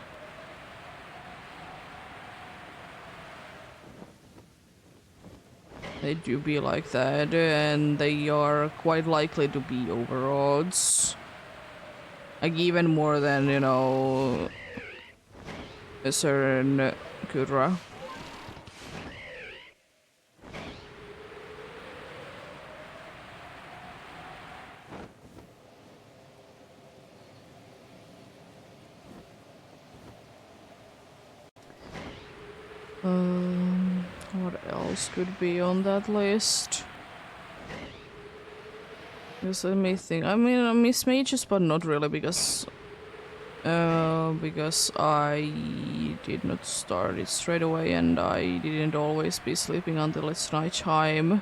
A: They do be like that, and they are quite likely to be over odds. Like even more than, you know, a certain Kudra. What else could be on that list? Just let me think. I mean, I miss mages, but not really, because I did not start it straight away, and I didn't always be sleeping until it's night time.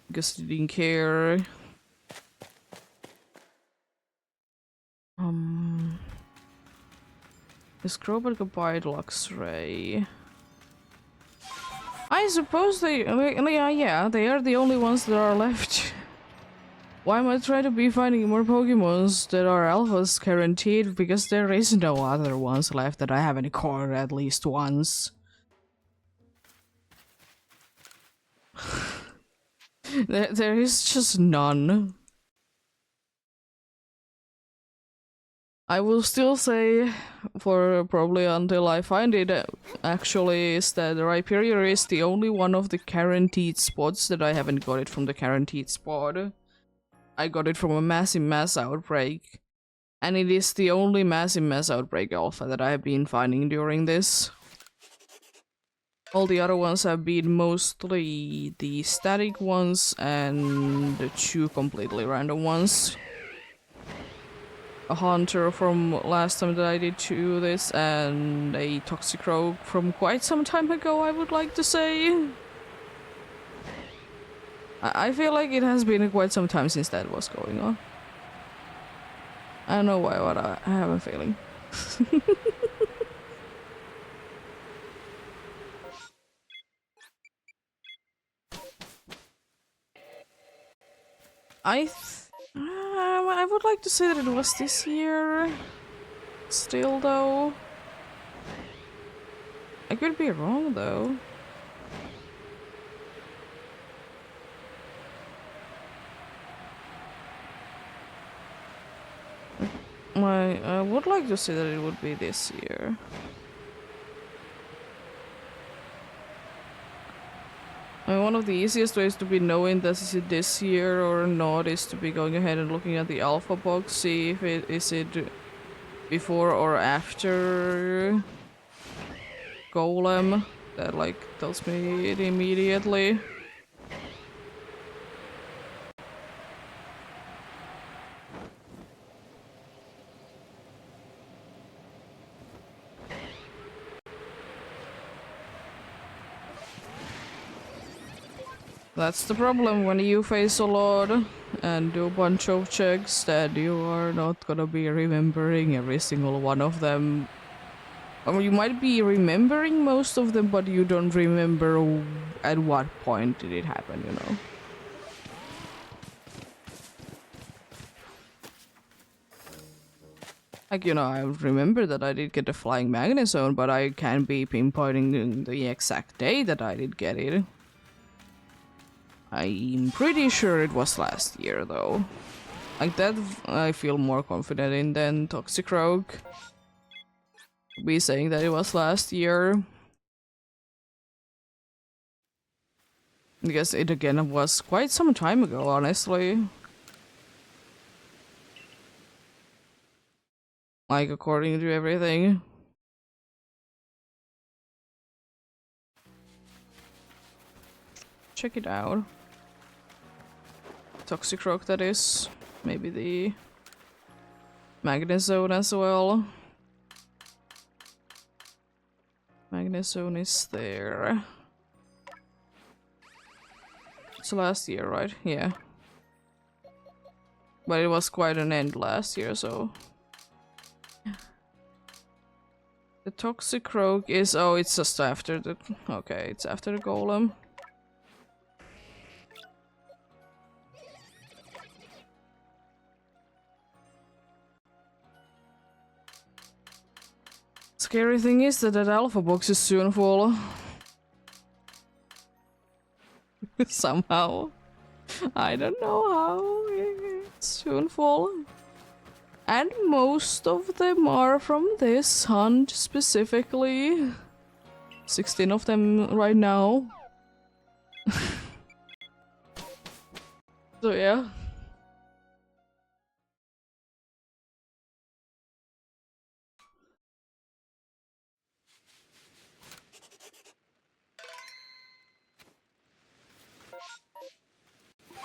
A: Because I didn't care. Is Crowbar goodbye Lux Ray? I suppose they are the only ones that are left. Why am I trying to be finding more Pokemons that are alphas guaranteed? Because there is no other ones left that I haven't caught at least once. there is just none. I will still say, for probably until I find it, actually, is that Rhyperior is the only one of the guaranteed spots that I haven't got it from the guaranteed spot. I got it from a massive mass outbreak. And it is the only massive mass outbreak alpha that I have been finding during this. All the other ones have been mostly the static ones and the two completely random ones. A hunter from last time that I did do this, and a Toxicroak from quite some time ago, I would like to say. I feel like it has been quite some time since that was going on. I don't know why, but I have a feeling. I would like to say that it was this year. Still, though. I could be wrong, though. I would like to say that it would be this year. I mean, one of the easiest ways to be knowing that is it this year or not is to be going ahead and looking at the alpha box, see if it is before or after Golem. That like tells me it immediately. That's the problem when you face a lot and do a bunch of checks that you are not gonna be remembering every single one of them. Or you might be remembering most of them, but you don't remember at what point did it happen, you know? Like, you know, I remember that I did get a flying magnezone, but I can't be pinpointing the exact day that I did get it. I'm pretty sure it was last year, though. Like, that I feel more confident in than Toxicroak. Be saying that it was last year. Because it again was quite some time ago, honestly. Like, according to everything. Check it out. Toxicroak, that is. Maybe the Magnezone as well. Magnezone is there. It's last year, right? Yeah. But it was quite an end last year, so... The Toxicroak is... Oh, it's just after the... Okay, it's after the Golem. Scary thing is that alpha box is soon full. Somehow. I don't know how. It's soon full. And most of them are from this hunt specifically. 16 of them right now. So yeah.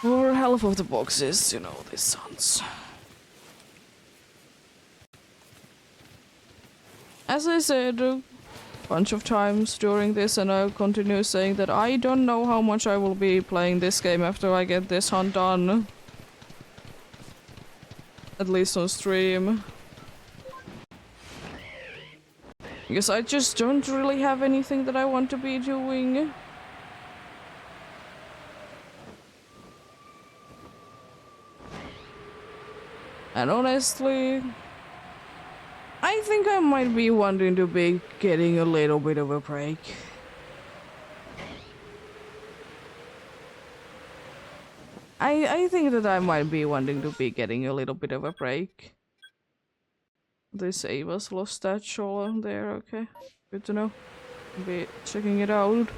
A: For half of the boxes, you know, these hunts. As I said a bunch of times during this, and I'll continue saying that I don't know how much I will be playing this game after I get this hunt done. At least on stream. Because I just don't really have anything that I want to be doing. And honestly, I think I might be wanting to be getting a little bit of a break. I think that I might be wanting to be getting a little bit of a break. They say it was lost that show on there, okay. Good to know. I'll be checking it out.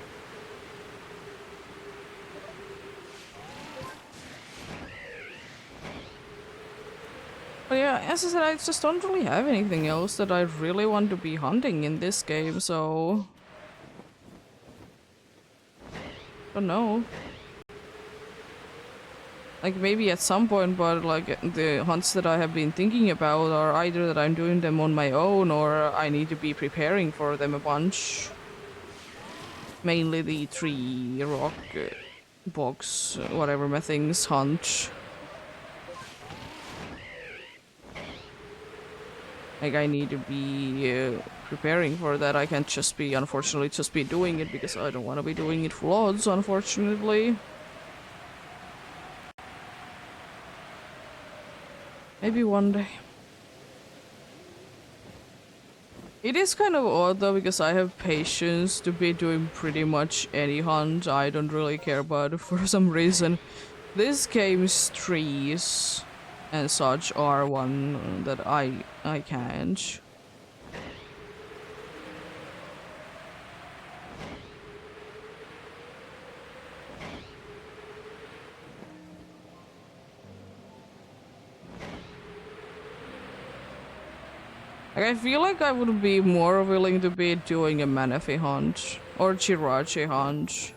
A: But yeah, as I said, I just don't really have anything else that I really want to be hunting in this game, so... Don't know. Like, maybe at some point, but like, the hunts that I have been thinking about are either that I'm doing them on my own, or I need to be preparing for them a bunch. Mainly the 3 rock box, whatever my things hunt. Like, I need to be preparing for that. I can't just be, unfortunately, just be doing it because I don't want to be doing it full odds, unfortunately. Maybe one day. It is kind of odd though because I have patience to be doing pretty much any hunt. I don't really care about it for some reason. This game's trees and such are one that I can't. Like, I feel like I would be more willing to be doing a Manaphy hunt or Chirachi hunt.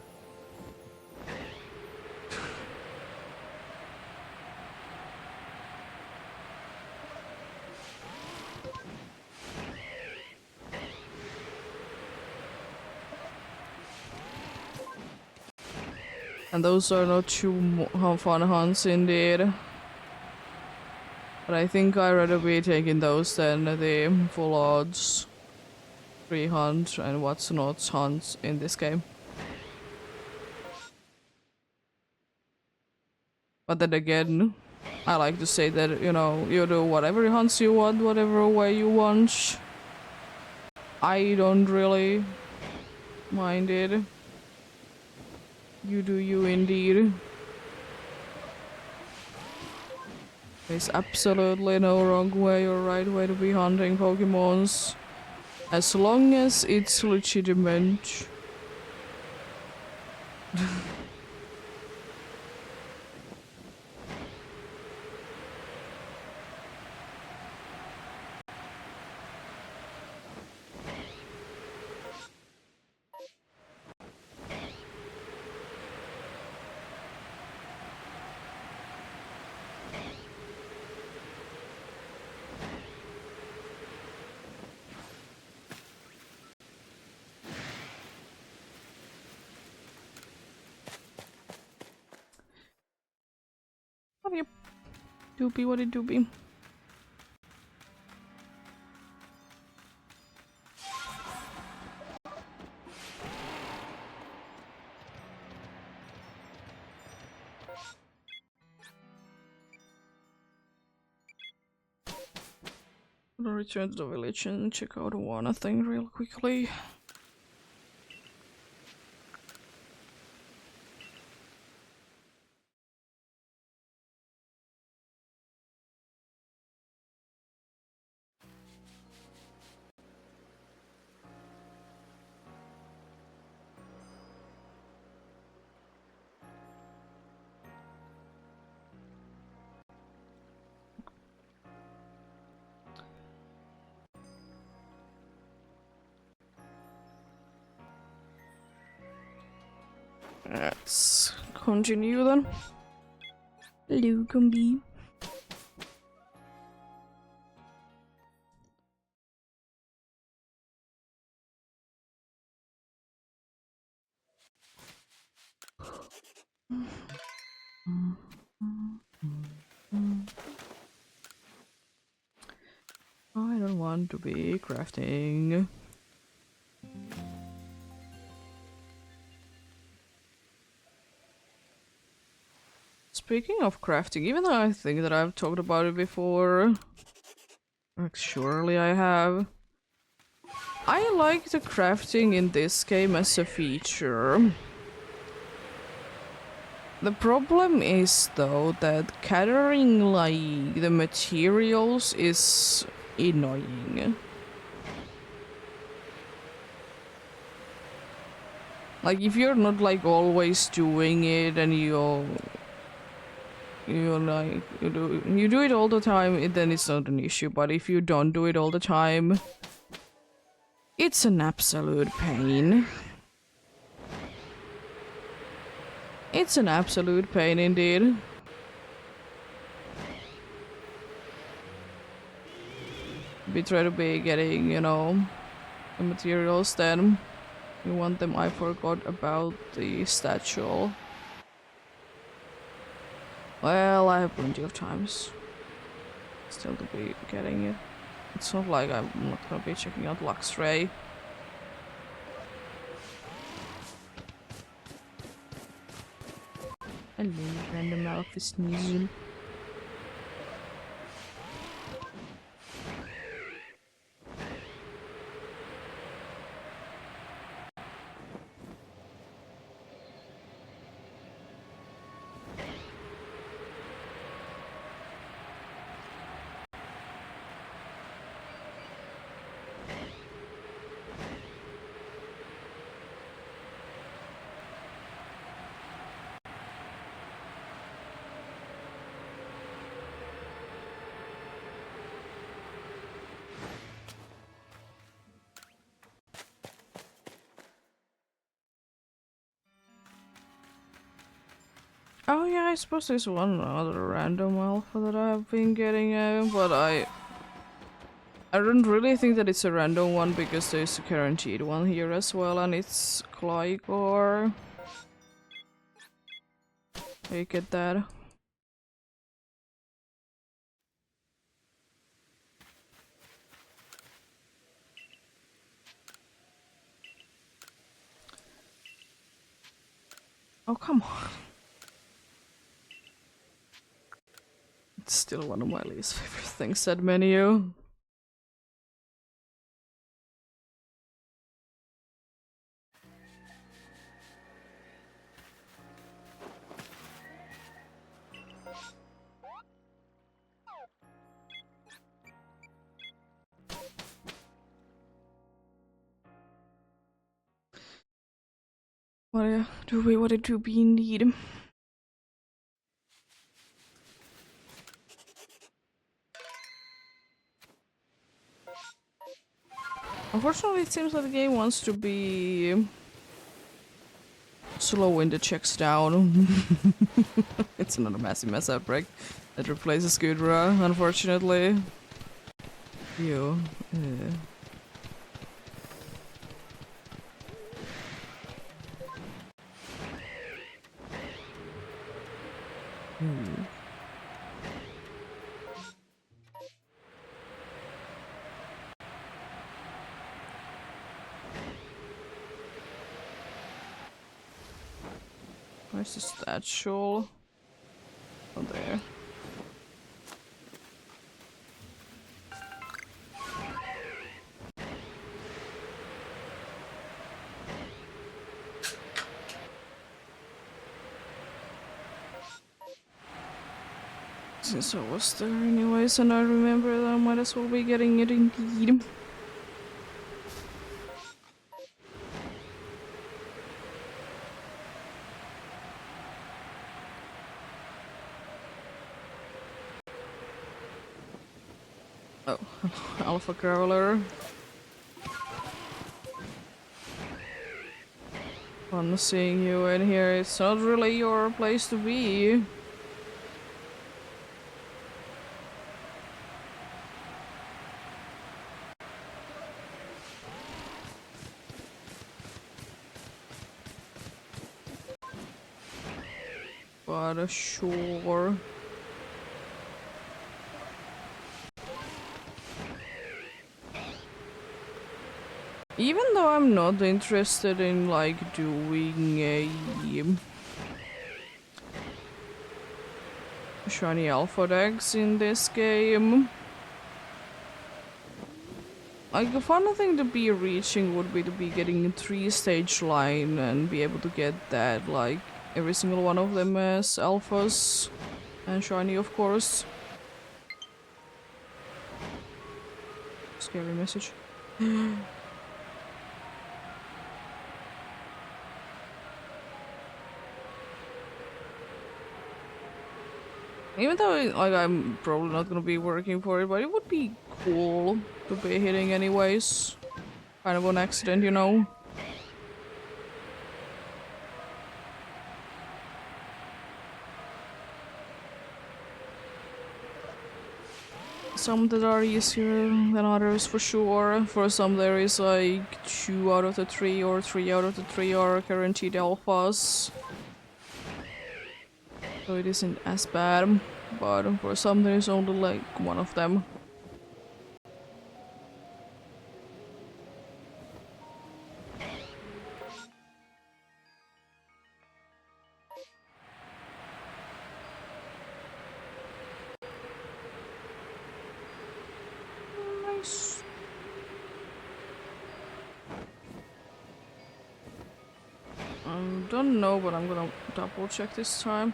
A: And those are not too fun hunts indeed. But I think I'd rather be taking those than the full odds free hunt and what's not hunts in this game. But then again, I like to say that, you know, you do whatever hunts you want, whatever way you want. I don't really mind it. You do you indeed. There's absolutely no wrong way or right way to be hunting Pokemons. As long as it's legitimate. What do you doopy? What it doopy? I'm gonna return to the village and check out one thing real quickly. Let's continue then. Hello, Gumby. I don't want to be crafting. Speaking of crafting, even though I think that I've talked about it before, like surely I have, I like the crafting in this game as a feature. The problem is though that gathering like the materials is annoying. Like if you're not like always doing it and you do it all the time, then it's not an issue. But if you don't do it all the time, it's an absolute pain. It's an absolute pain indeed. We try to be getting, you know, the materials, then you want them. I forgot about the statue. Well, I have plenty of times still to be getting it. It's not like I'm not gonna be checking out Luxray. Hello, random Alpha Sneasel. Oh yeah, I suppose there's one other random alpha that I've been getting, but I don't really think that it's a random one because there's a guaranteed one here as well, and it's Clygor. You get that? Oh, come on. It's still one of my least favorite things at menu. What do we need? Unfortunately, it seems that the game wants to be slowing the checks down. It's another massive mess outbreak that replaces Gudra, unfortunately. You. Where's the statue? Oh, there. Since I was there anyways and I remember that I might as well be getting it indeed. Oh, Alpha Growler. Fun seeing you in here. It's not really your place to be. But sure. Even though I'm not interested in like doing a shiny alpha decks in this game, like a fun thing to be reaching would be to be getting a 3-stage line and be able to get that, like every single one of them as alphas and shiny, of course. Scary message. Even though like I'm probably not gonna be working for it, but it would be cool to be hitting anyways. Kind of on accident, you know. Some that are easier than others for sure. For some there is like 2 out of the 3 or 3 out of the 3 are guaranteed alphas. So it isn't as bad, but for some there is only like one of them. Nice. I don't know, but I'm gonna double check this time.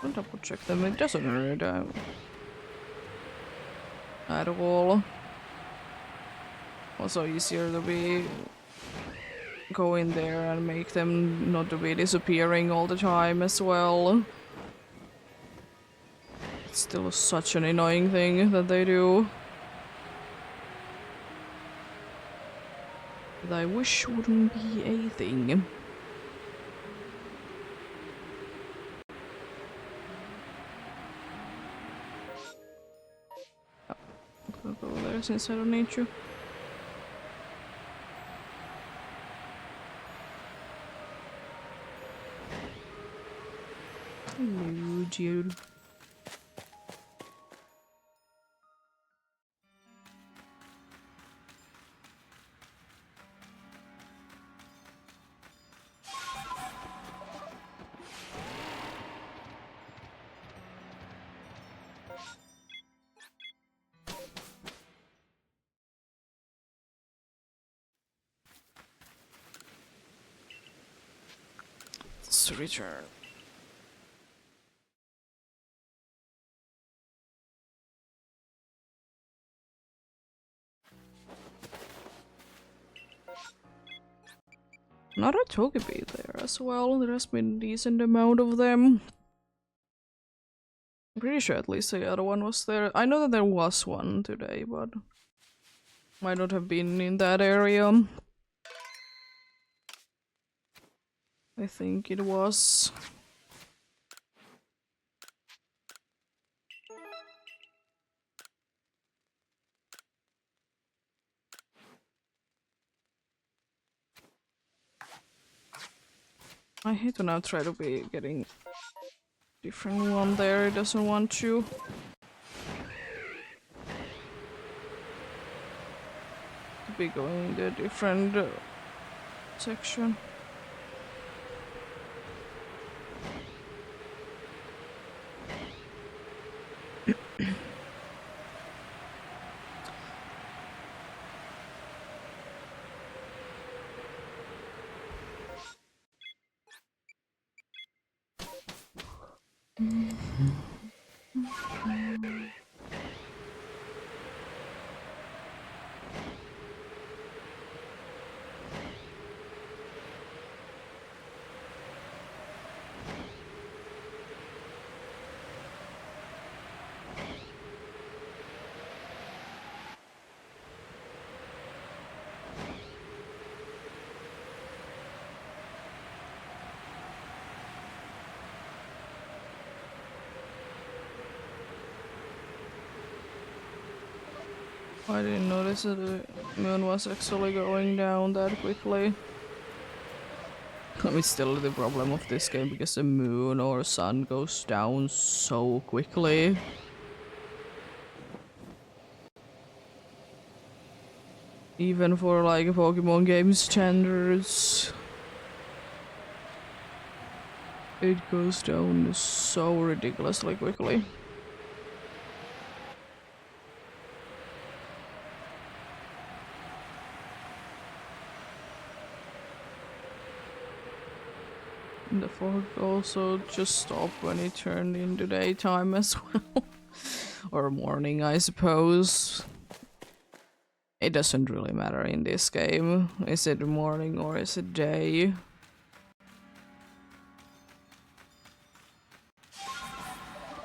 A: I'll double check them, it doesn't hurt at all. Also easier to be go in there and make them not to be disappearing all the time as well. It's still such an annoying thing that they do. that I wish wouldn't be a thing. Oh, I'm gonna go there since I don't need to. Hello, dude. Let's return. Not a Togepi there as well. There has been a decent amount of them. I'm pretty sure at least the other one was there. I know that there was one today, but might not have been in that area. I think it was. I hate to now try to be getting different one there. It doesn't want to. Be going in the different section. I didn't notice that the moon was actually going down that quickly. I mean, still the problem of this game because the moon or sun goes down so quickly. Even for like Pokemon game standards. It goes down so ridiculously quickly. And the fog also just stopped when it turned into daytime as well. Or morning, I suppose. It doesn't really matter in this game. Is it morning or is it day?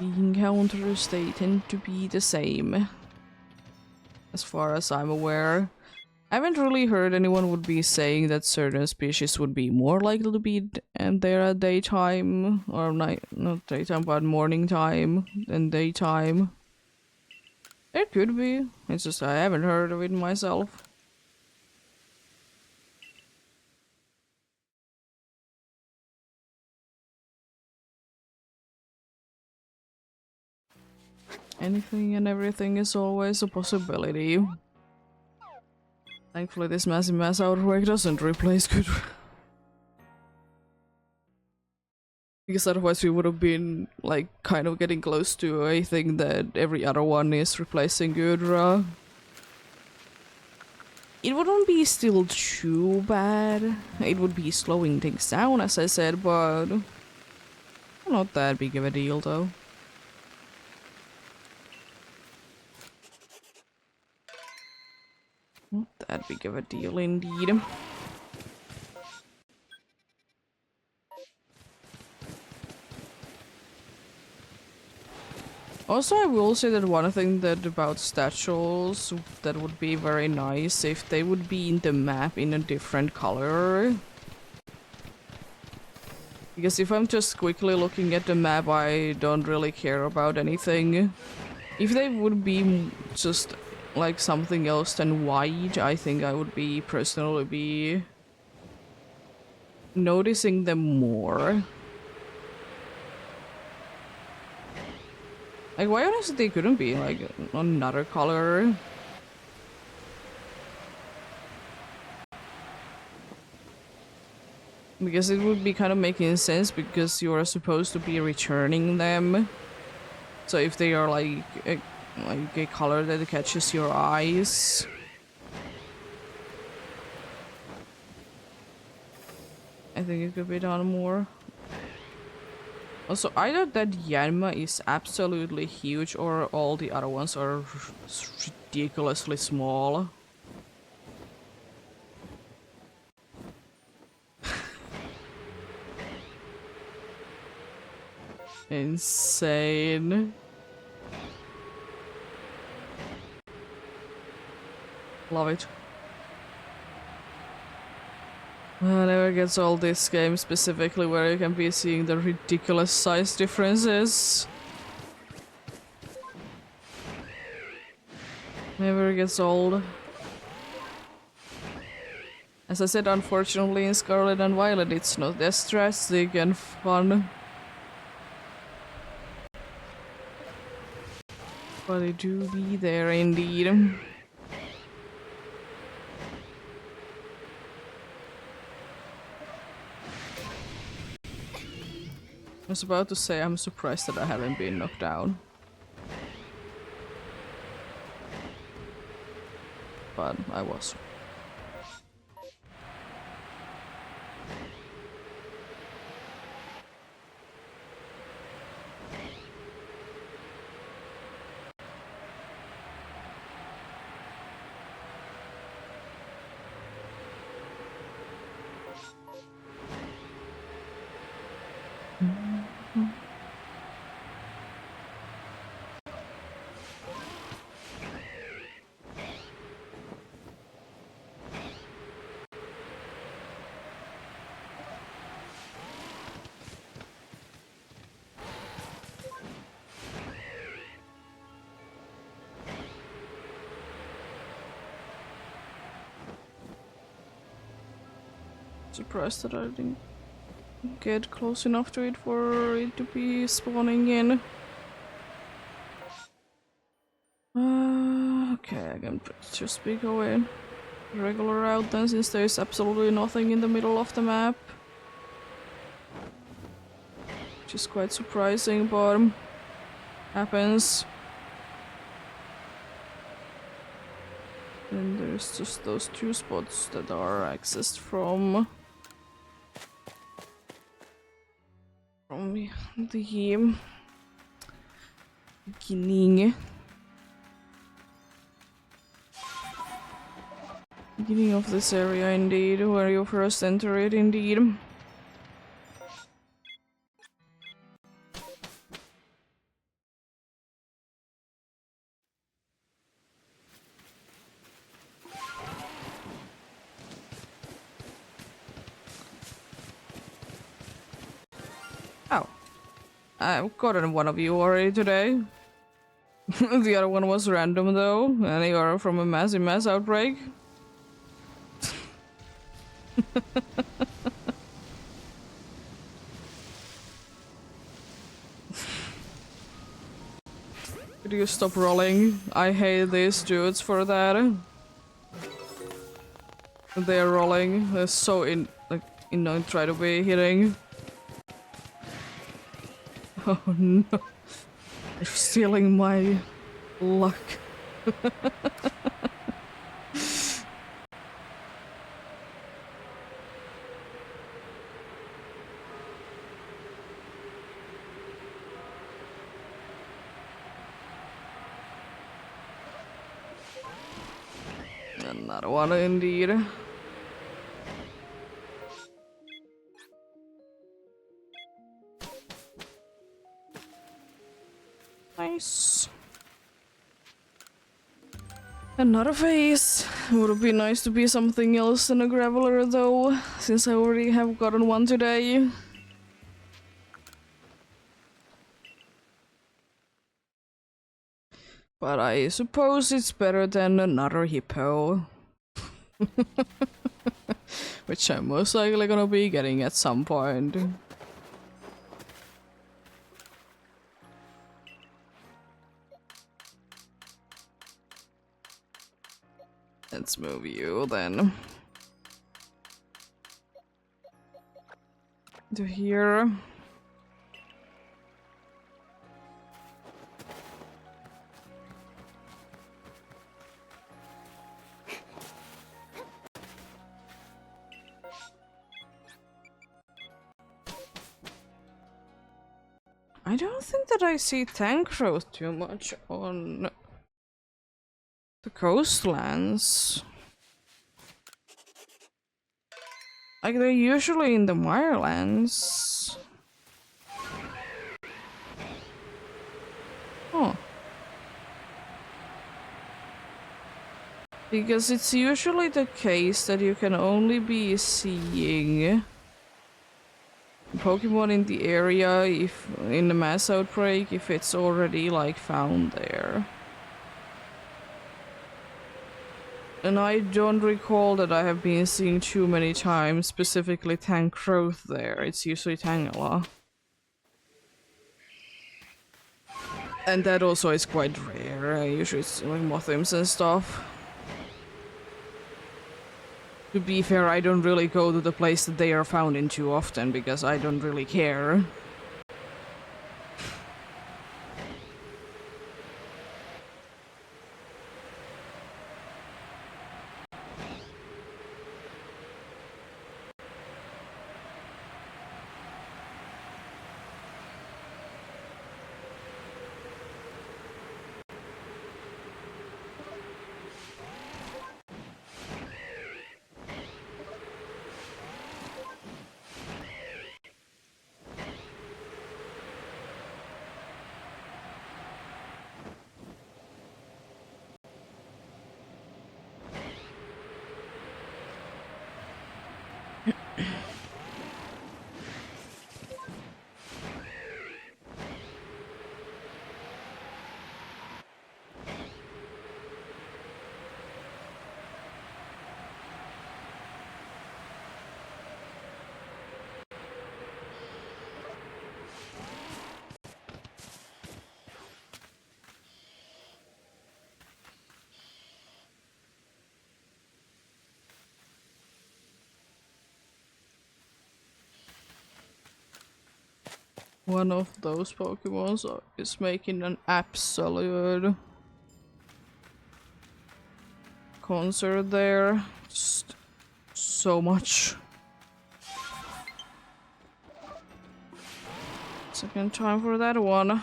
A: The encounters, they tend to be the same. As far as I'm aware. I haven't really heard anyone would be saying that certain species would be more likely to be there at daytime, or night, not daytime, but morning time than daytime. It could be, it's just I haven't heard of it myself. Anything and everything is always a possibility. Thankfully this massive mass outbreak doesn't replace good. Because otherwise we would have been like kind of getting close to a thing that every other one is replacing Gudra. It wouldn't be still too bad. It would be slowing things down as I said, but not that big of a deal though. Not that big of a deal indeed. Also, I will say that one thing that about statues that would be very nice if they would be in the map in a different color. Because if I'm just quickly looking at the map, I don't really care about anything. If they would be just like something else than white, I think I would be personally be noticing them more. Like, why honestly they couldn't be like another color? Because it would be kind of making sense because you are supposed to be returning them. So if they are like a color that catches your eyes. I think it could be done more. Also, either that Yanma is absolutely huge or all the other ones are ridiculously small. Insane. Love it. I never gets all this game specifically where you can be seeing the ridiculous size differences. Never gets old. As I said, unfortunately in Scarlet and Violet it's not as drastic and fun. But it do be there indeed. I was about to say I'm surprised that I haven't been knocked down. But I was. Surprised that I didn't get close enough to it for it to be spawning in. Okay, I can just be going regular route then, since there's absolutely nothing in the middle of the map. Which is quite surprising, but happens. And there's just those two spots that are accessed from the beginning of this area indeed, where you first enter it indeed. Oh, I've gotten one of you already today. The other one was random though, and you are from a massive mass outbreak. Could you stop rolling? I hate these dudes for that. They're rolling. They're so annoying. Try to be hitting. Oh no! They're stealing my luck. Another one indeed. Nice. Another phase. Would be nice to be something else than a graveler though, since I already have gotten one today. But I suppose it's better than another hippo. Which I'm most likely gonna be getting at some point. Let's move you then. To here. I don't think that I see tank growth too much on the coastlands. Like, they're usually in the Mirelands. Huh. Because it's usually the case that you can only be seeing Pokemon in the area if in the mass outbreak if it's already like found there. And I don't recall that I have been seeing too many times specifically tank growth there. It's usually Tangela. And that also is quite rare. Usually it's like Mothims and stuff. To be fair, I don't really go to the place that they are found in too often because I don't really care. One of those Pokemons is making an absolute concert there. Just so much. Second time for that one.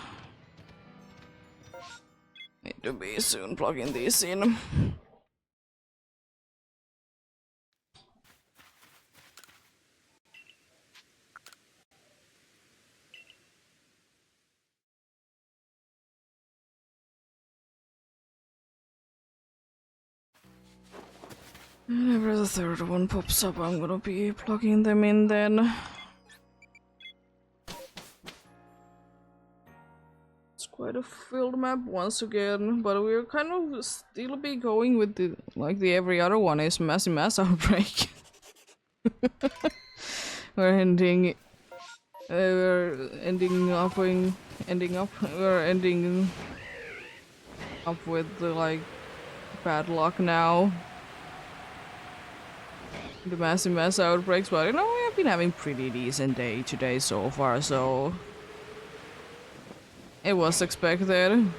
A: Need to be soon plugging these in. Whenever the third one pops up, I'm gonna be plugging them in then. It's quite a filled map once again, but we're kind of still be going with the like the every other one is mass outbreak. We're ending up with the like bad luck now. The mass outbreaks, but you know, we have been having pretty decent day today so far, so it was expected. And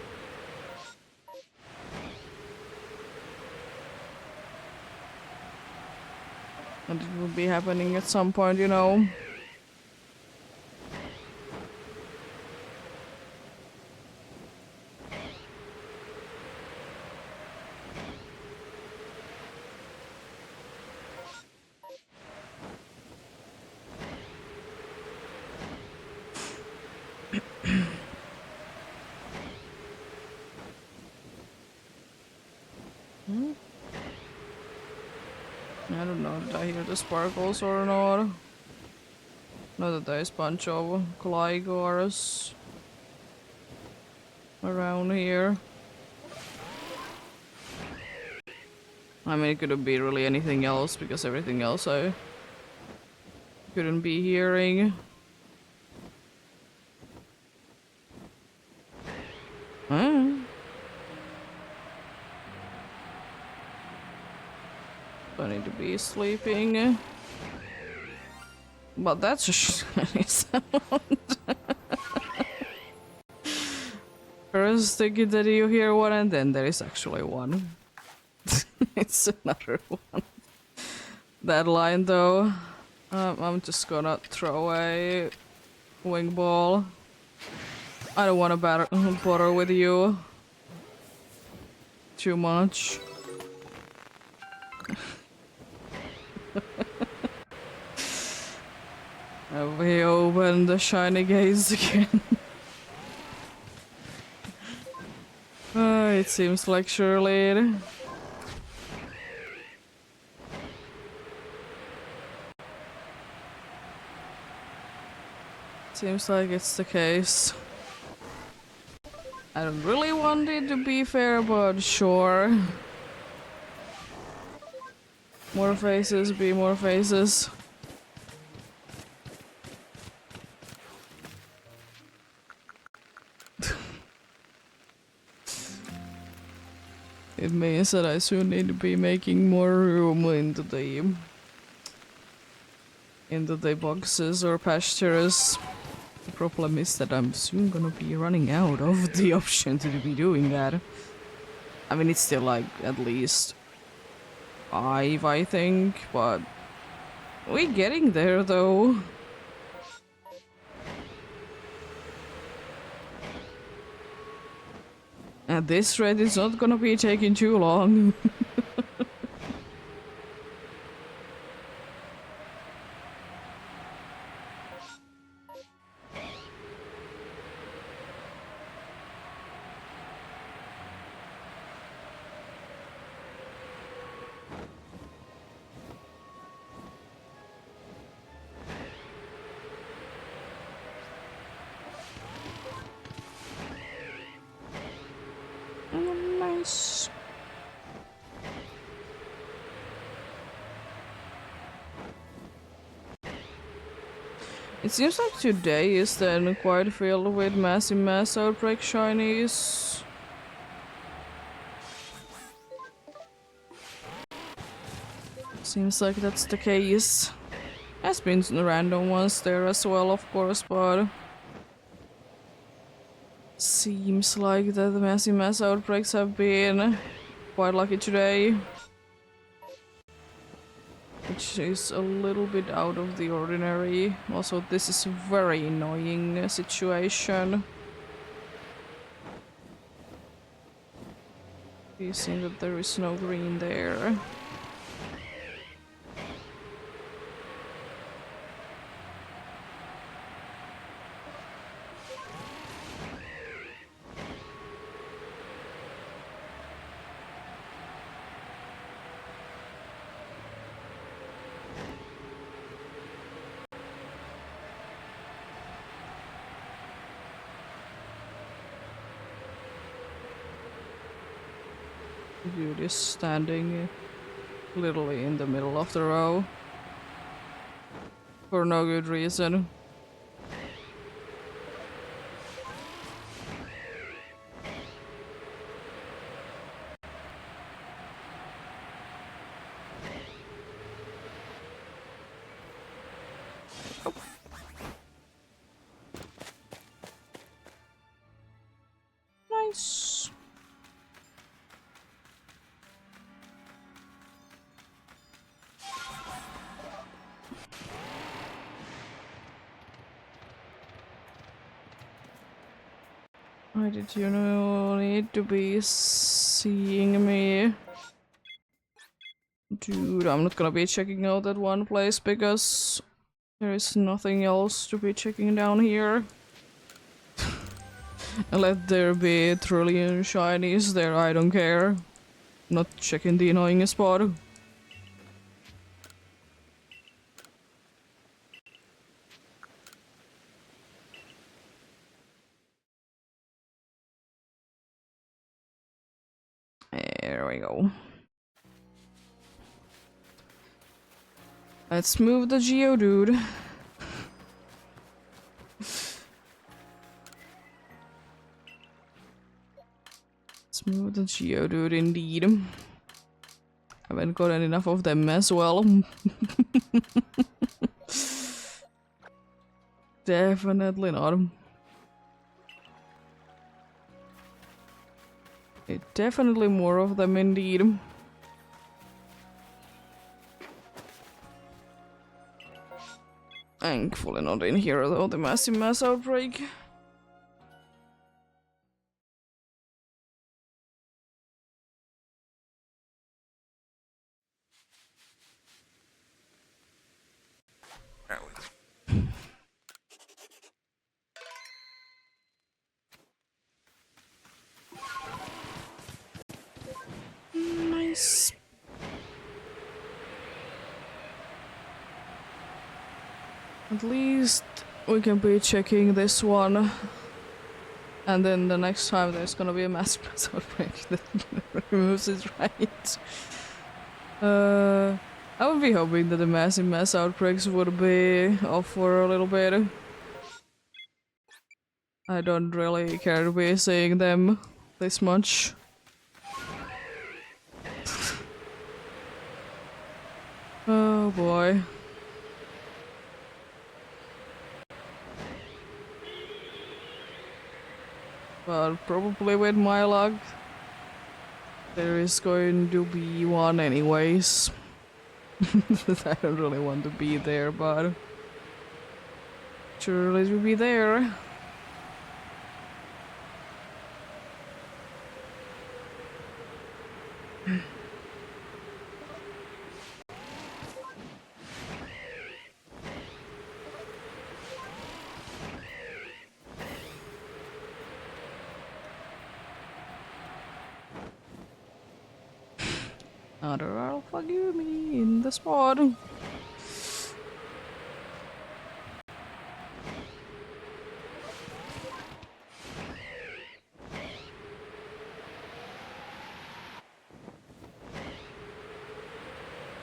A: it will be happening at some point, you know. Hmm? I don't know, did I hear the sparkles or not? Know that there's a bunch of Glygors around here. I mean, it couldn't be really anything else because everything else I couldn't be hearing. Huh? I need to be sleeping. But that's a shiny sound. First thinking that you hear one and then there is actually one. It's another one. That line though, I'm just gonna throw a wing ball. I don't want to bother with you too much. Have we opened the shiny gates again? It seems like surely. Seems like it's the case. I don't really want it to be fair, but sure. More faces, be more faces. It means that I soon need to be making more room into the boxes or pastures. The problem is that I'm soon gonna be running out of the option to be doing that. I mean, it's still like at least 5, I think, but we're getting there though. At this rate, it's not gonna be taking too long. Nice. It seems like today is then quite filled with massive mass outbreak shinies. Seems like that's the case. Has been random ones there as well, of course, but seems like that the massive mass outbreaks have been quite lucky today. Which is a little bit out of the ordinary. Also, this is a very annoying situation. You see that there is no green there. Dude is standing literally in the middle of the row. For no good reason. Nice. Why did you need to be seeing me? Dude, I'm not gonna be checking out that one place because there is nothing else to be checking down here. And let there be a trillion shinies there, I don't care. Not checking the annoying spot. There we go. Let's move the Geodude. Let's move the Geodude indeed. Haven't gotten enough of them as well. Definitely not. Definitely more of them indeed. Thankfully not in here though, the massive mass outbreak. There we go. Nice. At least we can be checking this one. And then the next time there's gonna be a mass outbreak that removes it, right? I would be hoping that the massive mass outbreaks would be off for a little bit. I don't really care to be seeing them this much. Oh boy. But probably with my luck, there is going to be one anyways. I don't really want to be there, but surely it will be there. Another Alpha Gumi in the spot.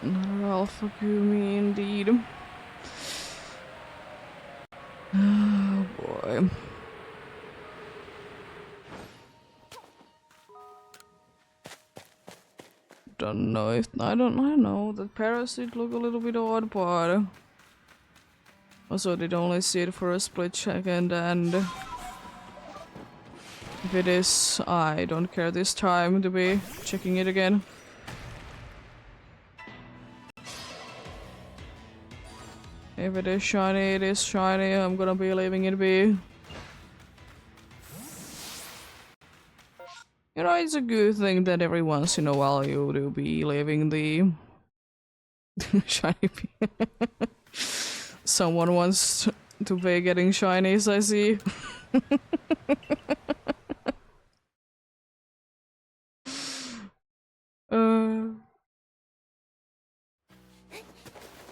A: Another Alpha Gumi indeed. Oh boy. Don't know if I don't know. The parasite look a little bit odd, but also did only see it for a split second, and if it is, I don't care this time to be checking it again. If it is shiny, it is shiny. I'm gonna be leaving it be. You know, it's a good thing that every once in a while you do be leaving the shiny. Someone wants to be getting shinies, I see.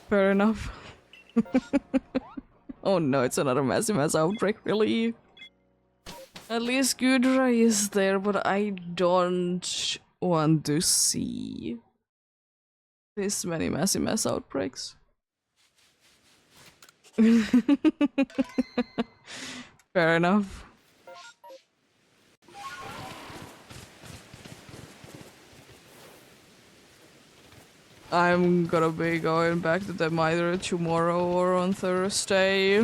A: Fair enough. Oh no, it's another massive mass outbreak, really? At least Gudra is there, but I don't want to see this many massive mass outbreaks. Fair enough. I'm gonna be going back to them either tomorrow or on Thursday,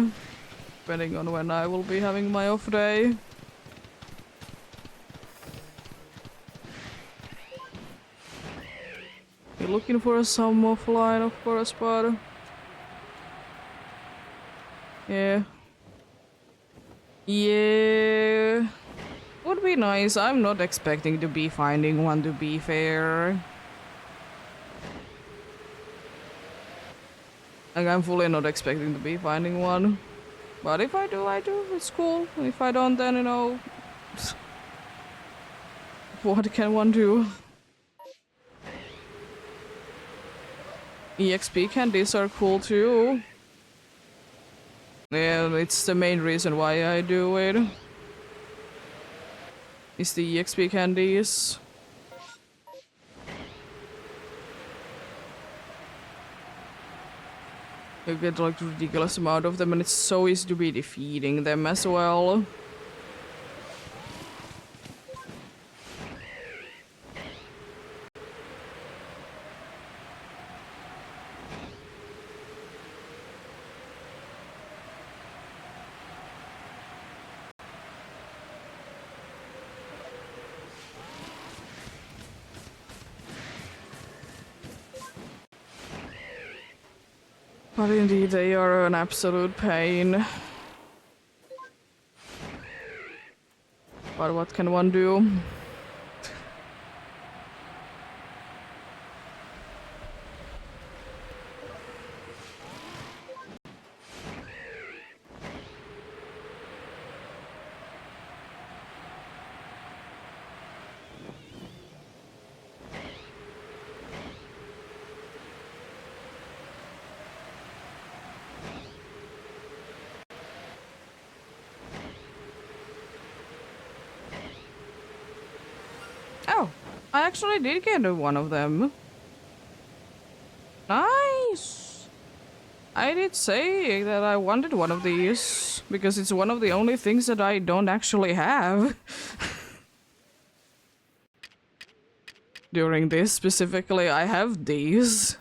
A: depending on when I will be having my off day. You're looking for some offline, of course, but yeah. Yeah. Would be nice. I'm not expecting to be finding one, to be fair. Like, I'm fully not expecting to be finding one. But if I do, I do. It's cool. And if I don't, then, you know... what can one do? EXP candies are cool too. Yeah, it's the main reason why I do it. Is the EXP candies. You get like ridiculous amount of them and it's so easy to be defeating them as well. But indeed, they are an absolute pain. But what can one do? Oh, I actually did get one of them. Nice! I did say that I wanted one of these, because it's one of the only things that I don't actually have. During this specifically, I have these.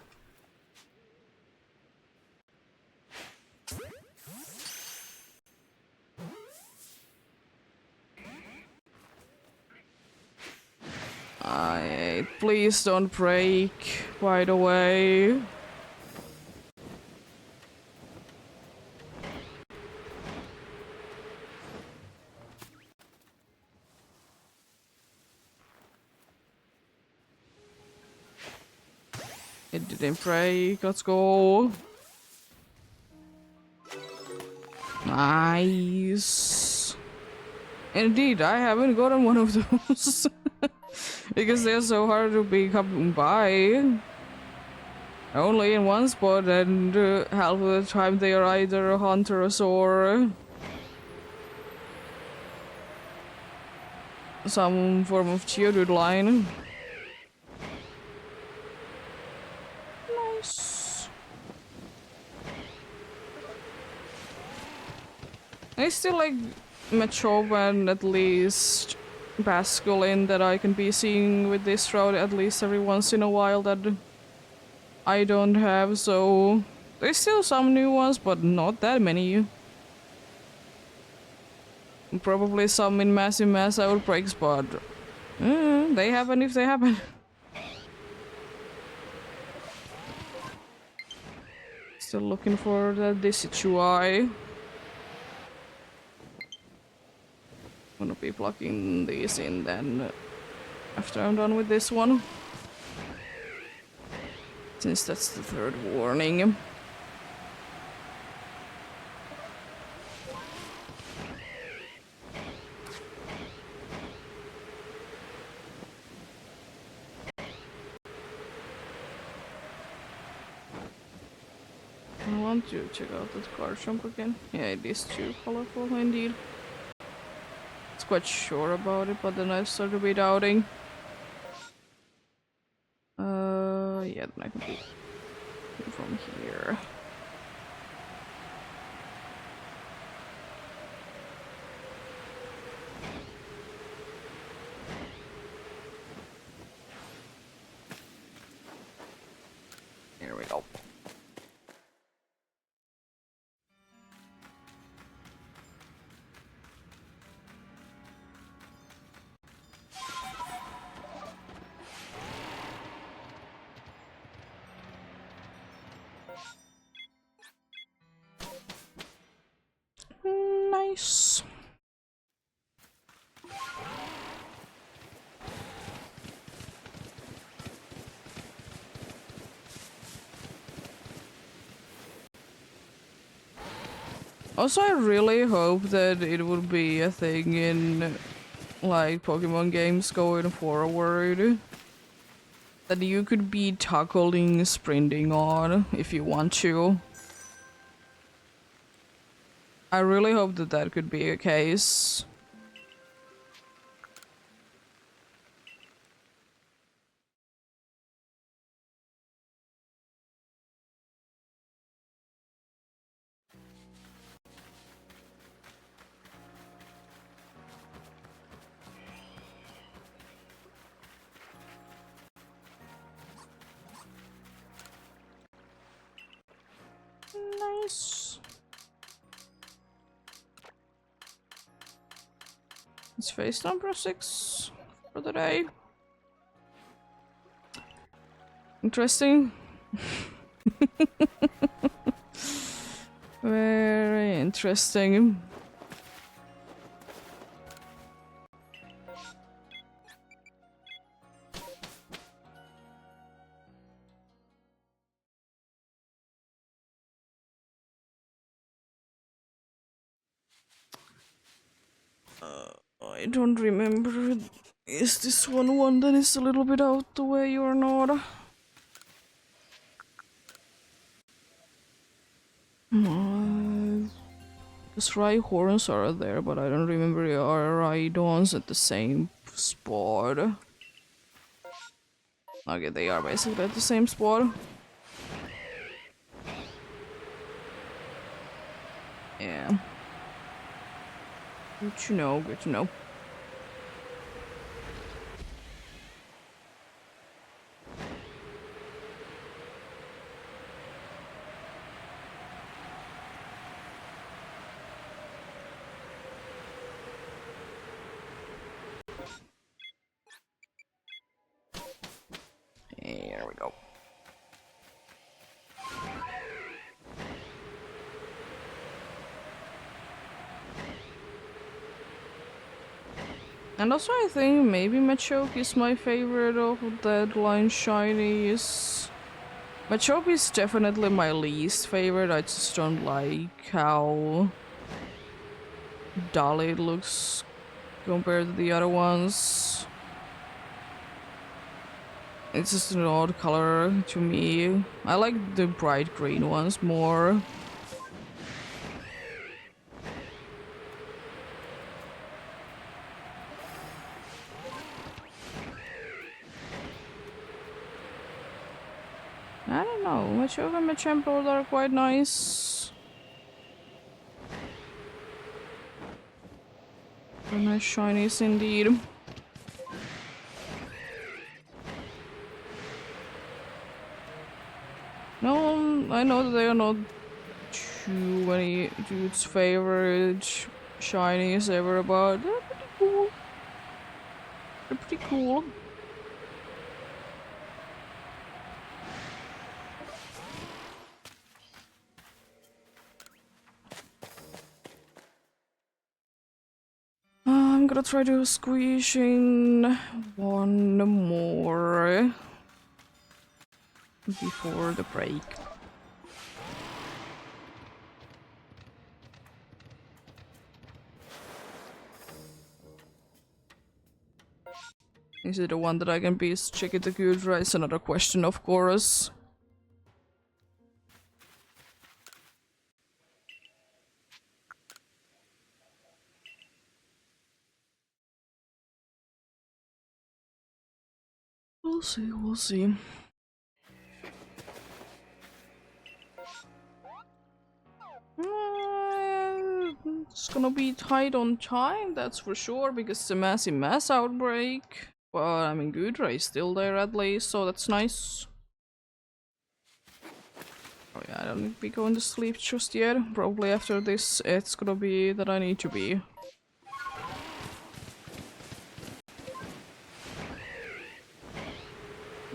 A: Please don't break, by the way. It didn't break, let's go. Nice. Indeed, I haven't gotten one of those. Because they're so hard to be come by. Only in one spot, and half of the time they are either hunters or some form of Geodude line. Nice. I still like Machob and at least Basculin that I can be seeing with this route at least every once in a while that I don't have, so there's still some new ones, but not that many. Probably some in massive mass outbreaks, but they happen if they happen. Still looking for the Decidueye. Gonna be plugging these in then after I'm done with this one. Since that's the third warning. I want to check out that card shop again. Yeah, it is too colorful indeed. I was quite sure about it, but then I started to be doubting. Yeah, then I can be from here. Here we go. Nice. Also, I really hope that it would be a thing in like Pokemon games going forward. that you could be toggling sprinting on if you want to. I really hope that that could be a case. Nice. It's phase number 6 for the day. Interesting. Very interesting. I don't remember. Is this one that is a little bit out the way or not? The Sry horns are there, but I don't remember the Rhydons at the same spot. Okay, they are basically at the same spot. Yeah. Good to know, good to know. Here we go. And also I think maybe Machoke is my favorite of Deadline Shinies. Machoke is definitely my least favorite, I just don't like how dull it looks compared to the other ones. It's just an odd color to me. I like the bright green ones more. I don't know, Machoke and Machamp are quite nice. They're nice shinies indeed. No, I know that they are not too many dudes' favorite shinies ever, but they're pretty cool. They're pretty cool. I'm gonna try to squeeze in one more before the break. Is it the one that I can be check it the good? Right, it's another question, of course. We'll see, we'll see. It's gonna be tight on time, that's for sure, because it's a massive mass outbreak. But I mean, Gudra is still there at least, so that's nice. Oh yeah, I don't need to be going to sleep just yet. Probably after this, it's gonna be that I need to be.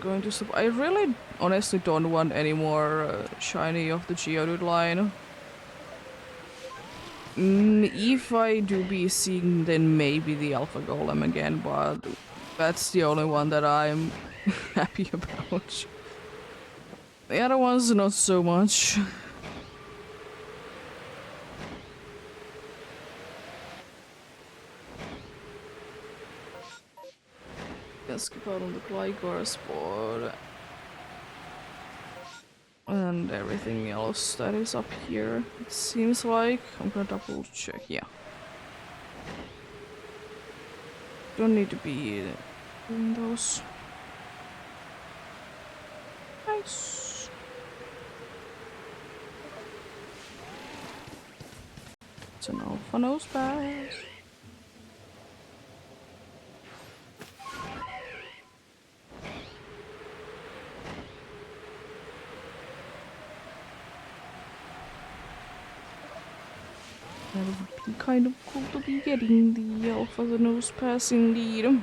A: Going to sleep. I really, honestly don't want any more shiny of the Geodude line. If I do be seeing, then maybe the Alpha Golem again, but that's the only one that I'm happy about. The other ones, not so much. skip out on the Glycor spot. And everything else that is up here, it seems like. I'm gonna double check, yeah. Don't need to be doing those. Nice. It's an alpha nose pass. That would be kind of cool to be getting the alpha nose pass indeed.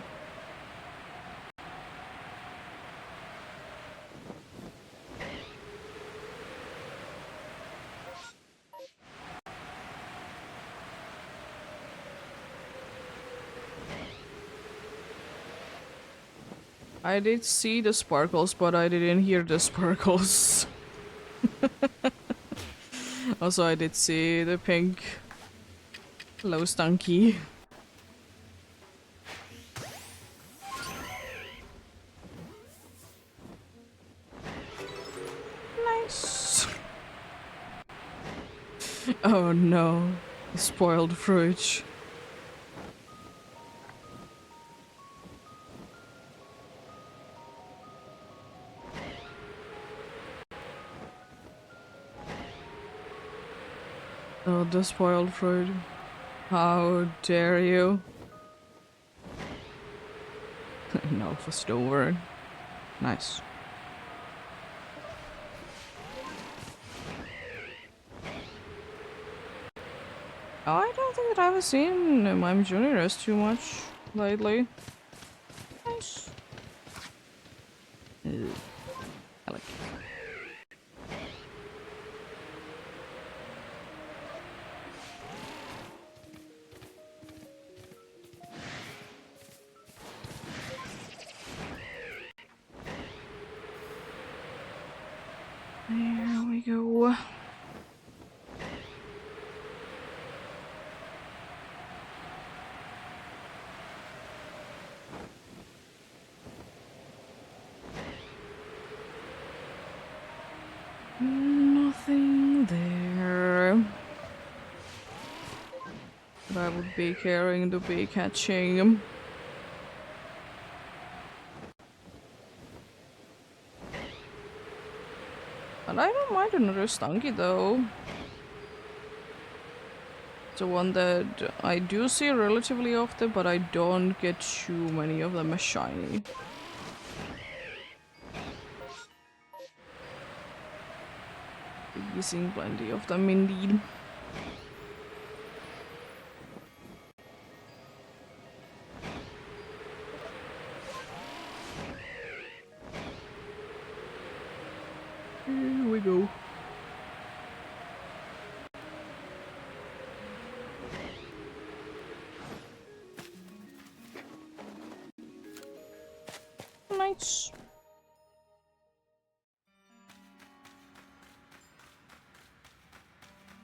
A: I did see the sparkles, but I didn't hear the sparkles. Also, I did see the pink low stunky. Nice. Oh no, spoiled fruit. Oh, the spoiled fruit. How dare you? No, for still word. Nice. Oh, I don't think that I've seen Mime Juniors too much lately. Nice. I like it. There we go. Nothing there. But I would be caring to be catching. And I don't mind another Stunky though. It's the one that I do see relatively often, but I don't get too many of them as shiny. Be seeing plenty of them indeed. Here we go. Nice.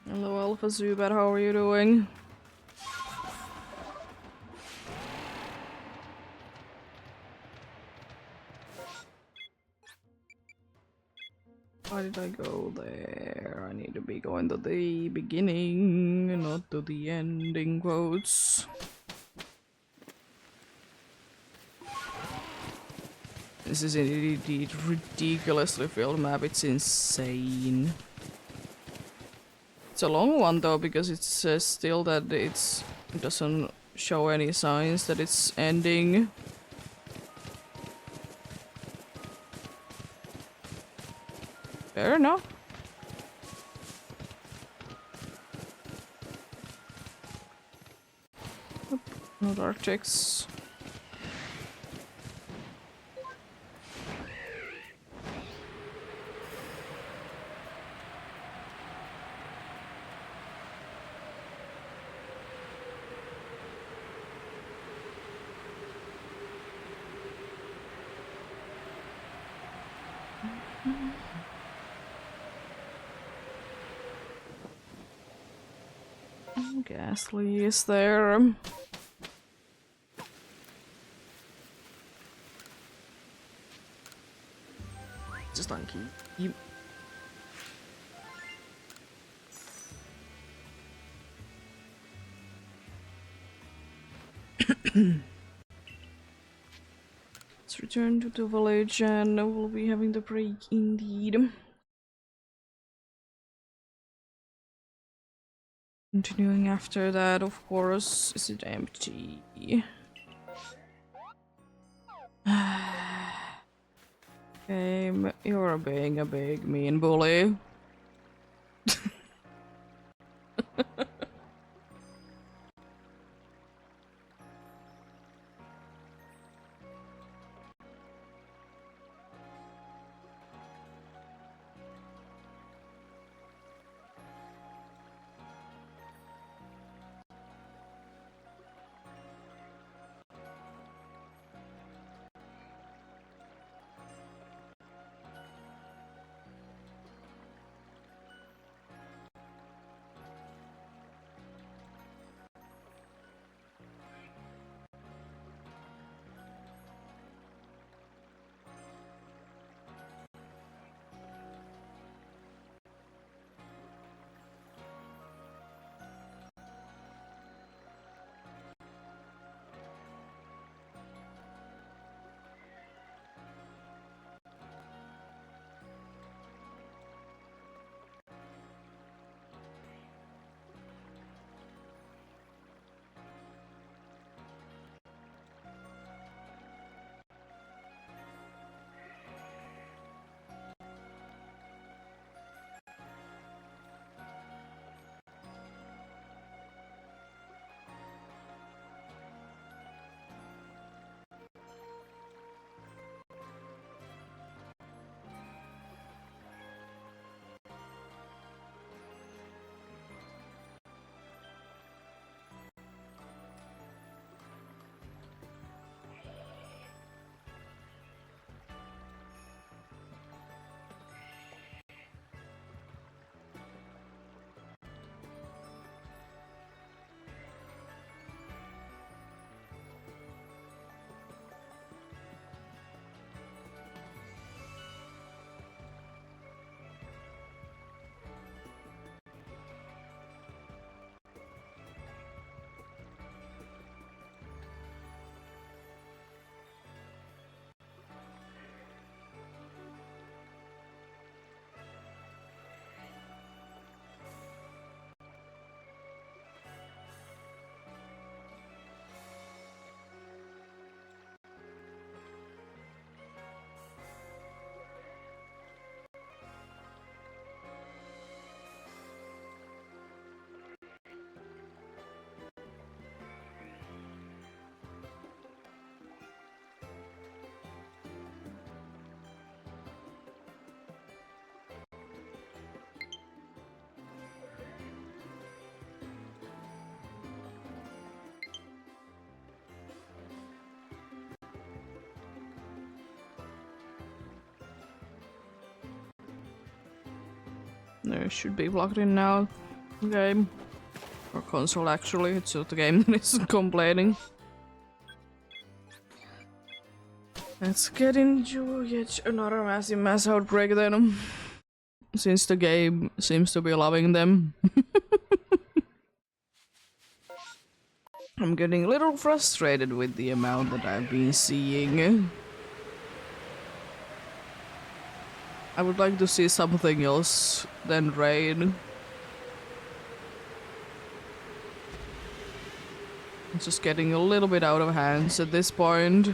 A: Hello Alpha Zubat, how are you doing? Why did I go there? I need to be going to the beginning, not to the ending quotes. This is indeed ridiculously filled map, it's insane. It's a long one though, because it says still that it doesn't show any signs that it's ending. Fair enough. Oop, no Darkticks. Ghastly is there.
B: Stanky.
A: Let's return to the village and we'll be having the break indeed. Continuing after that, of course, is it empty? Game, you're being a big mean bully. No, it should be plugged in now. Game. Or console actually, it's not the game that is complaining. Let's get into yet another massive mass outbreak then. Since the game seems to be loving them. I'm getting a little frustrated with the amount that I've been seeing. I would like to see something else than rain. It's just getting a little bit out of hands at this point.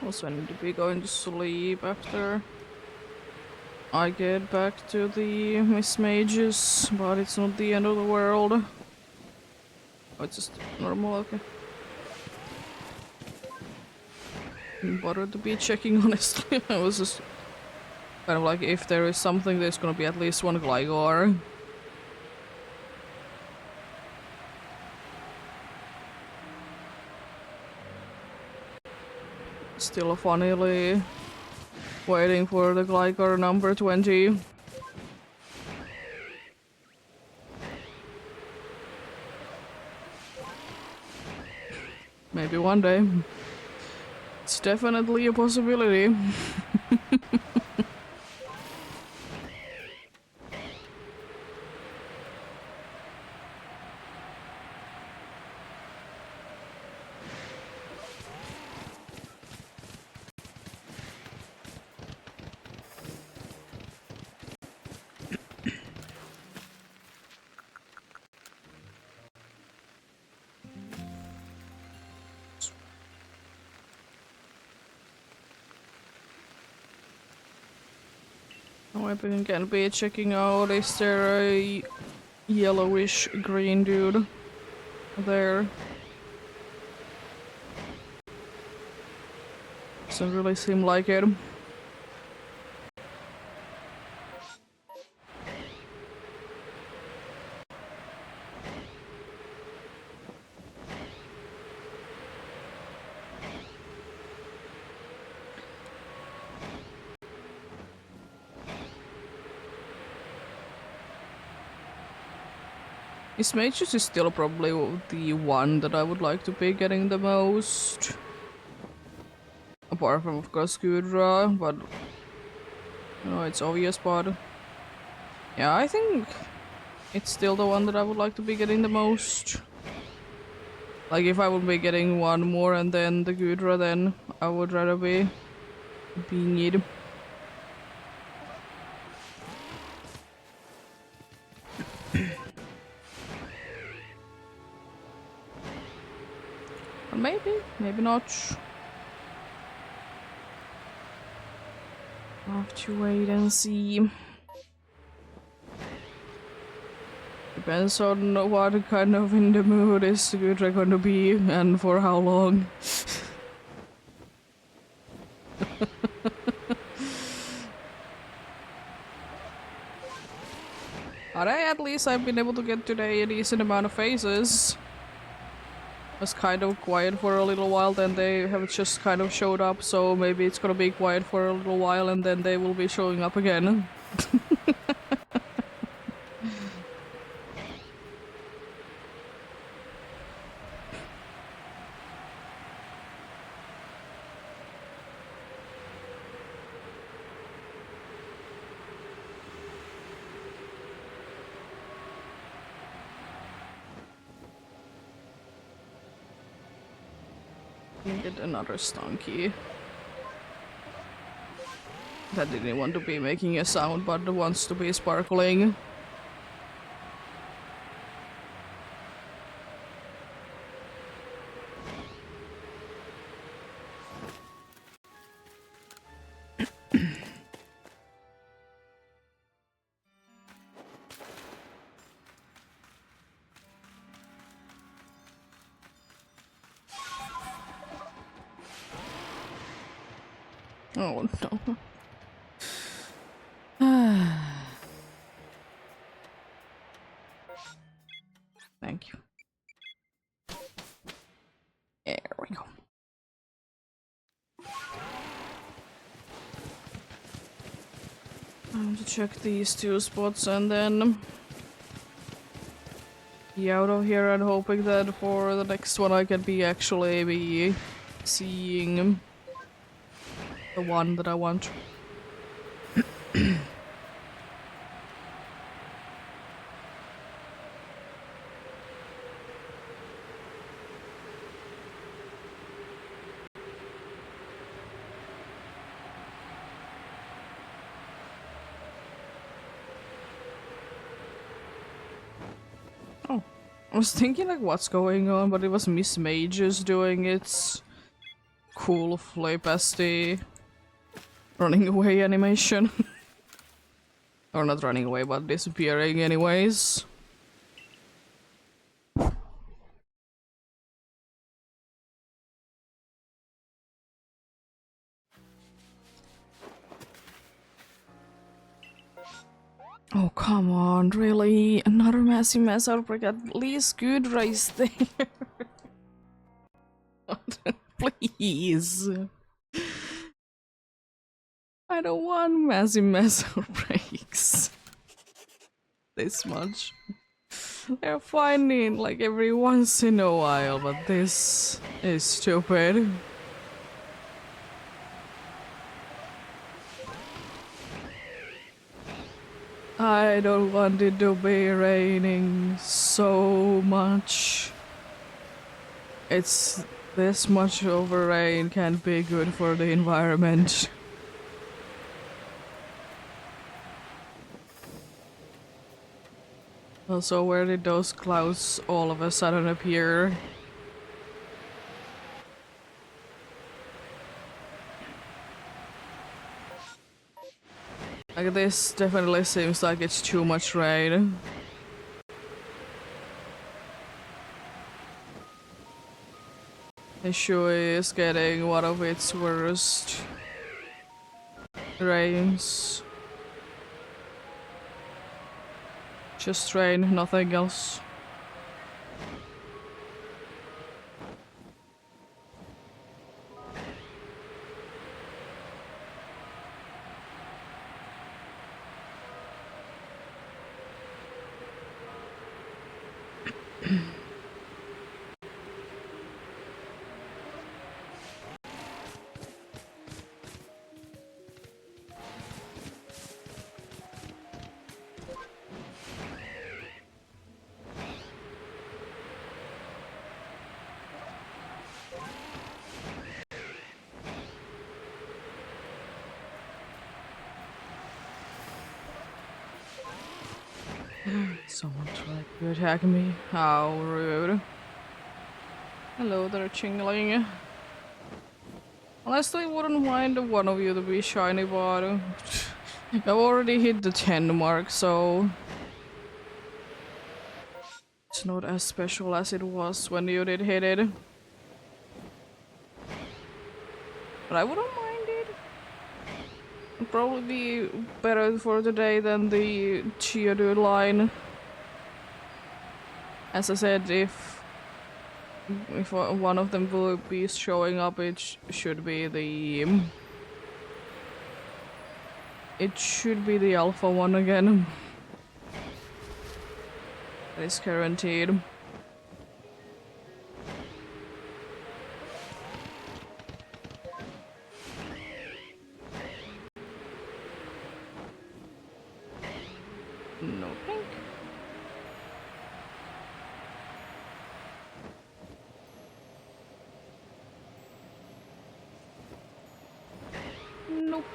A: Also, I need to be going to sleep after I get back to the Miss Mages, but it's not the end of the world. Oh, it's just normal, okay. Didn't bother to be checking, honestly. I was just kind of like, if there is something, there's gonna be at least one Gligor. still funnily waiting for the Gligar number 20. Maybe one day. It's definitely a possibility. I can be checking out, is there a yellowish green dude there? Doesn't really seem like it. This Mages is still probably the one that I would like to be getting the most. Apart from, of course, Gudra, but you know, it's obvious, but yeah, I think it's still the one that I would like to be getting the most. Like, if I would be getting one more and then the Gudra, then I would rather be being it. Maybe not. I'll have to wait and see. Depends on what kind of in the mood is Gudra gonna be and for how long. But at least I've been able to get today a decent amount of phases. Was kind of quiet for a little while, then they have just kind of showed up, so maybe it's gonna be quiet for a little while and then they will be showing up again. Get another Stunky. That didn't want to be making a sound, but wants to be sparkling. Oh no. Thank you. There we go. I want to check these two spots and then be out of here, and hoping that for the next one I can be actually be seeing the one that I want. Oh, I was thinking like what's going on, but it was Miss Mages doing its cool flip-asty running away animation. Or not running away, but disappearing anyways. Oh, come on, really? Another massive mass outbreak, at least good race there. Please. I don't want massive mess outbreaks. This much. They're fine in like every once in a while, but this is stupid. I don't want it to be raining so much. It's this much over rain can't be good for the environment. Also, where did those clouds all of a sudden appear? Like, this definitely seems like it's too much rain. Ishui is getting one of its worst rains. Just rain, nothing else. Someone tried to attack me. How rude. Hello there, Chingling. Honestly, wouldn't mind one of you to be shiny, but I've already hit the 10 mark, so it's not as special as it was when you did hit it. But I wouldn't mind it. It'd probably be better for today than the Geodude line. As I said, if one of them will be showing up, it should be the... It should be the alpha one again. That is guaranteed. No pink. Nope.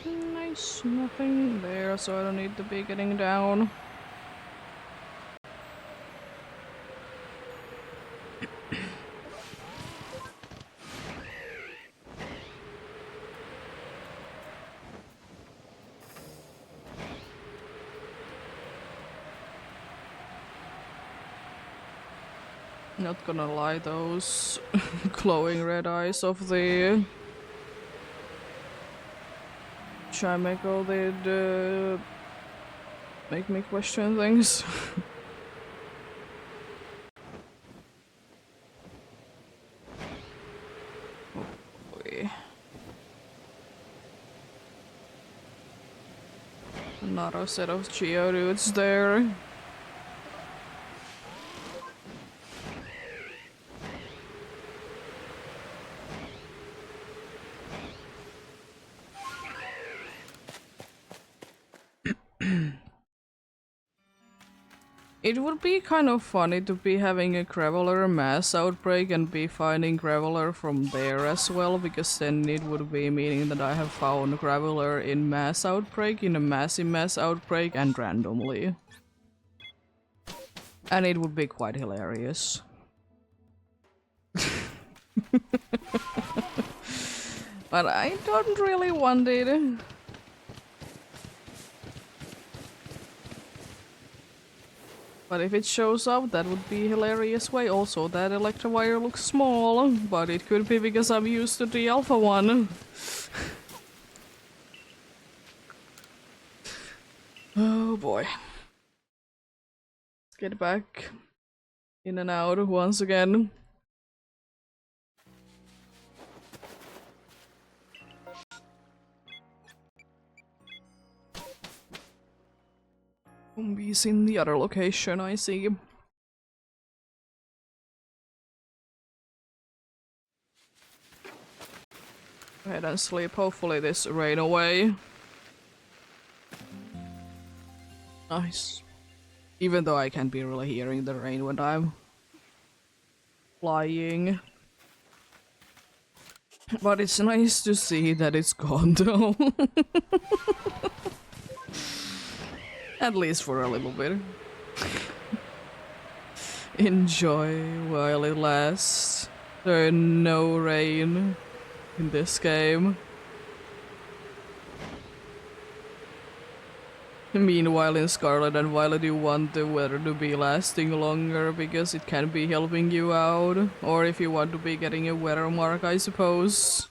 A: Nice, nothing there, so I don't need to be getting down. Not gonna lie, those glowing red eyes of the Chimeco did make me question things. Oh boy. Another set of Geodudes there. It would be kind of funny to be having a Graveler mass outbreak and be finding Graveler from there as well, because then it would be meaning that I have found Graveler in mass outbreak, in a massive mass outbreak, and randomly. And it would be quite hilarious. But I don't really want it. But if it shows up, that would be hilarious way. Also, that Electivire looks small, but it could be because I'm used to the alpha one. Oh boy. Let's get back in and out once again. Zombies in the other location, I see. Go ahead and sleep. Hopefully this rain away. Nice. Even though I can't be really hearing the rain when I'm flying. But it's nice to see that it's gone though. At least for a little bit. Enjoy while it lasts. There is no rain in this game. Meanwhile in Scarlet and Violet you want the weather to be lasting longer because it can be helping you out. Or if you want to be getting a weather mark, I suppose.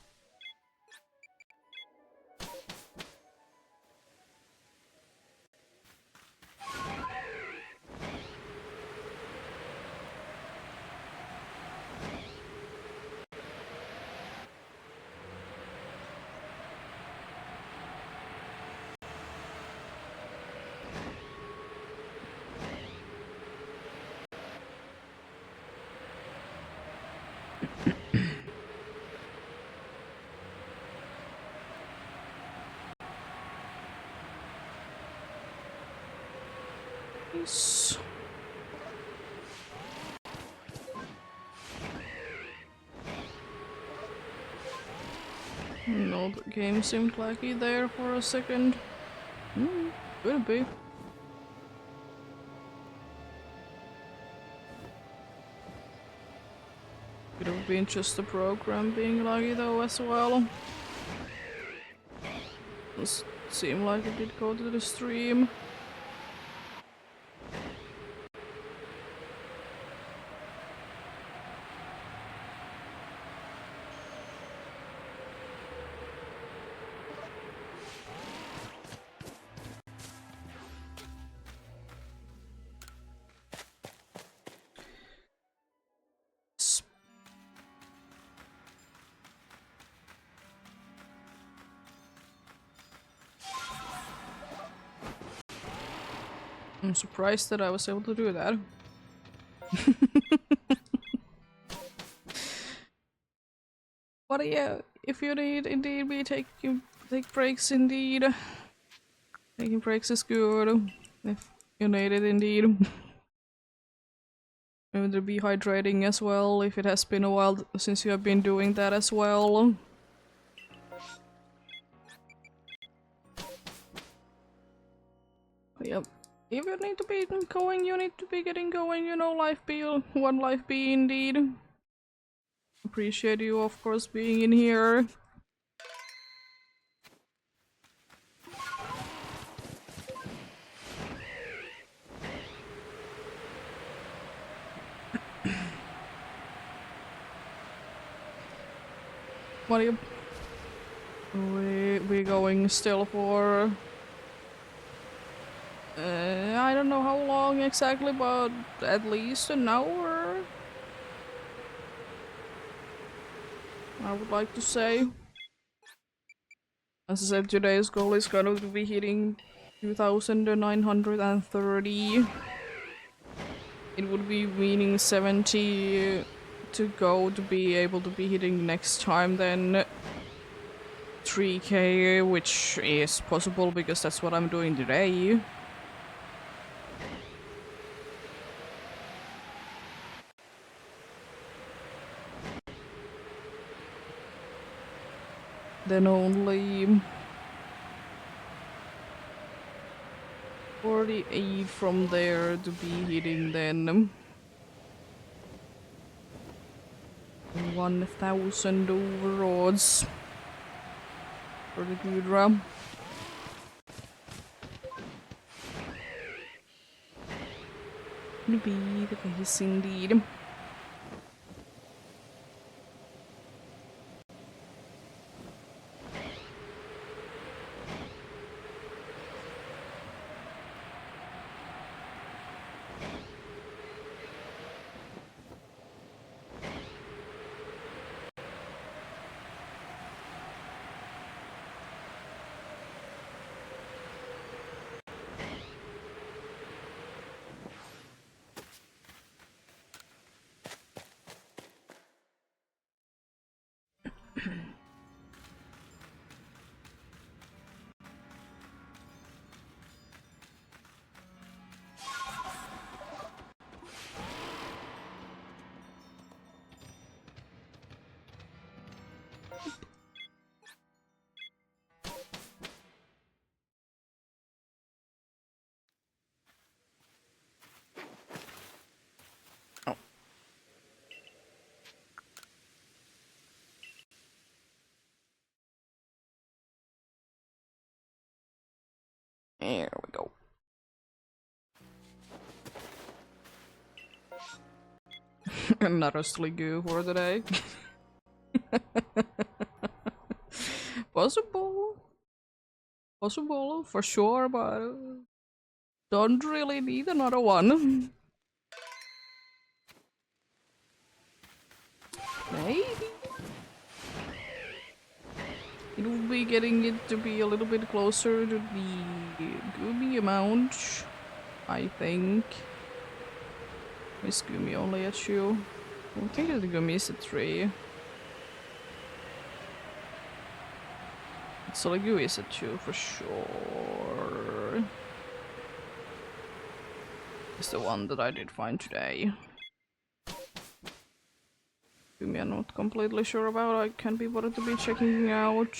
A: Nice. No, the game seemed laggy there for a second. Could be. Could have been just the program being laggy though as well. Does seem like it did go to the stream. I'm surprised that I was able to do that. But yeah, if you need, indeed, take breaks indeed. Taking breaks is good, if you need it indeed. Maybe be hydrating as well, if it has been a while since you have been doing that as well. Yep. If you need to be going, you need to be getting going, you know, life be one life be indeed. Appreciate you, of course, being in here. What are you... We going still for... I don't know how long exactly, but at least an hour. I would like to say. As I said, today's goal is going to be hitting 2,930. It would be meaning 70 to go to be able to be hitting next time, then 3k, which is possible because that's what I'm doing today. Then only 48 from there to be hitting then 1,000 overroads for the Gudra. Could be the case indeed. Oh. There we go. Another goo for today. Possible. Possible, for sure, but don't really need another one. Maybe. It will be getting it to be a little bit closer to the goomy amount, I think. Is Gumi only at you? I think the Gumi is at 3. So the Gumi is at 2 for sure. It's the one that I did find today. Gumi I'm not completely sure about, I can't be bothered to be checking out.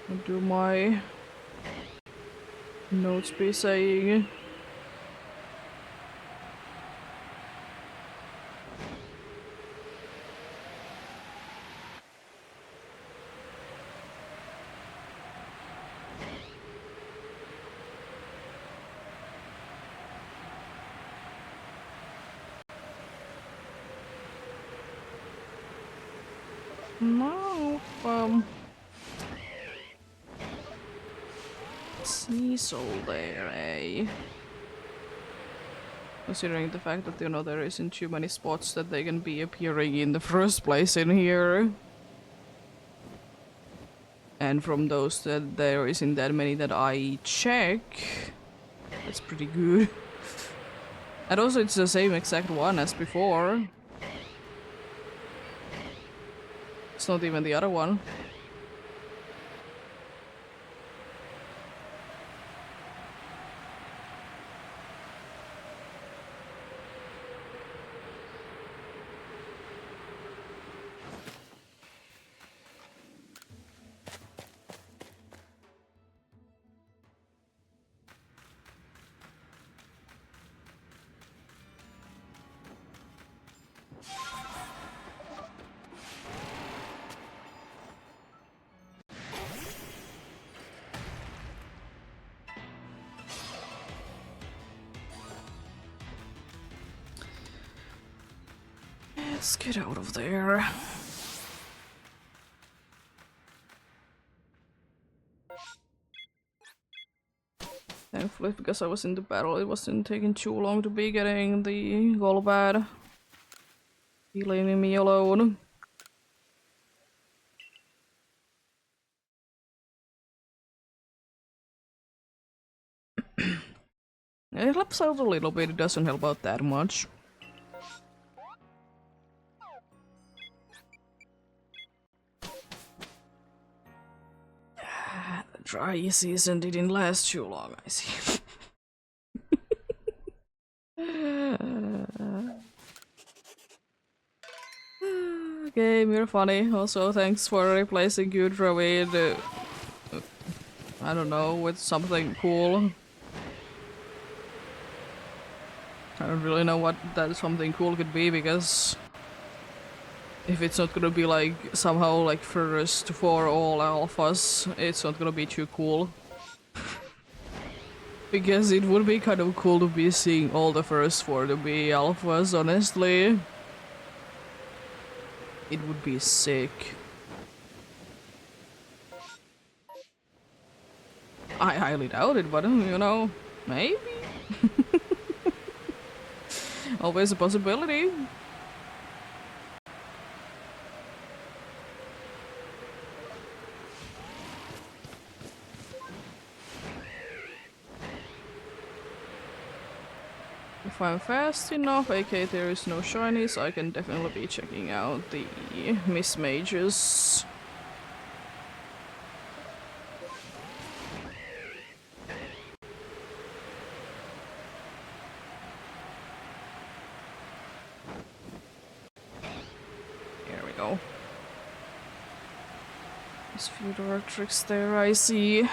A: What do my notes be saying? No, Sneasel there, eh? Considering the fact that, you know, there isn't too many spots that they can be appearing in the first place in here. And from those that there isn't that many that I check, that's pretty good. And also it's the same exact one as before. It's not even the other one. Let's get out of there. Thankfully, because I was in the battle, it wasn't taking too long to be getting the Golbad. Be leaving me alone. It helps out a little bit, it doesn't help out that much. The dry season didn't last too long, I see. Game, you're funny. Also, thanks for replacing you, Druid. I don't know, with something cool. I don't really know what that something cool could be, because if it's not gonna be like somehow like first for all alphas, it's not gonna be too cool. Because it would be kind of cool to be seeing all the first four to be alphas, honestly. It would be sick. I highly doubt it, but you know, maybe? Always a possibility. If I'm fast enough, aka there is no shinies, I can definitely be checking out the Miss Mages. Here we go. There's a few dark tricks there, I see.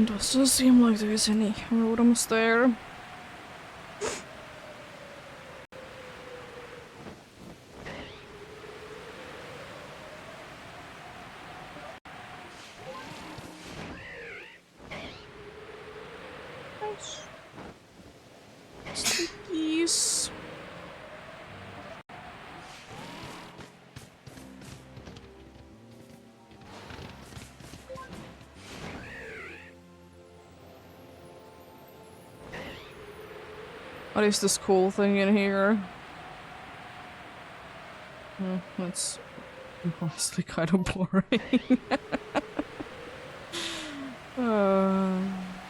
A: Doesn't seem like there's any rotoms there. Nice. Stickies. What is this cool thing in here? That's honestly kind of boring.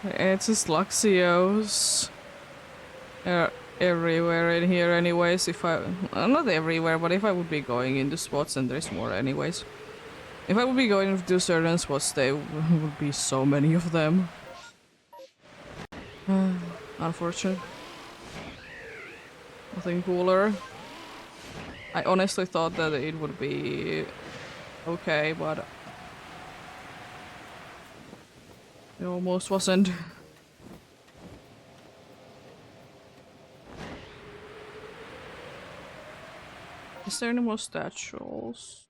A: It's just Luxios. Everywhere in here anyways, if I... not everywhere, but if I would be going into spots, and there's more anyways. If I would be going to certain spots, there would be so many of them. Unfortunate. Nothing cooler. I honestly thought that it would be okay, but it almost wasn't. Is there any more statues?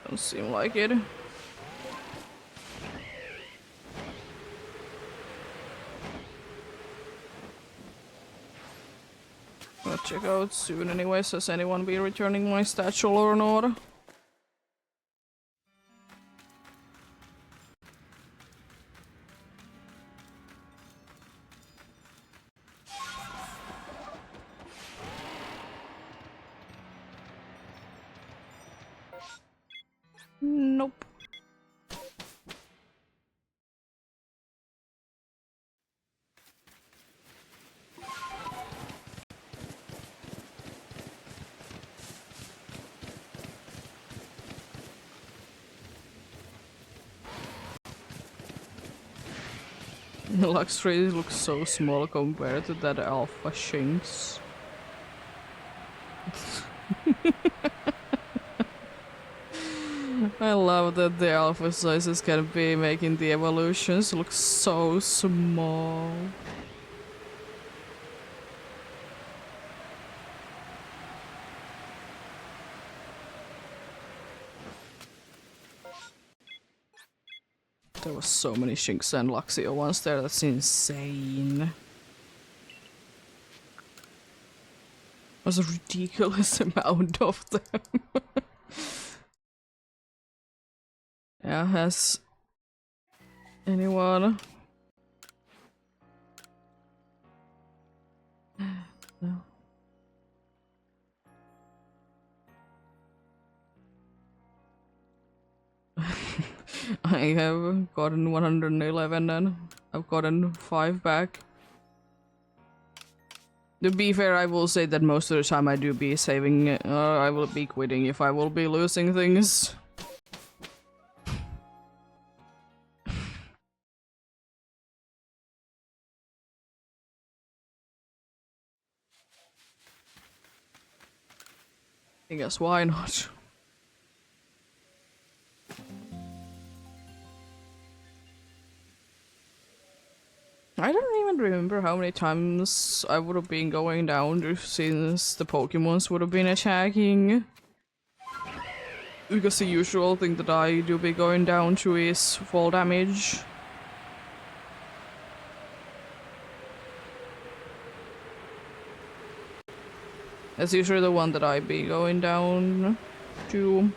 A: Don't seem like it. I'll check out soon anyways. Has anyone be returning my statue or not? Nope. Lux Tree looks so small compared to that Alpha Shinx. I love that the alpha sizes can be making the evolutions look so small. There was so many Shinx and Luxio ones there, that's insane. Was a ridiculous amount of them. Yeah, has anyone? No. I have gotten 111 and I've gotten 5 back. To be fair, I will say that most of the time I do be saving, I will be quitting if I will be losing things. I guess why not? I don't even remember how many times I would have been going down since the Pokemons would have been attacking. Because the usual thing that I do be going down to is fall damage. That's usually the one that I be going down to.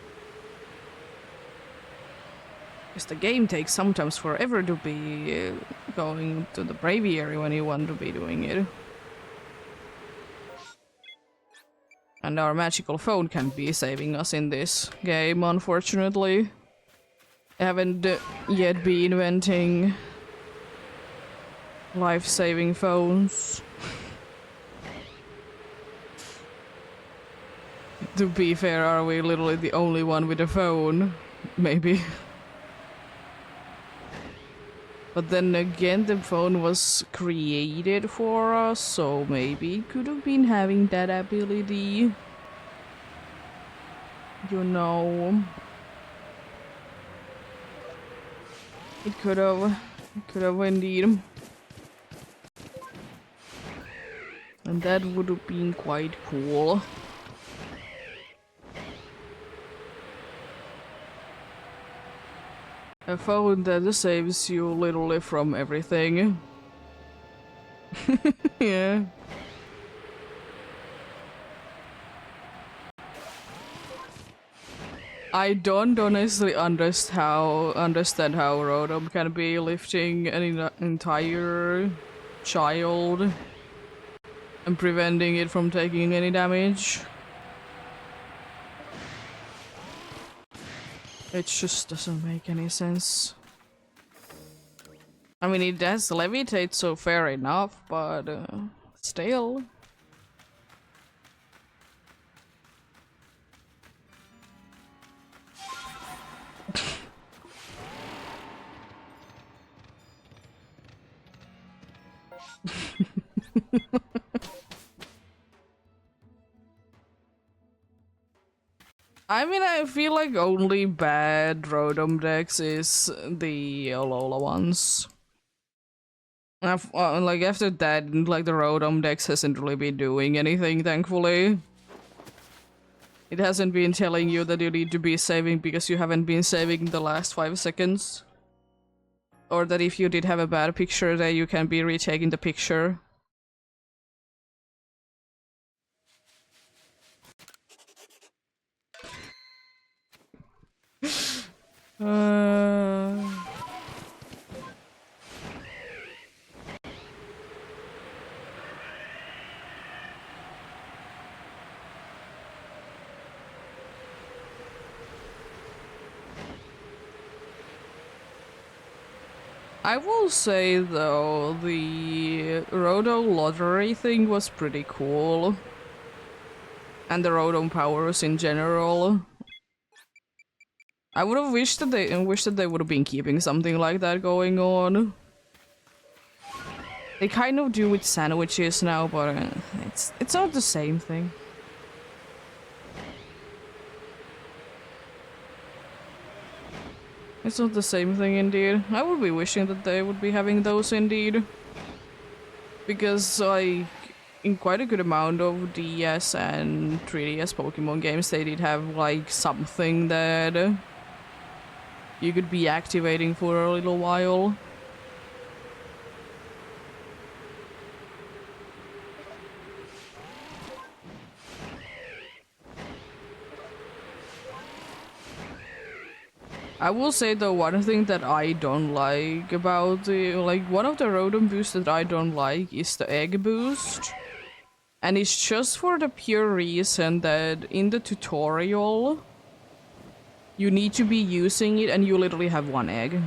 A: Because the game takes sometimes forever to be going to the braviary when you want to be doing it. And our magical phone can't be saving us in this game, unfortunately. I haven't yet been inventing life-saving phones. To be fair, are we literally the only one with a phone? Maybe. But then again, the phone was created for us, so maybe it could have been having that ability. You know. It could have indeed. And that would have been quite cool. A phone that saves you literally from everything. Yeah. I don't honestly understand how Rotom can be lifting an entire child and preventing it from taking any damage. It just doesn't make any sense. I mean, it does levitate, so fair enough, but still. I mean, I feel like only bad Rotom decks is the Alola ones. Like after that, like the Rotom decks hasn't really been doing anything, thankfully. It hasn't been telling you that you need to be saving because you haven't been saving the last 5 seconds. Or that if you did have a bad picture that you can be retaking the picture. I will say though, the Roto lottery thing was pretty cool. And the Rotom powers in general. I would have wished that they would have been keeping something like that going on. They kind of do with sandwiches now, but it's not the same thing. It's not the same thing indeed. I would be wishing that they would be having those indeed. Because like in quite a good amount of DS and 3DS Pokemon games they did have like something that you could be activating for a little while. I will say though, one thing that I don't like about the, one of the Rotom boosts that I don't like is the egg boost. And it's just for the pure reason that in the tutorial, you need to be using it and you literally have 1 egg.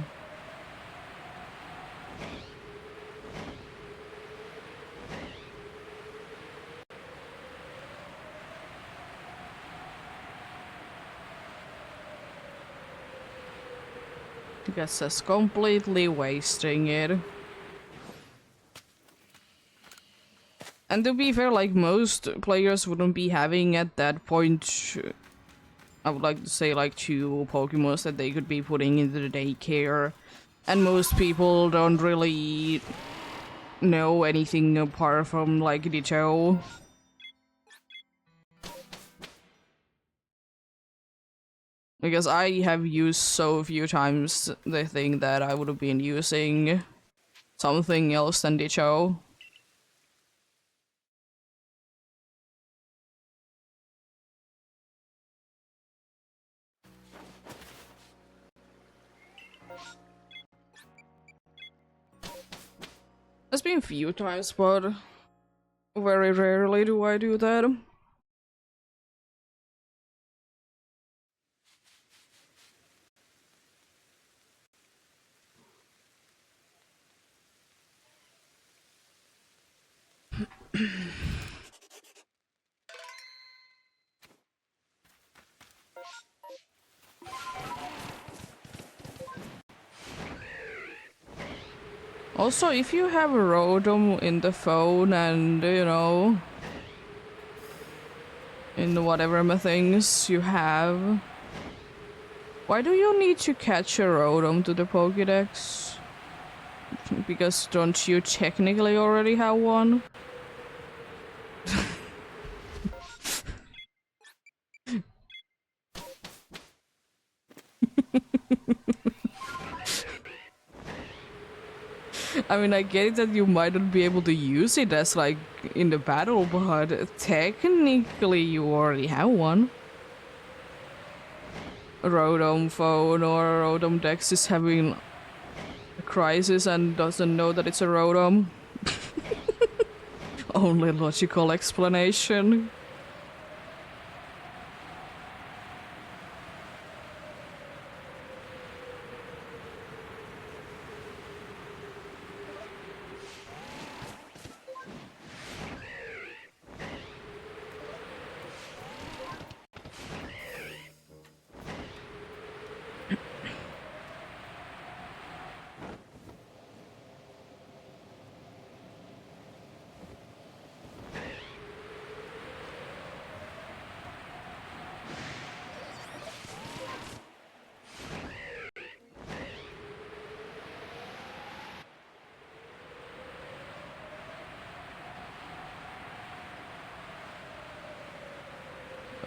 A: Because that's completely wasting it. And to be fair, like most players wouldn't be having at that point, I would like to say like 2 Pokemons that they could be putting into the daycare. And most people don't really know anything apart from like Ditto. Because I have used so few times the thing that I would have been using something else than Ditto. It's been a few times, but very rarely do I do that. Also, if you have a Rotom in the phone and, you know, in whatever things you have, why do you need to catch a Rotom to the Pokédex? Because don't you technically already have one? I mean, I get it that you might not be able to use it as like in the battle, but technically you already have one. A Rotom phone or a Rotom Dex is having a crisis and doesn't know that it's a Rotom. Only logical explanation.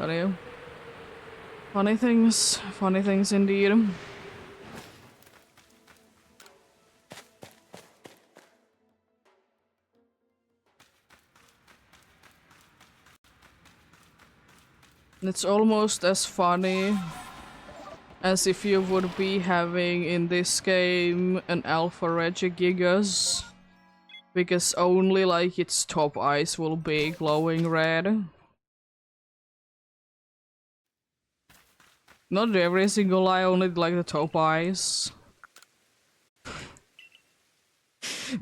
A: Funny. Funny things indeed. It's almost as funny as if you would be having in this game an Alpha Regigigas, because only like its top eyes will be glowing red. Not every single eye, only like the top eyes.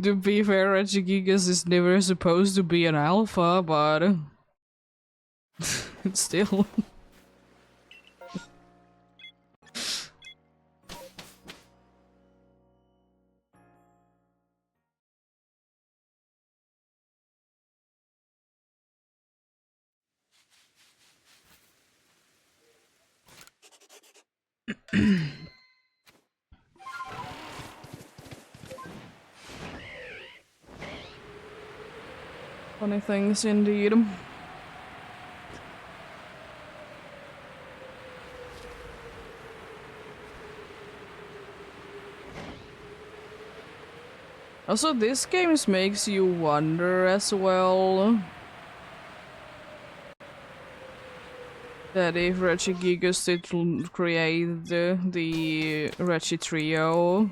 A: To be fair, Regigigas is never supposed to be an alpha, but still. Funny things indeed. Also, this game makes you wonder as well that if Regigigas did create the Regi Trio.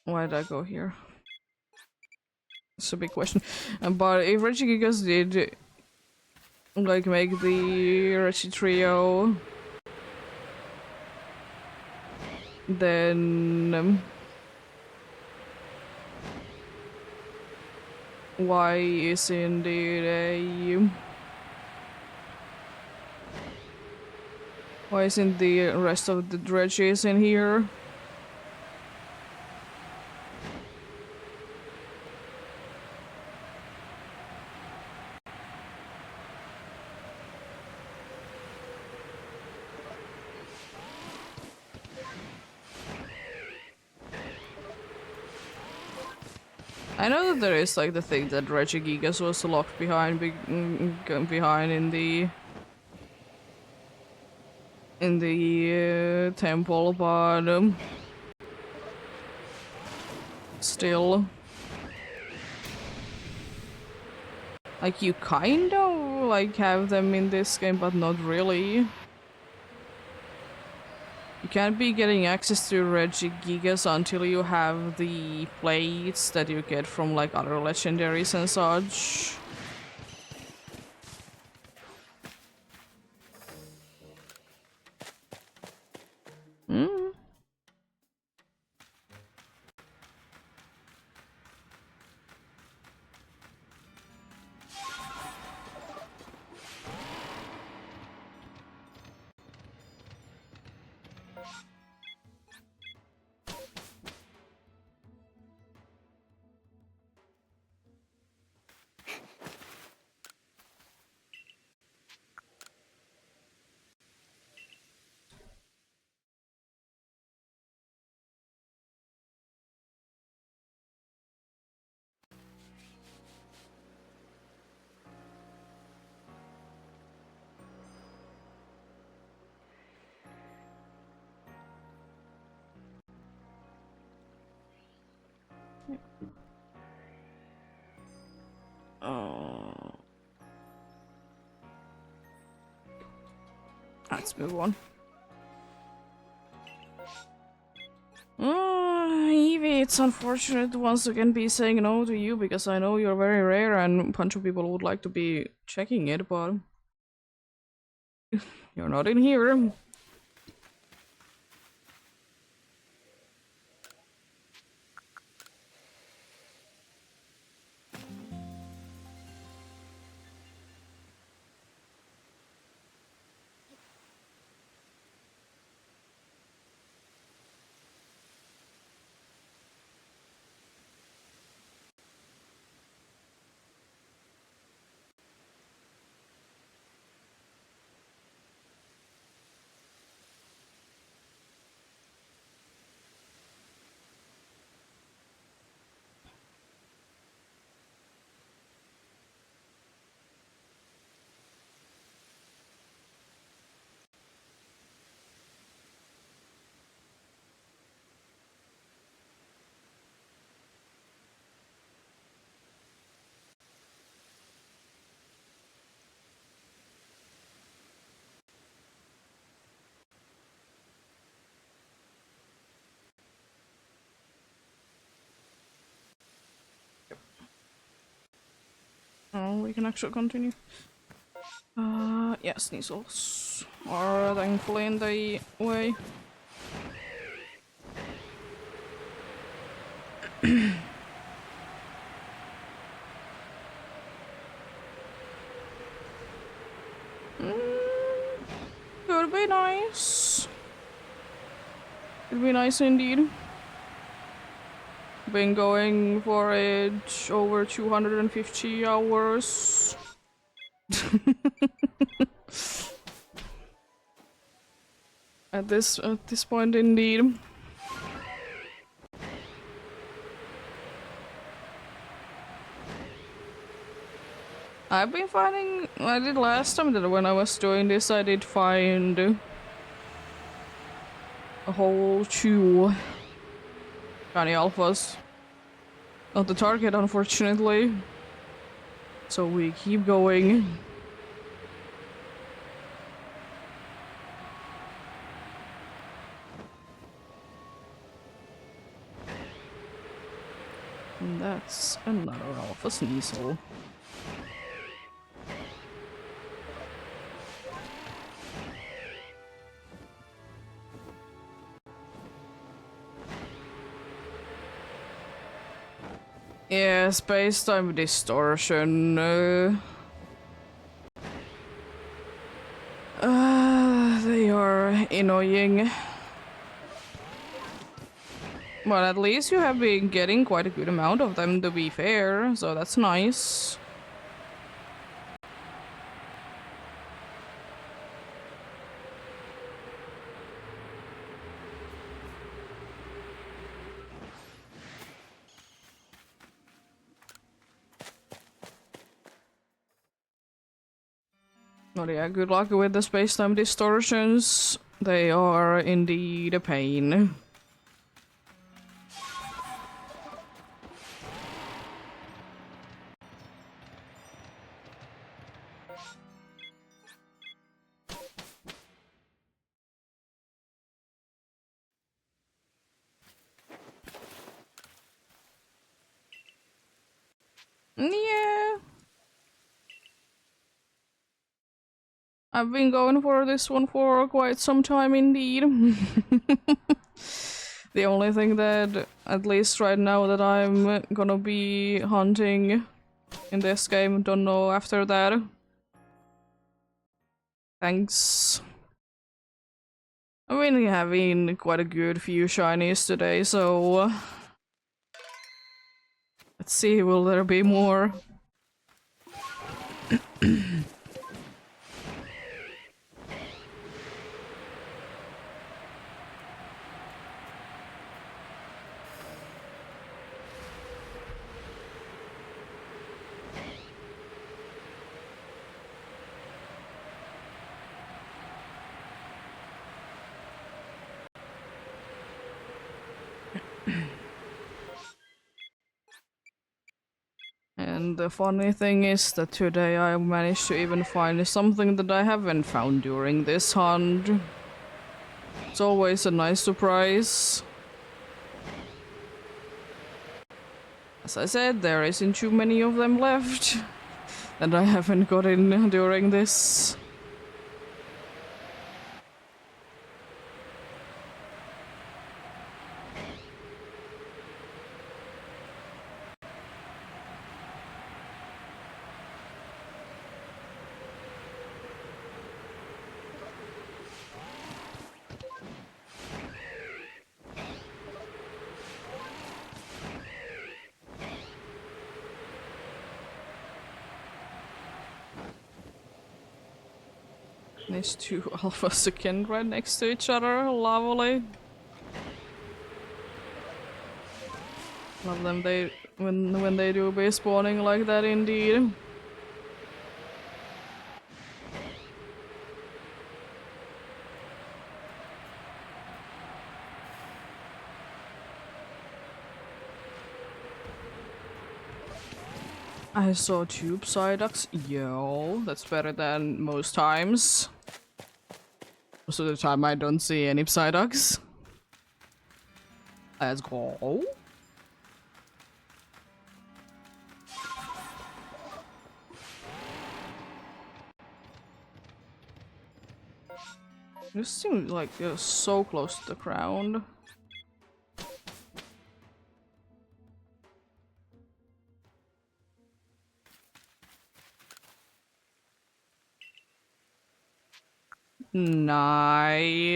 A: Why did I go here? It's a big question. But if Regigigas did like make the Regi Trio, then why isn't it why isn't the rest of the Regis in here? I know that there is like the thing that Regigigas was locked behind behind in the temple, but still, like you kind of like have them in this game, but not really. You can't be getting access to Regigigas until you have the plates that you get from like other legendaries and such. Hmm. Let's move on. Evie, it's unfortunate to once again be saying no to you because I know you're very rare and a bunch of people would like to be checking it, but you're not in here. Oh, we can actually continue. Yes, Sneasels are thankfully in the way. Could be nice. Could be nice indeed. Been going for it over 250 hours. At this point indeed. I've been finding, I did last time that when I was doing this I did find a whole 2 tiny alphas. Not the target unfortunately. So we keep going. And that's another alpha Sneasel. Yeah, space-time distortion. They are annoying. But at least you have been getting quite a good amount of them, to be fair, so that's nice. But yeah, good luck with the space-time distortions. They are indeed a pain. Yeah. I've been going for this one for quite some time indeed. The only thing that, at least right now, that I'm gonna be hunting in this game, don't know after that. Thanks. I've been having quite a good few shinies today, so let's see, will there be more? And the funny thing is that today I managed to even find something that I haven't found during this hunt. It's always a nice surprise. As I said, there isn't too many of them left that I haven't gotten during this. These two alphas again right next to each other, lovely. Love them when they do be spawning like that indeed. I saw tube Psyducks. Yo, that's better than most times. Most of the time I don't see any Psyducks. Let's go. This seems like you're so close to the ground. Nice.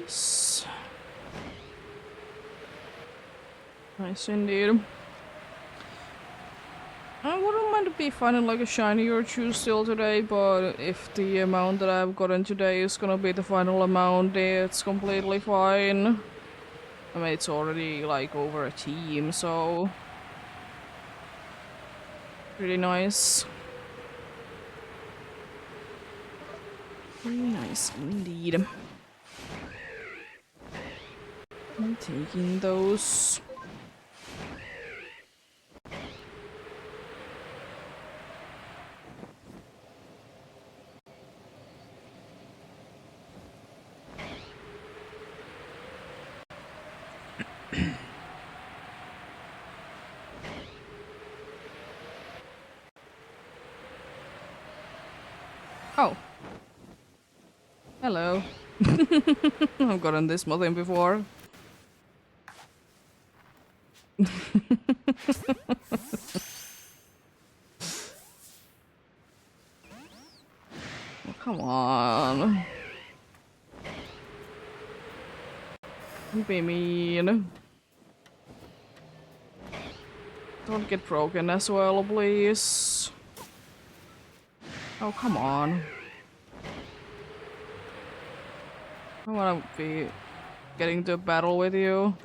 A: Nice. Nice indeed. I wouldn't mind to be finding like a shiny or two still today, but if the amount that I've gotten today is gonna be the final amount, it's completely fine. I mean, it's already like over a team, so pretty nice. Pretty nice indeed. I'm taking those. Oh. Hello. I've gotten this muffin before. Oh, come on. Don't be mean. Don't get broken as well, please. Oh, come on. I wanna be getting to battle with you.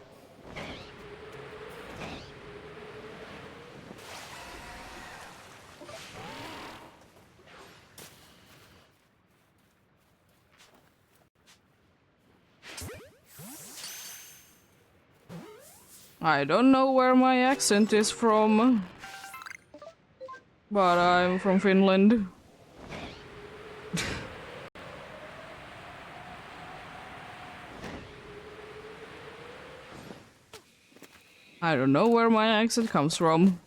A: I don't know where my accent is from, but I'm from Finland. I don't know where my accent comes from.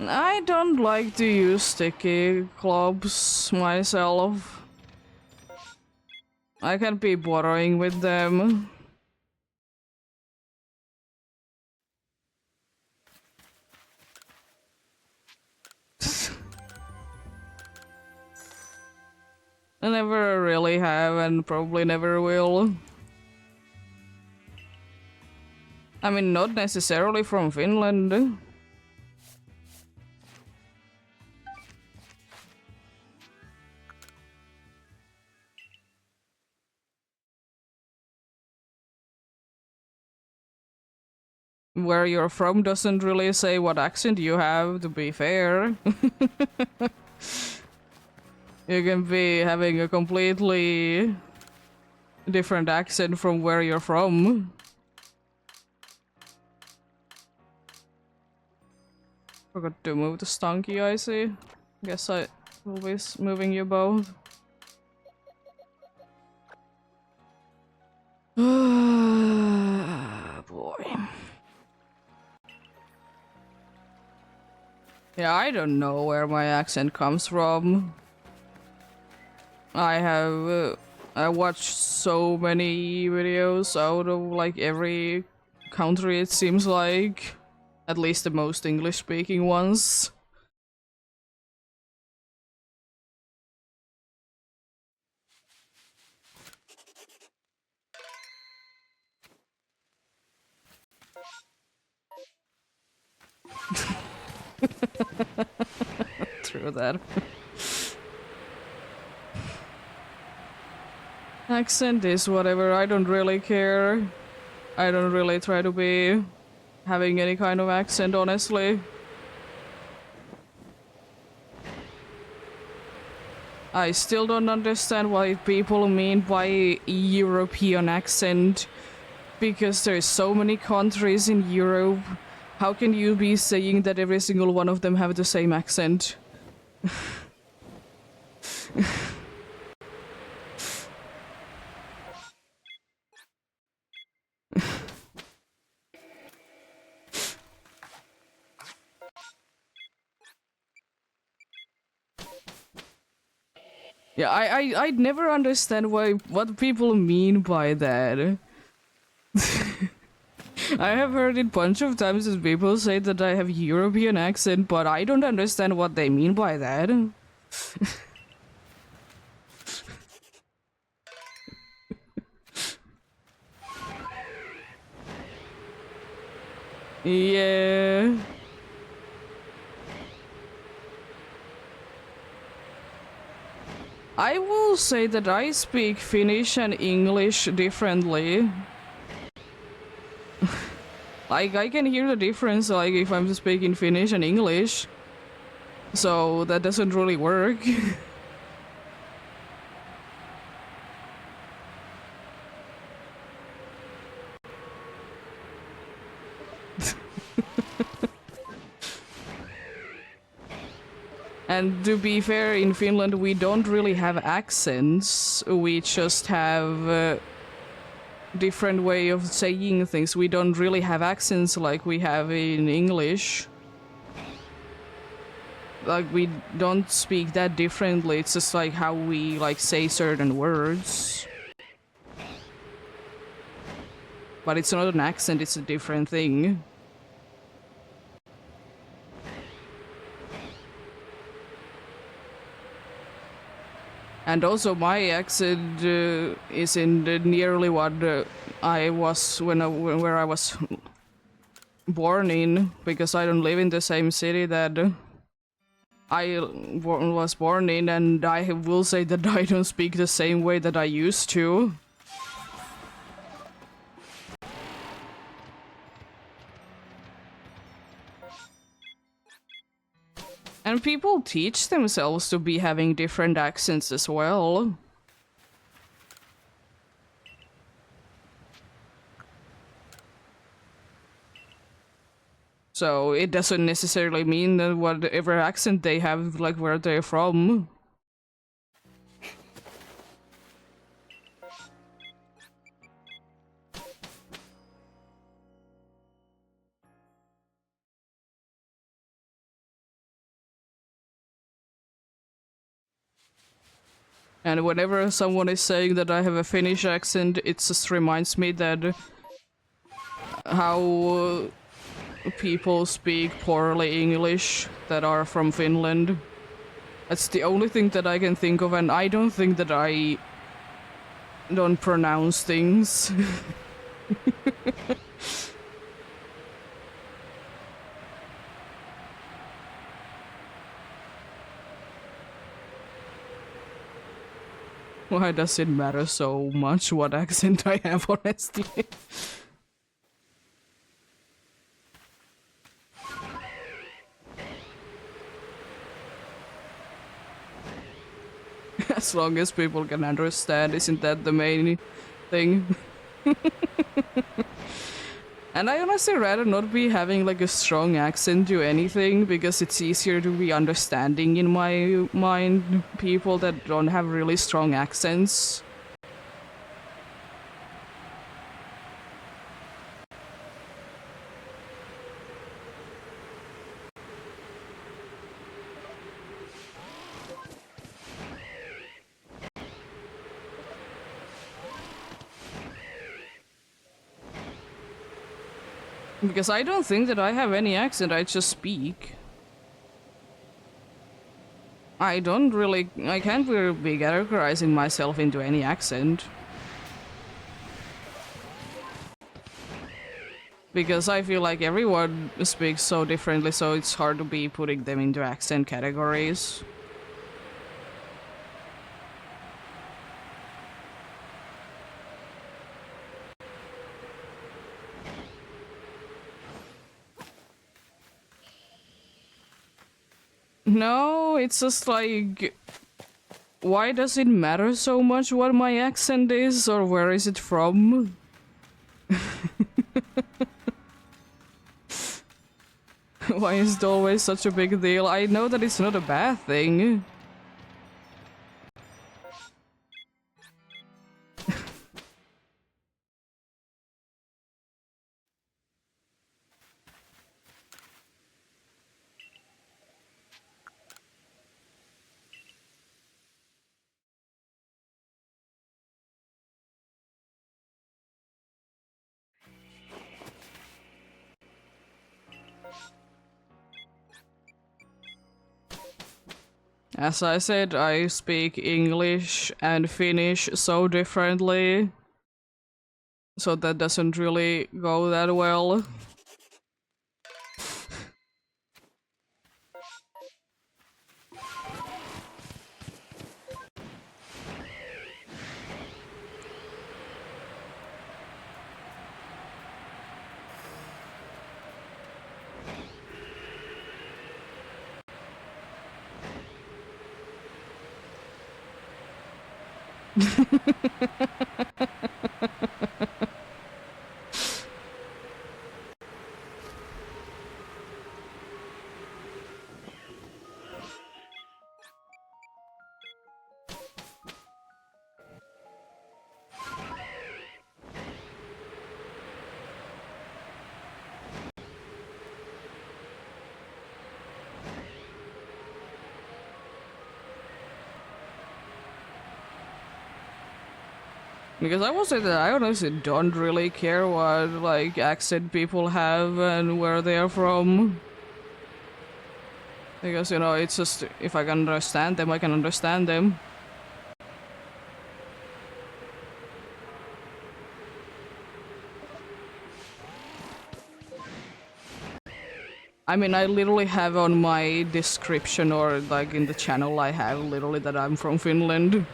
A: I don't like to use sticky clubs myself. I can be bothering with them. I never really have and probably never will. I mean, not necessarily from Finland. Where you're from doesn't really say what accent you have, to be fair. You can be having a completely different accent from where you're from. Forgot to move the stunky, I see. Guess I will be moving you both. Boy. Yeah, I don't know where my accent comes from. I watched so many videos out of like every country, it seems like. At least the most English-speaking ones. True that. Accent is whatever, I don't really care. I don't really try to be having any kind of accent, honestly. I still don't understand what people mean by European accent. Because there's so many countries in Europe. How can you be saying that every single one of them have the same accent? Yeah, I'd never understand what people mean by that. I have heard it a bunch of times that people say that I have European accent, but I don't understand what they mean by that. Yeah. I will say that I speak Finnish and English differently. Like, I can hear the difference, like, if I'm speaking Finnish and English. So that doesn't really work. And to be fair, in Finland we don't really have accents. We just have different way of saying things. We don't really have accents like we have in English. Like we don't speak that differently. It's just like how we like say certain words. But it's not an accent, it's a different thing. And also my accent isn't nearly what I was where I was born in, because I don't live in the same city that I was born in, and I will say that I don't speak the same way that I used to. And people teach themselves to be having different accents as well. So it doesn't necessarily mean that whatever accent they have, like where they're from. And whenever someone is saying that I have a Finnish accent, it just reminds me that how people speak poorly English that are from Finland. That's the only thing that I can think of, and I don't think that I don't pronounce things. Why does it matter so much what accent I have, honestly? As long as people can understand, isn't that the main thing? And I honestly rather not be having like a strong accent to anything, because it's easier to be understanding in my mind people that don't have really strong accents. Because I don't think that I have any accent, I just speak. I can't really be categorizing myself into any accent. Because I feel like everyone speaks so differently, so it's hard to be putting them into accent categories. No, it's just like, why does it matter so much what my accent is or where is it from? Why is it always such a big deal? I know that it's not a bad thing. As I said, I speak English and Finnish so differently, so that doesn't really go that well. Because I will say that I honestly don't really care what like accent people have and where they are from. Because you know, it's just if I can understand them, I can understand them. I mean, I literally have on my description or like in the channel, I have literally that I'm from Finland.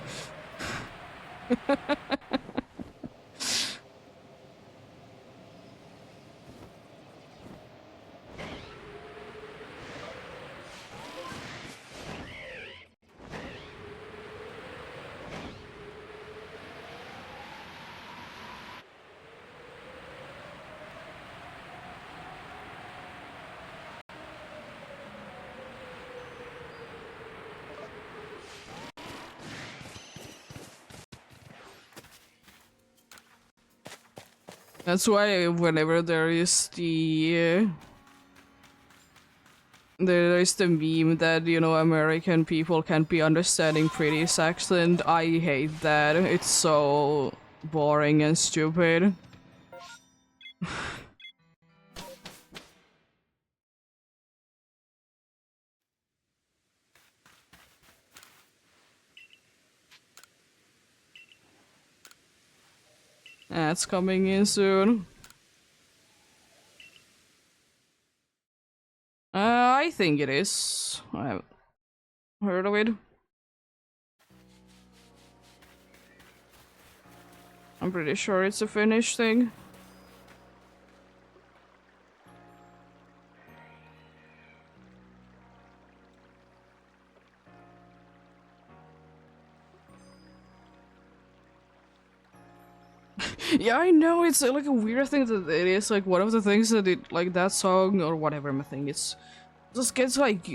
A: That's why whenever there is the meme that, you know, American people can't be understanding British accent, I hate that. It's so boring and stupid. That's coming in soon. I think it is. I haven't heard of it. I'm pretty sure it's a Finnish thing. Yeah, I know, it's like a weird thing that it is like one of the things that it, like that song or whatever my thing, it's just gets like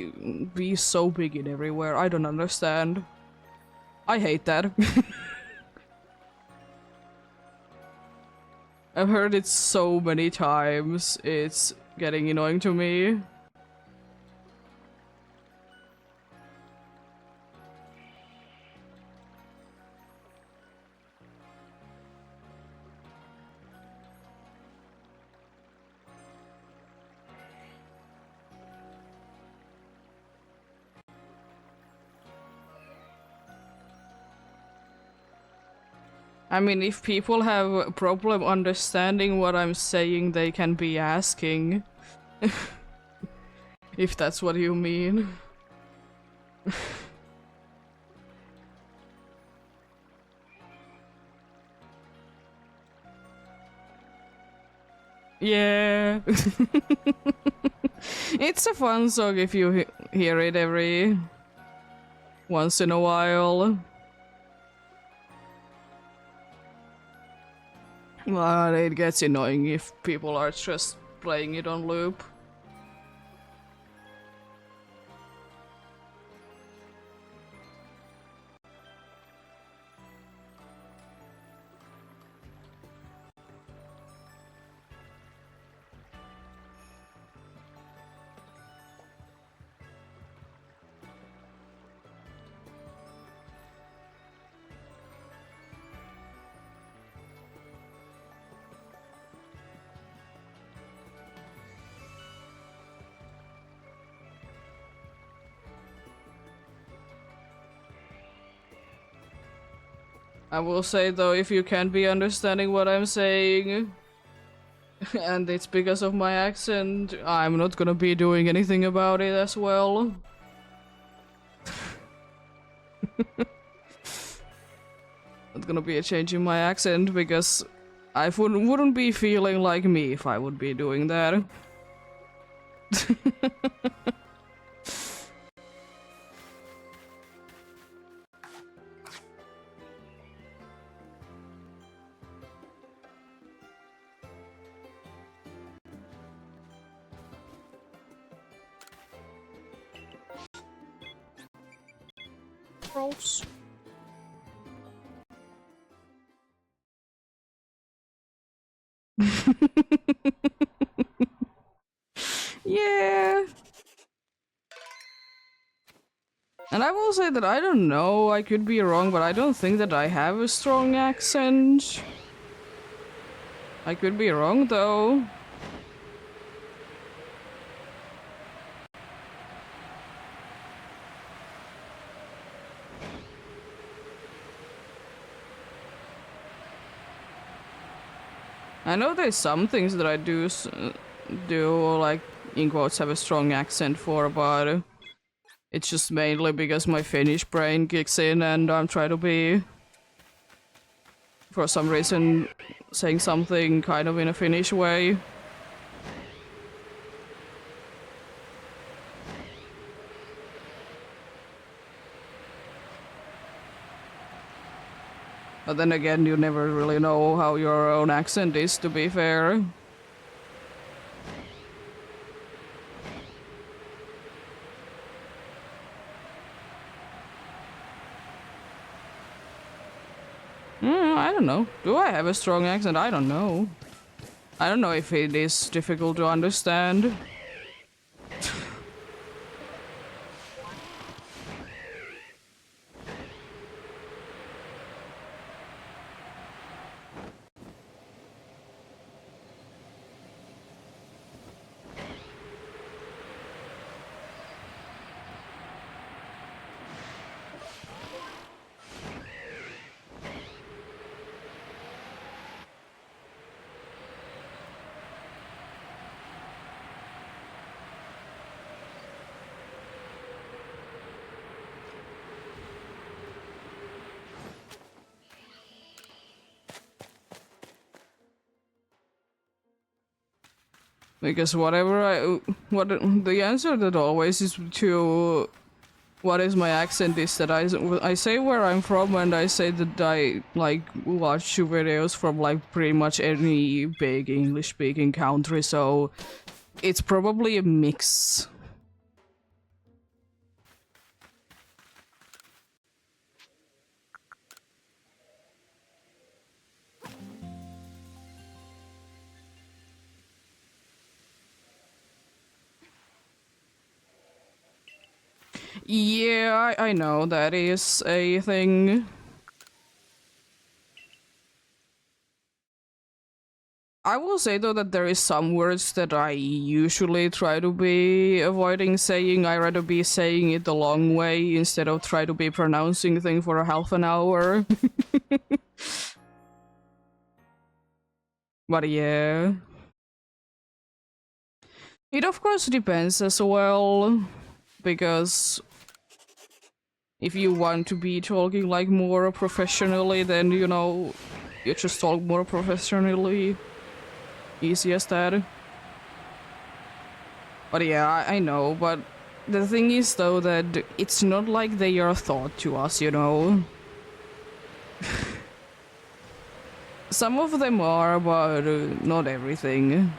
A: be so big in everywhere. I don't understand. I hate that. I've heard it so many times, it's getting annoying to me. I mean, if people have a problem understanding what I'm saying, they can be asking. If that's what you mean. Yeah. It's a fun song if you hear it every once in a while. But it gets annoying if people are just playing it on loop. I will say though, if you can't be understanding what I'm saying, and it's because of my accent, I'm not gonna be doing anything about it as well. Not gonna be a change in my accent because I wouldn't be feeling like me if I would be doing that.
B: Gross.
A: Yeah. And I will say that I don't know, I could be wrong, but I don't think that I have a strong accent. I could be wrong though. I know there's some things that I do like in quotes have a strong accent for, but it's just mainly because my Finnish brain kicks in and I'm trying to be, for some reason, saying something kind of in a Finnish way. But then again, you never really know how your own accent is, to be fair. I don't know. Do I have a strong accent? I don't know. I don't know if it is difficult to understand. Because what the answer that always is to what is my accent is that I say where I'm from, and I say that I like watch videos from like pretty much any big English speaking country, so it's probably a mix. Yeah, I know that is a thing. I will say though that there is some words that I usually try to be avoiding saying. I rather be saying it the long way instead of try to be pronouncing thing for a half an hour. But yeah. It of course depends as well, because if you want to be talking like more professionally, then you know, you just talk more professionally. Easy as that. But yeah, I know, but the thing is though that it's not like they are taught to us, you know? Some of them are, but not everything.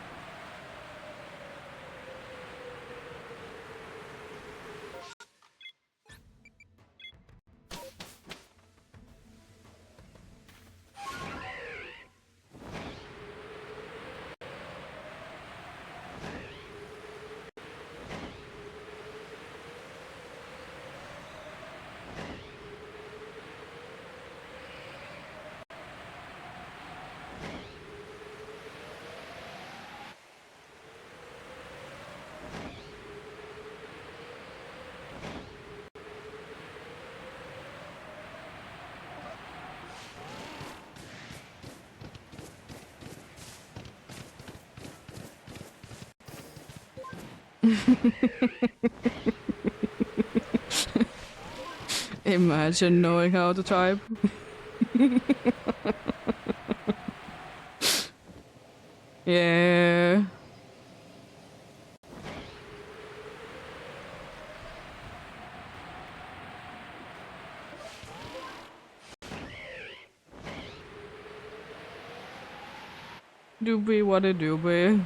A: Imagine knowing how to type. Yeah. Doobie what a doobie.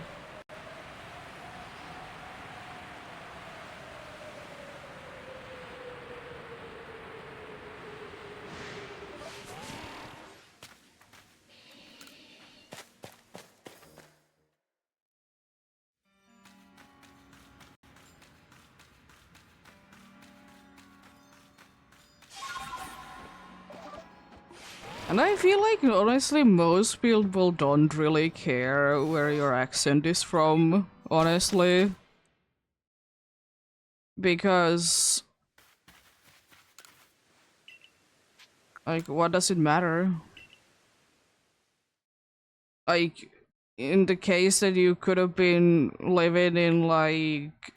A: And I feel like, honestly, most people don't really care where your accent is from, honestly. Because, like, what does it matter? Like, in the case that you could have been living in, like,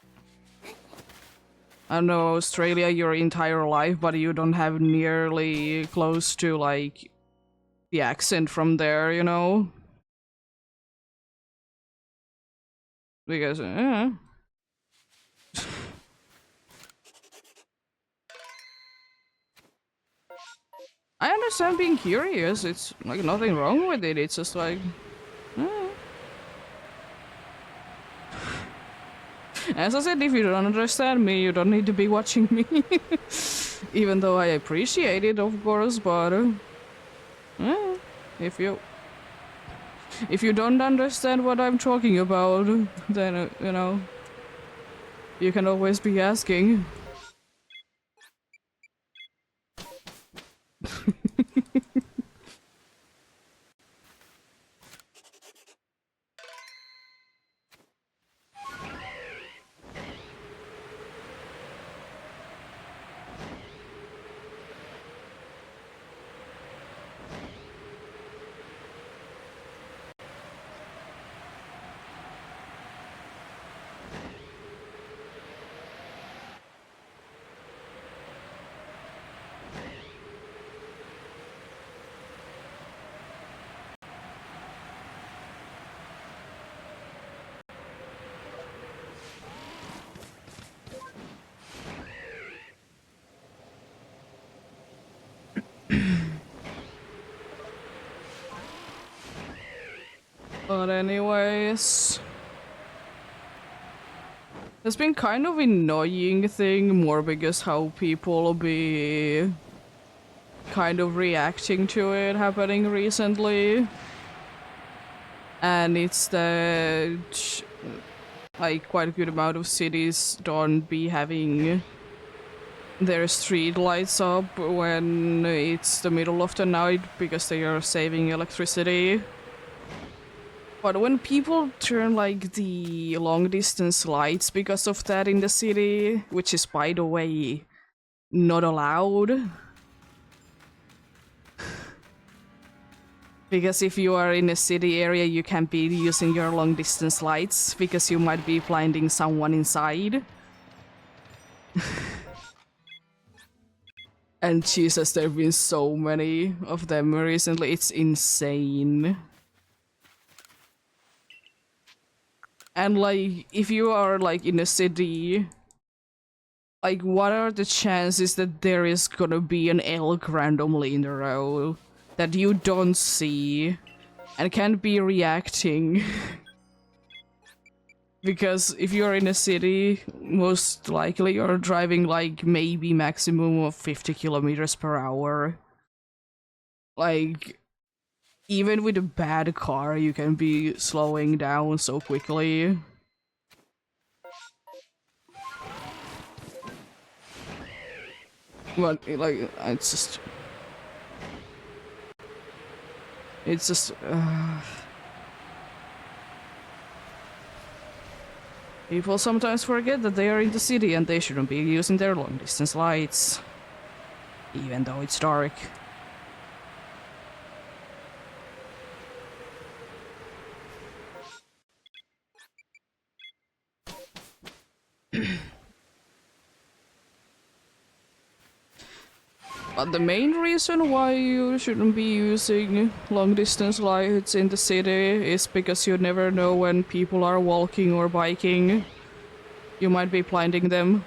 A: I don't know, Australia your entire life, but you don't have nearly close to, like, the accent from there, you know? Because, I understand being curious. It's, like, nothing wrong with it. It's just like, eh. As I said, if you don't understand me, you don't need to be watching me. Even though I appreciate it, of course, but eh, if you don't understand what I'm talking about, then you know, you can always be asking. But anyways, it's been kind of annoying thing more because how people be kind of reacting to it happening recently. And it's that like quite a good amount of cities don't be having their street lights up when it's the middle of the night because they are saving electricity. But when people turn like the long distance lights because of that in the city, which is by the way not allowed. Because if you are in a city area, you can't be using your long distance lights because you might be blinding someone inside. And Jesus, there have been so many of them recently, it's insane. And like, if you are like in a city, like what are the chances that there is gonna be an elk randomly in the road that you don't see and can't be reacting? Because if you're in a city, most likely you're driving like maybe maximum of 50 kilometers per hour. Like, even with a bad car, you can be slowing down so quickly. But, like, it's just... It's just... People sometimes forget that they are in the city and they shouldn't be using their long-distance lights. Even though it's dark. But the main reason why you shouldn't be using long-distance lights in the city is because you never know when people are walking or biking. You might be blinding them.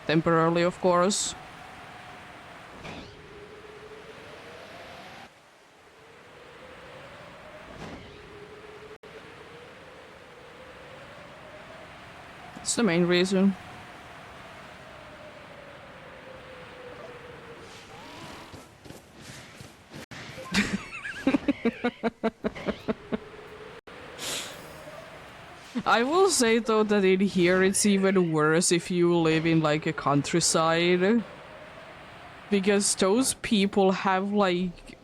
A: Temporarily, of course. That's the main reason. I will say though that in here it's even worse if you live in like a countryside. Because those people have like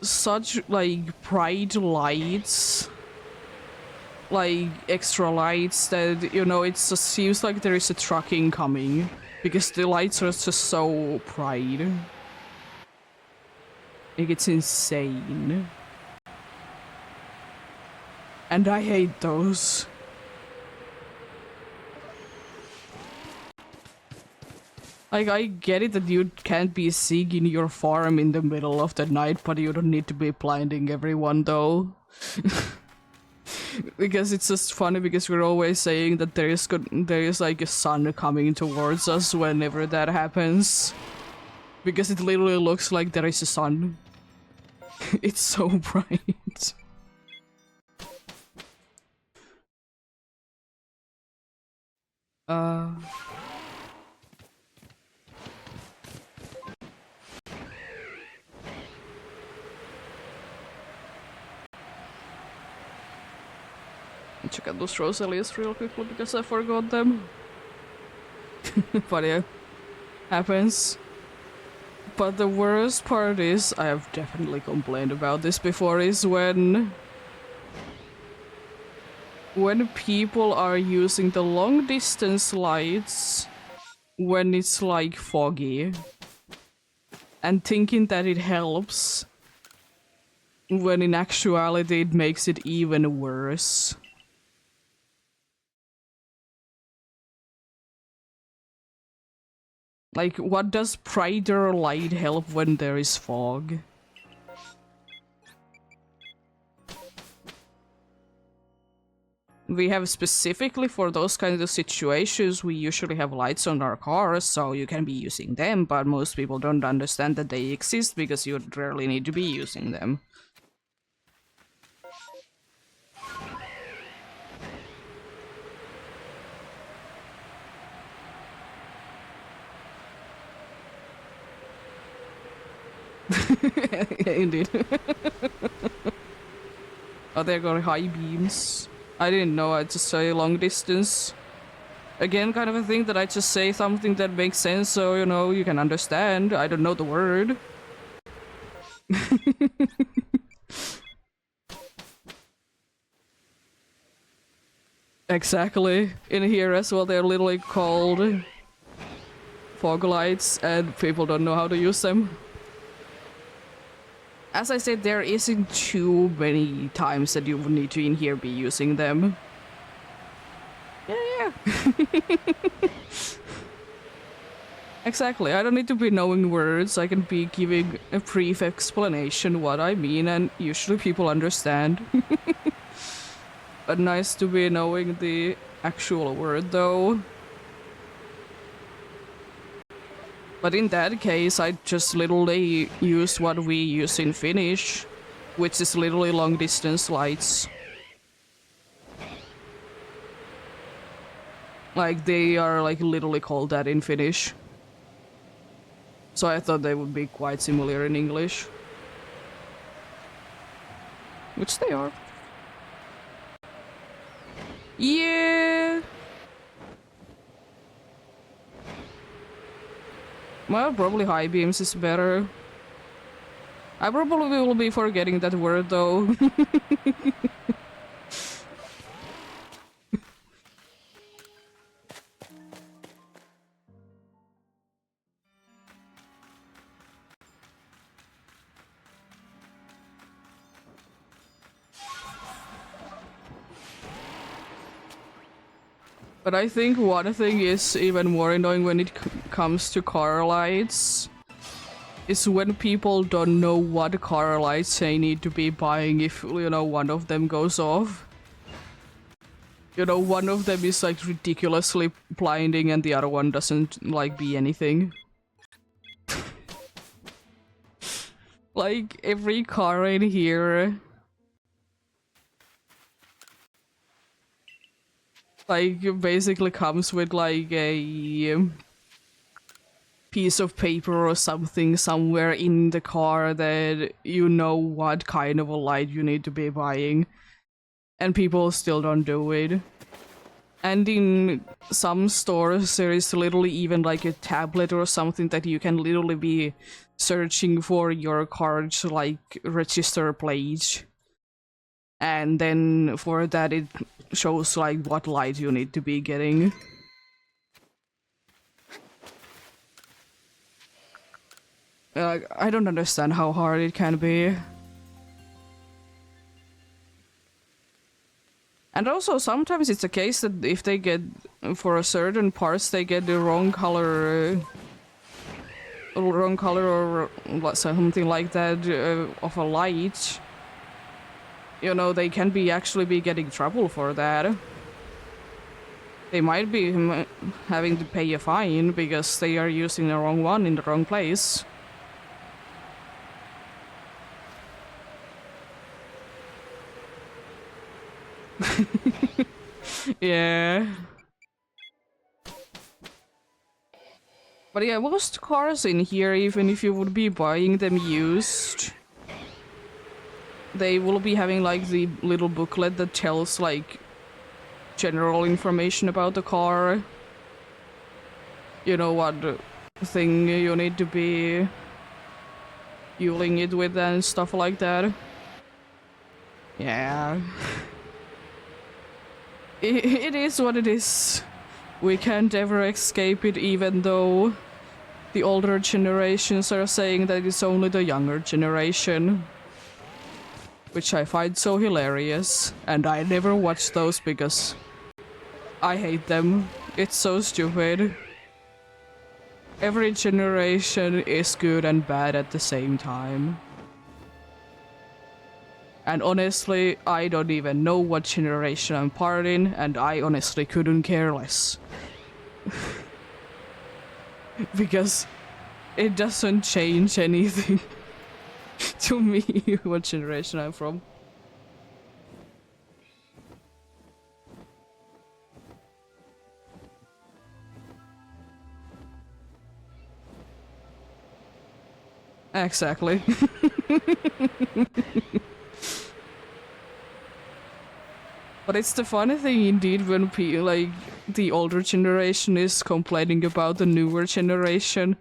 A: such like bright lights, like extra lights, that you know it just seems like there is a truck incoming because the lights are just so bright. Like it's insane. And I hate those. Like, I get it that you can't be sick in your farm in the middle of the night, but you don't need to be blinding everyone, though. Because it's just funny because we're always saying that there is like a sun coming towards us whenever that happens. Because it literally looks like there is a sun. It's so bright. Check out those Rosalias real quickly because I forgot them. But yeah, happens. But the worst part is, I have definitely complained about this before, is when people are using the long distance lights when it's like foggy and thinking that it helps, when in actuality it makes it even worse. Like, what does brighter light help when there is fog? We have specifically for those kinds of situations, we usually have lights on our cars, so you can be using them, but most people don't understand that they exist because you rarely need to be using them. Indeed. Oh, there go high beams. I didn't know, I just say long distance. Again, kind of a thing that I just say something that makes sense so, you know, you can understand. I don't know the word. Exactly. In here as well, they're literally called fog lights and people don't know how to use them. As I said, there isn't too many times that you would need to in here be using them. Yeah. Exactly, I don't need to be knowing words, I can be giving a brief explanation what I mean and usually people understand. But nice to be knowing the actual word though. But in that case, I just literally use what we use in Finnish, which is literally long distance lights. Like, they are like literally called that in Finnish. So I thought they would be quite similar in English. Which they are. Yeah! Well, probably high beams is better. I probably will be forgetting that word though. But I think one thing is even more annoying when it comes to car lights is when people don't know what car lights they need to be buying if, you know, one of them goes off. You know, one of them is like ridiculously blinding and the other one doesn't like be anything. Like every car in here like basically comes with like a piece of paper or something somewhere in the car that you know what kind of a light you need to be buying, and people still don't do it. And in some stores, there is literally even like a tablet or something that you can literally be searching for your car's like register plate. And then for that it shows like what light you need to be getting. I don't understand how hard it can be. And also sometimes it's a case that if they get, for a certain parts, they get the wrong color or something like that of a light, you know, they can be actually be getting trouble for that. They might be having to pay a fine because they are using the wrong one in the wrong place. Yeah. But yeah, most cars in here, even if you would be buying them used, they will be having like the little booklet that tells like general information about the car. You know what thing you need to be fueling it with and stuff like that. Yeah. It is what it is. We can't ever escape it, even though the older generations are saying that it's only the younger generation. Which I find so hilarious. And I never watch those because I hate them. It's so stupid. Every generation is good and bad at the same time. And honestly, I don't even know what generation I'm part in, and I honestly couldn't care less. Because it doesn't change anything to me what generation I'm from. Exactly. But it's the funny thing indeed when like the older generation is complaining about the newer generation,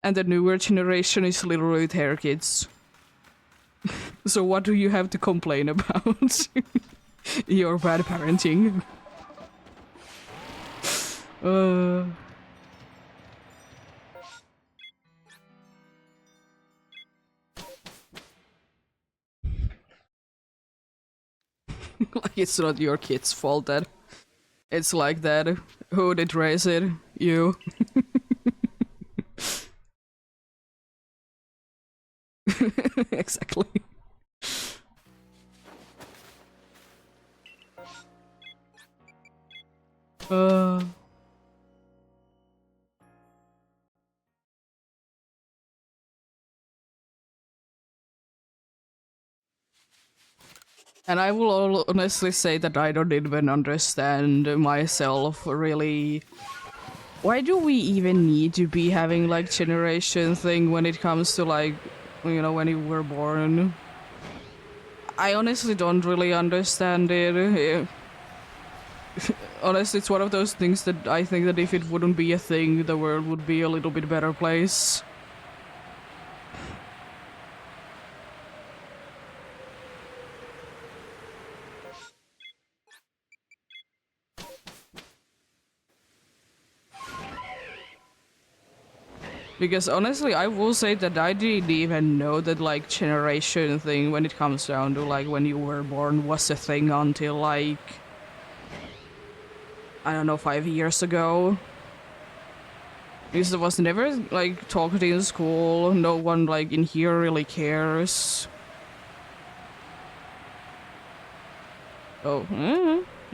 A: and the newer generation is literally their kids. So what do you have to complain about? Your bad parenting. Like it's not your kid's fault that it's like that. Who did raise it? You. Exactly. And I will honestly say that I don't even understand myself really. Why do we even need to be having like generation thing when it comes to like, you know, when you were born? I honestly don't really understand it. Honestly, it's one of those things that I think that if it wouldn't be a thing, the world would be a little bit better place. Because honestly, I will say that I didn't even know that like generation thing when it comes down to like when you were born was a thing until like, I don't know, 5 years ago. Because it was never like talked in school, no one like in here really cares. Oh,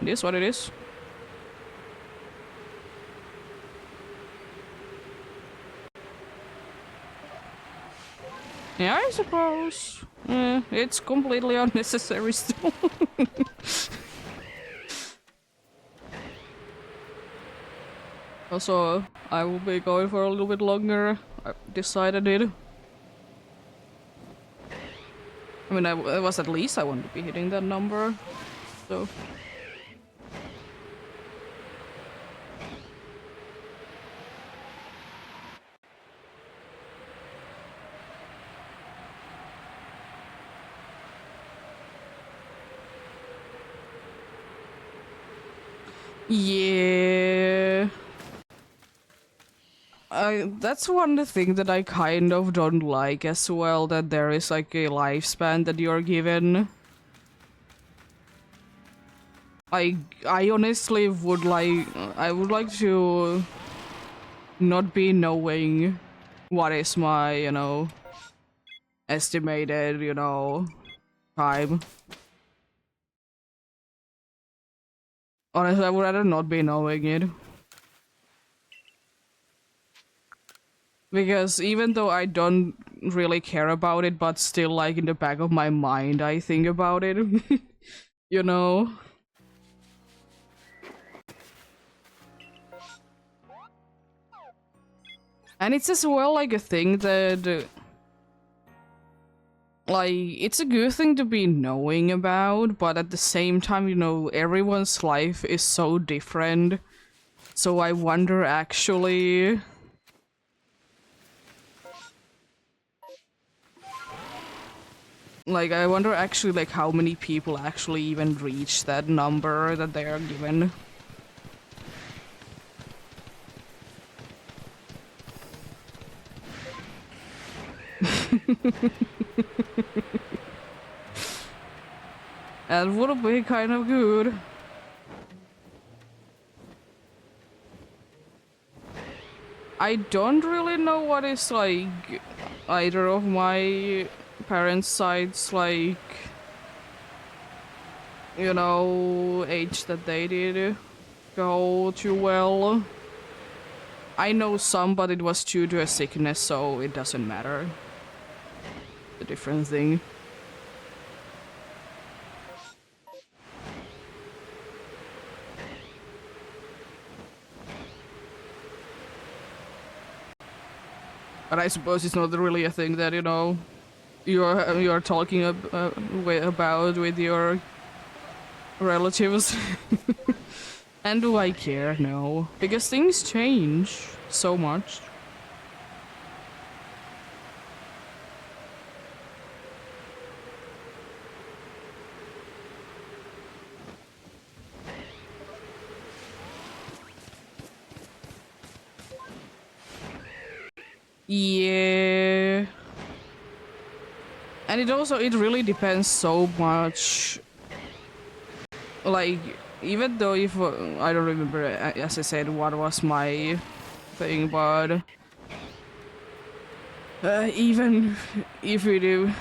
A: it is what it is. Yeah, I suppose. It's completely unnecessary still. Also, I will be going for a little bit longer. I decided it. I mean, it was at least I want to be hitting that number. So. Yeah. That's one thing that I kind of don't like as well, that there is like a lifespan that you're given. I honestly would like I would like to not be knowing what is my, estimated, time. Honestly, I would rather not be knowing it. Because even though I don't really care about it, but still, like, in the back of my mind, I think about it. you know? And it's as well, like, a thing that... like, it's a good thing to be knowing about, but at the same time, everyone's life is so different. So I wonder, actually... like, I wonder actually, like, how many people actually even reach that number that they are given. That would be kind of good. I don't really know what is, like, either of my parents' sides, like, age that they did go too well. I know some, but it was due to a sickness, so it doesn't matter. A different thing. But I suppose it's not really a thing that, you're talking about with your relatives. And do I care? No. Because things change so much. Yeah. And it really depends so much. Like, even though if, I don't remember, as I said, what was my thing, but even if you do,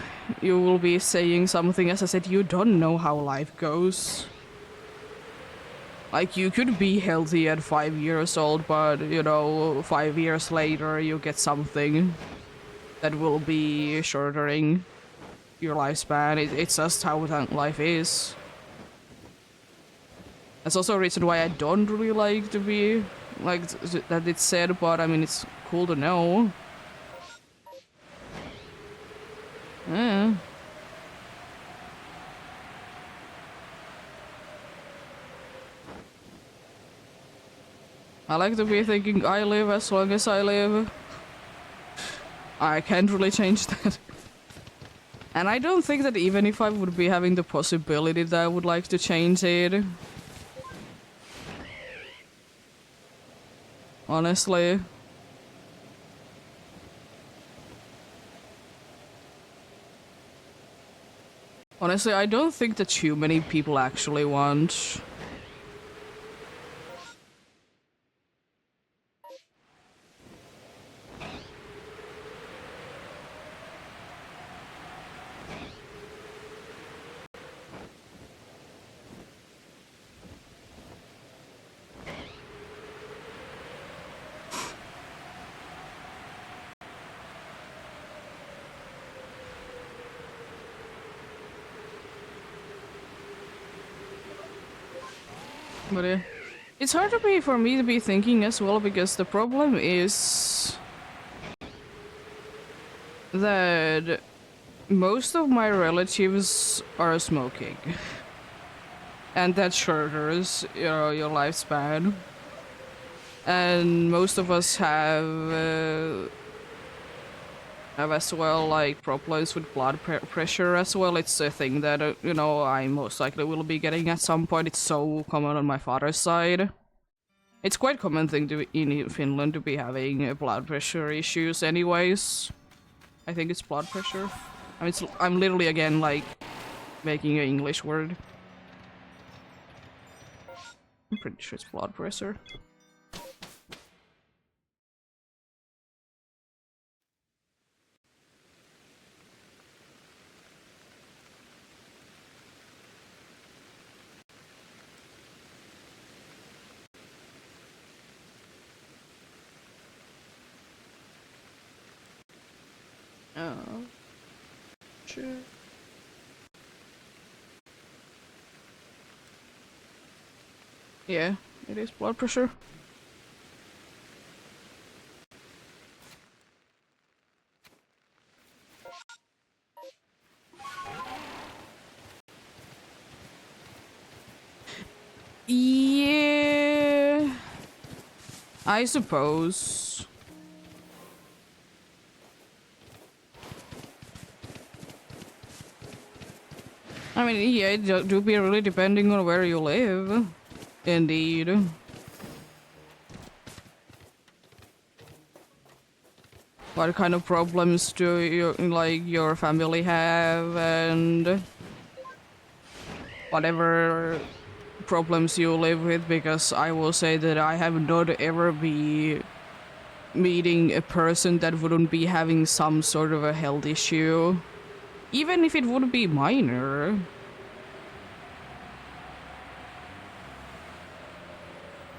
A: you will be saying something, as I said, you don't know how life goes. Like, you could be healthy at 5 years old, but, 5 years later you get something that will be shortening your lifespan. It's just how life is. That's also a reason why I don't really like to be, like, that it's said, but I mean, it's cool to know. Yeah. I like to be thinking I live as long as I live. I can't really change that. And I don't think that even if I would be having the possibility that I would like to change it. Honestly. Honestly, I don't think that too many people actually want. But yeah. It's hard for me to be thinking as well, because the problem is that most of my relatives are smoking. And that shortens, your lifespan. And most of us have have as well, like problems with blood pressure as well. It's a thing that, you know, I most likely will be getting at some point. It's so common on my father's side. It's quite common thing to in Finland to be having blood pressure issues anyways. I think it's blood pressure. I mean, I'm literally again like making an English word. I'm pretty sure it's blood pressure. Oh. Sure. Yeah, it is blood pressure. Yeah, I suppose. I mean, yeah, it do be really depending on where you live. Indeed. What kind of problems do your family have, and whatever problems you live with, because I will say that I have not ever be meeting a person that wouldn't be having some sort of a health issue, even if it would be minor.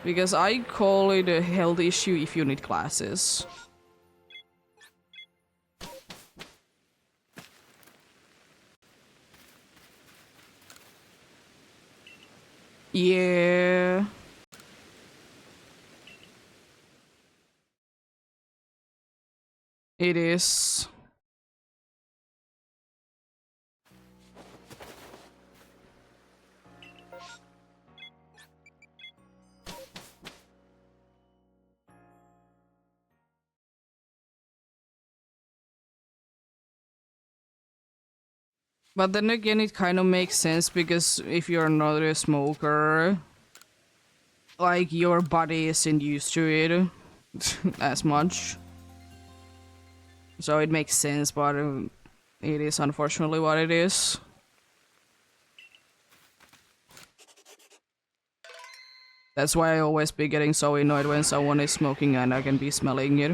A: Because I call it a health issue if you need glasses. Yeah. It is. But then again, it kind of makes sense because if you're not a smoker, like your body isn't used to it as much. So it makes sense, but it is unfortunately what it is. That's why I always be getting so annoyed when someone is smoking and I can be smelling it.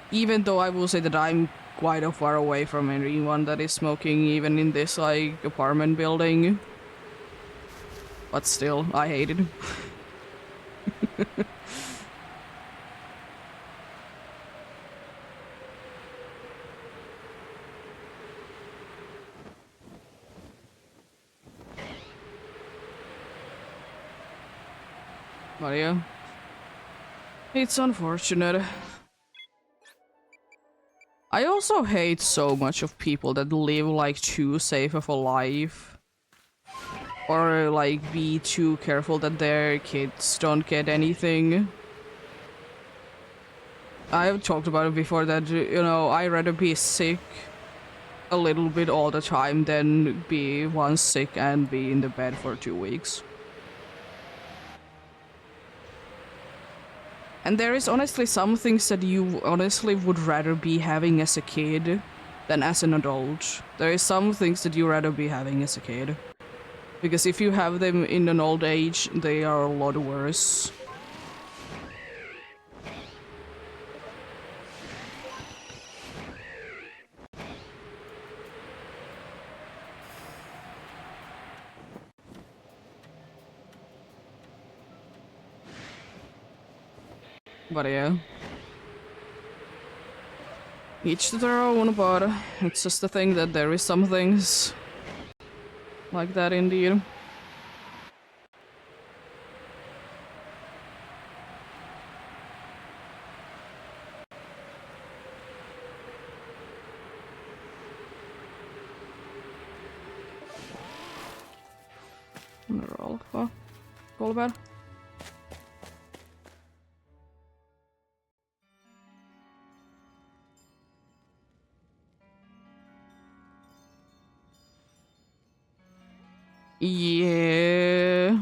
A: Even though I will say that I'm quite far away from anyone that is smoking, even in this like apartment building. But still, I hate it. But yeah, it's unfortunate. I also hate so much of people that live like too safe of a life. Or like be too careful that their kids don't get anything. I've talked about it before that, you know, I'd rather be sick a little bit all the time than be once sick and be in the bed for 2 weeks. And there is honestly some things that you honestly would rather be having as a kid than as an adult. There is some things that you rather be having as a kid. Because if you have them in an old age, they are a lot worse. But yeah. Each to their own, but it's just the thing that there is some things like that indeed. Alpha. Kolbär. Yeah.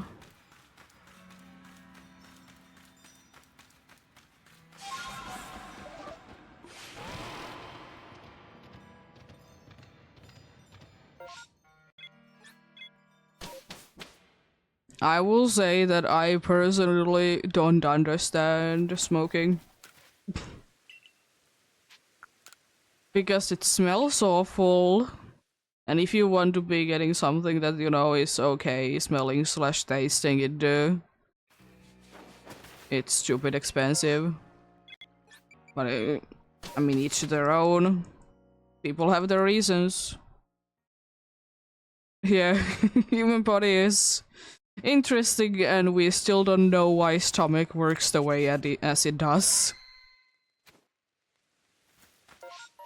A: I will say that I personally don't understand smoking. Because it smells awful. And if you want to be getting something that, you know, is okay smelling slash tasting it, it's stupid expensive. But I mean, each their own. People have their reasons. Yeah, human body is interesting and we still don't know why stomach works the way as it does.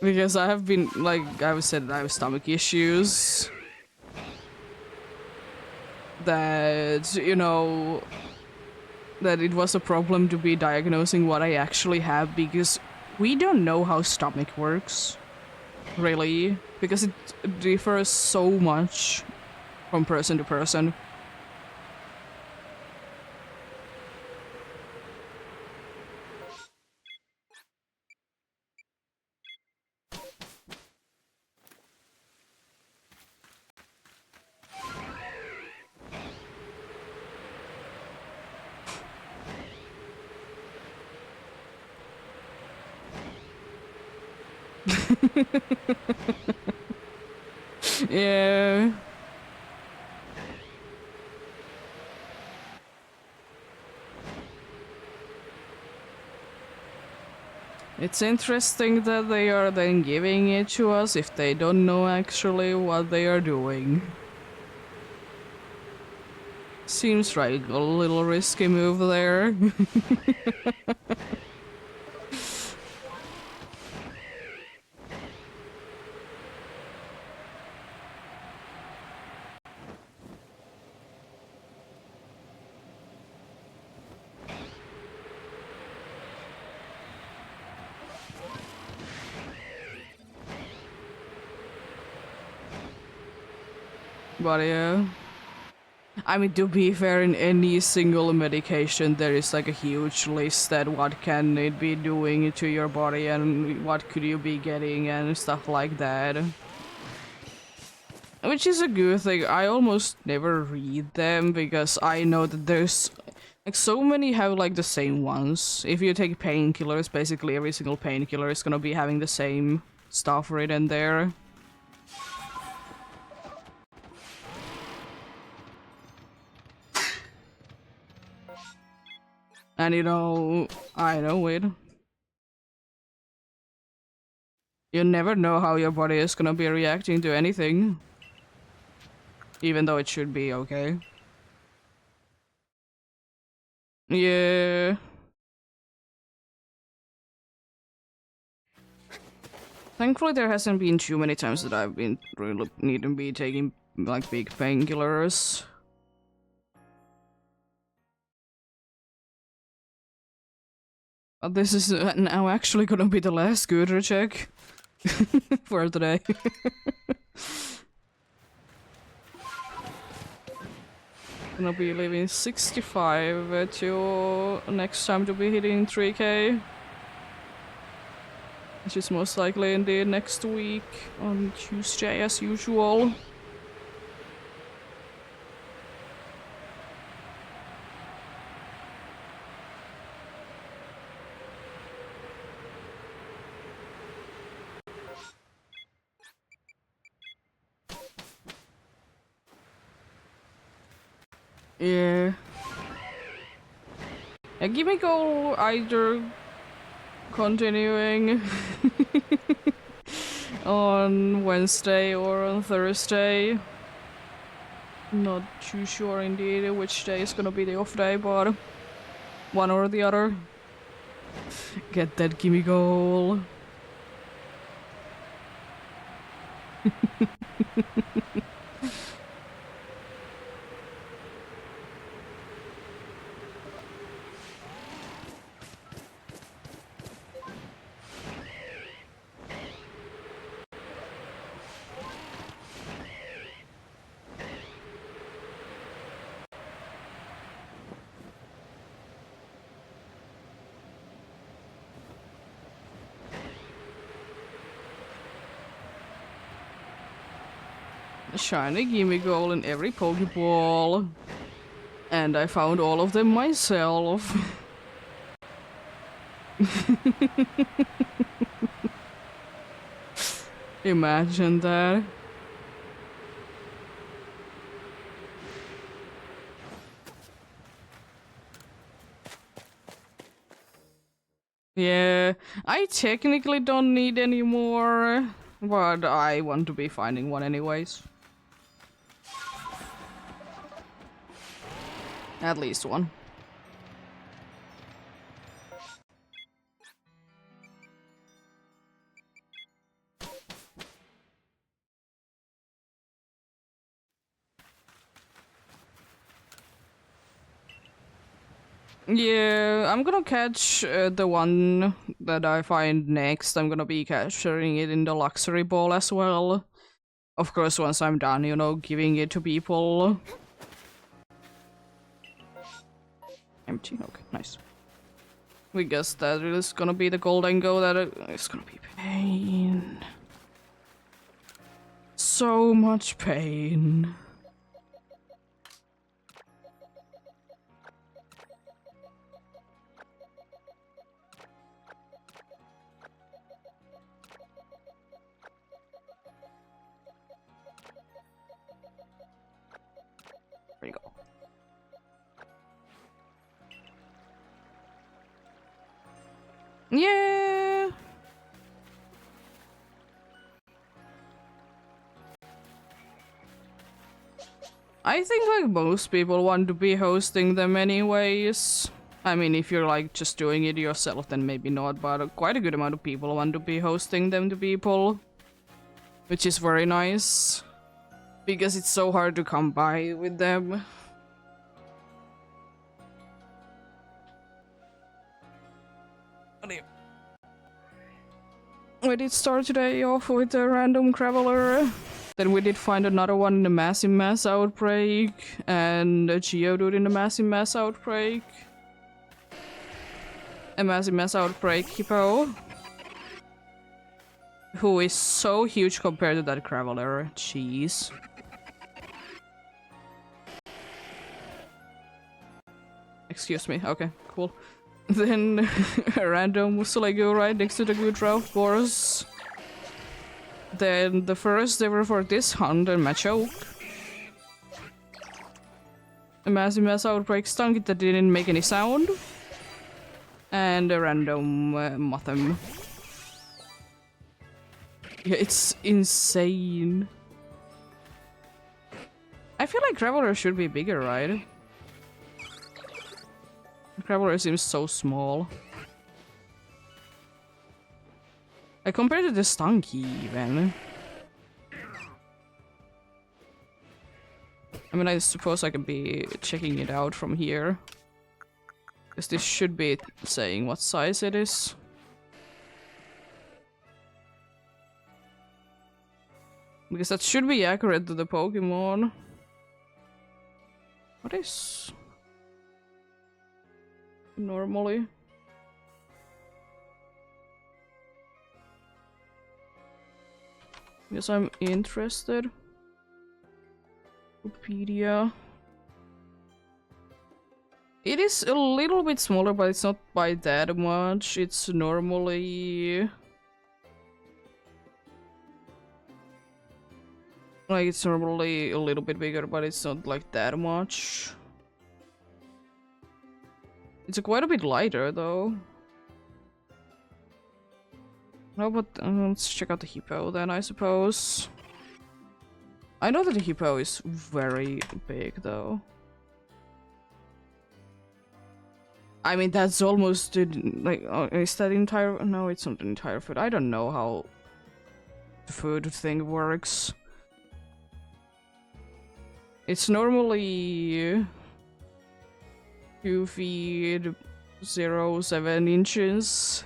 A: Because I have been, like I said, I have stomach issues. That, you know, that it was a problem to be diagnosing what I actually have because we don't know how stomach works. Really. Because it differs so much from person to person. Yeah. It's interesting that they are then giving it to us if they don't know actually what they are doing. Seems like a little risky move there. But yeah. I mean, to be fair, in any single medication, there is like a huge list that what can it be doing to your body and what could you be getting and stuff like that. Which is a good thing. I almost never read them because I know that there's like so many have like the same ones. If you take painkillers, basically every single painkiller is gonna be having the same stuff written there. And you know, I know it. You never know how your body is gonna be reacting to anything. Even though it should be okay. Yeah. Thankfully there hasn't been too many times that I've been really needing to be taking like big painkillers. But this is now actually gonna be the last scooter check for today. Gonna be leaving 65 till next time to be hitting 3k. Which is most likely indeed next week on Tuesday as usual. Yeah. A gimme goal either continuing on Wednesday or on Thursday. Not too sure indeed which day is gonna be the off day, but one or the other. Get that gimme goal. Shiny gimme goal in every Pokeball. And I found all of them myself. Imagine that. Yeah, I technically don't need any more, but I want to be finding one anyways. At least one. Yeah, I'm gonna catch the one that I find next. I'm gonna be capturing it in the luxury ball as well. Of course, once I'm done, you know, giving it to people. Empty? Okay, nice. We guess that is gonna be the golden go that it's gonna be pain. So much pain. There you go. Yeah. I think like most people want to be hosting them anyways. I mean, if you're like just doing it yourself, then maybe not, but quite a good amount of people want to be hosting them to people. Which is very nice. Because it's so hard to come by with them. We did start today off with a random traveler. Then we did find another one in the massive mass outbreak. And a Geodude in the massive mass outbreak. A massive mass outbreak hippo. Who is so huge compared to that traveler. Jeez. Excuse me. Okay, cool. Then a random Musolego right next to the Goodra, of course. Then the first ever for this hunt, a Machoke. A massive mass outbreak stunk that didn't make any sound. And a random Motham. Yeah, it's insane. I feel like Traveler should be bigger, right? Traveler seems so small. Like compared to the Stunky even. I mean, I suppose I could be checking it out from here. Because this should be saying what size it is. Because that should be accurate to the Pokemon. What is... normally? Yes, I'm interested. Wikipedia. It is a little bit smaller, but it's not by that much. It's normally... like, it's normally a little bit bigger, but it's not like that much. It's quite a bit lighter, though. No, but let's check out the hippo then, I suppose. I know that the hippo is very big, though. I mean, that's almost like, is that entire? No, it's not the entire food. I don't know how the food thing works. It's normally 2 feet 0.7 inches.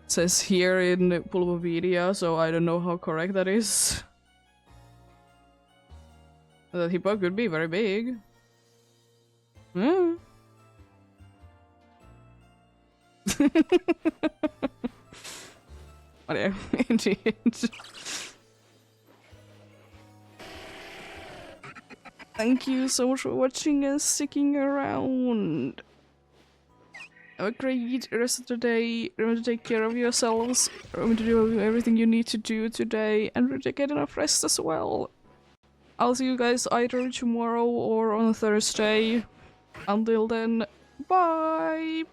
A: It says here in Pulpopedia, so I don't know how correct that is. The hippo could be very big. Hmm. But yeah, indeed. Thank you so much for watching and sticking around. Have a great rest of the day. Remember to take care of yourselves. Remember to do everything you need to do today. And remember to get enough rest as well. I'll see you guys either tomorrow or on Thursday. Until then, bye!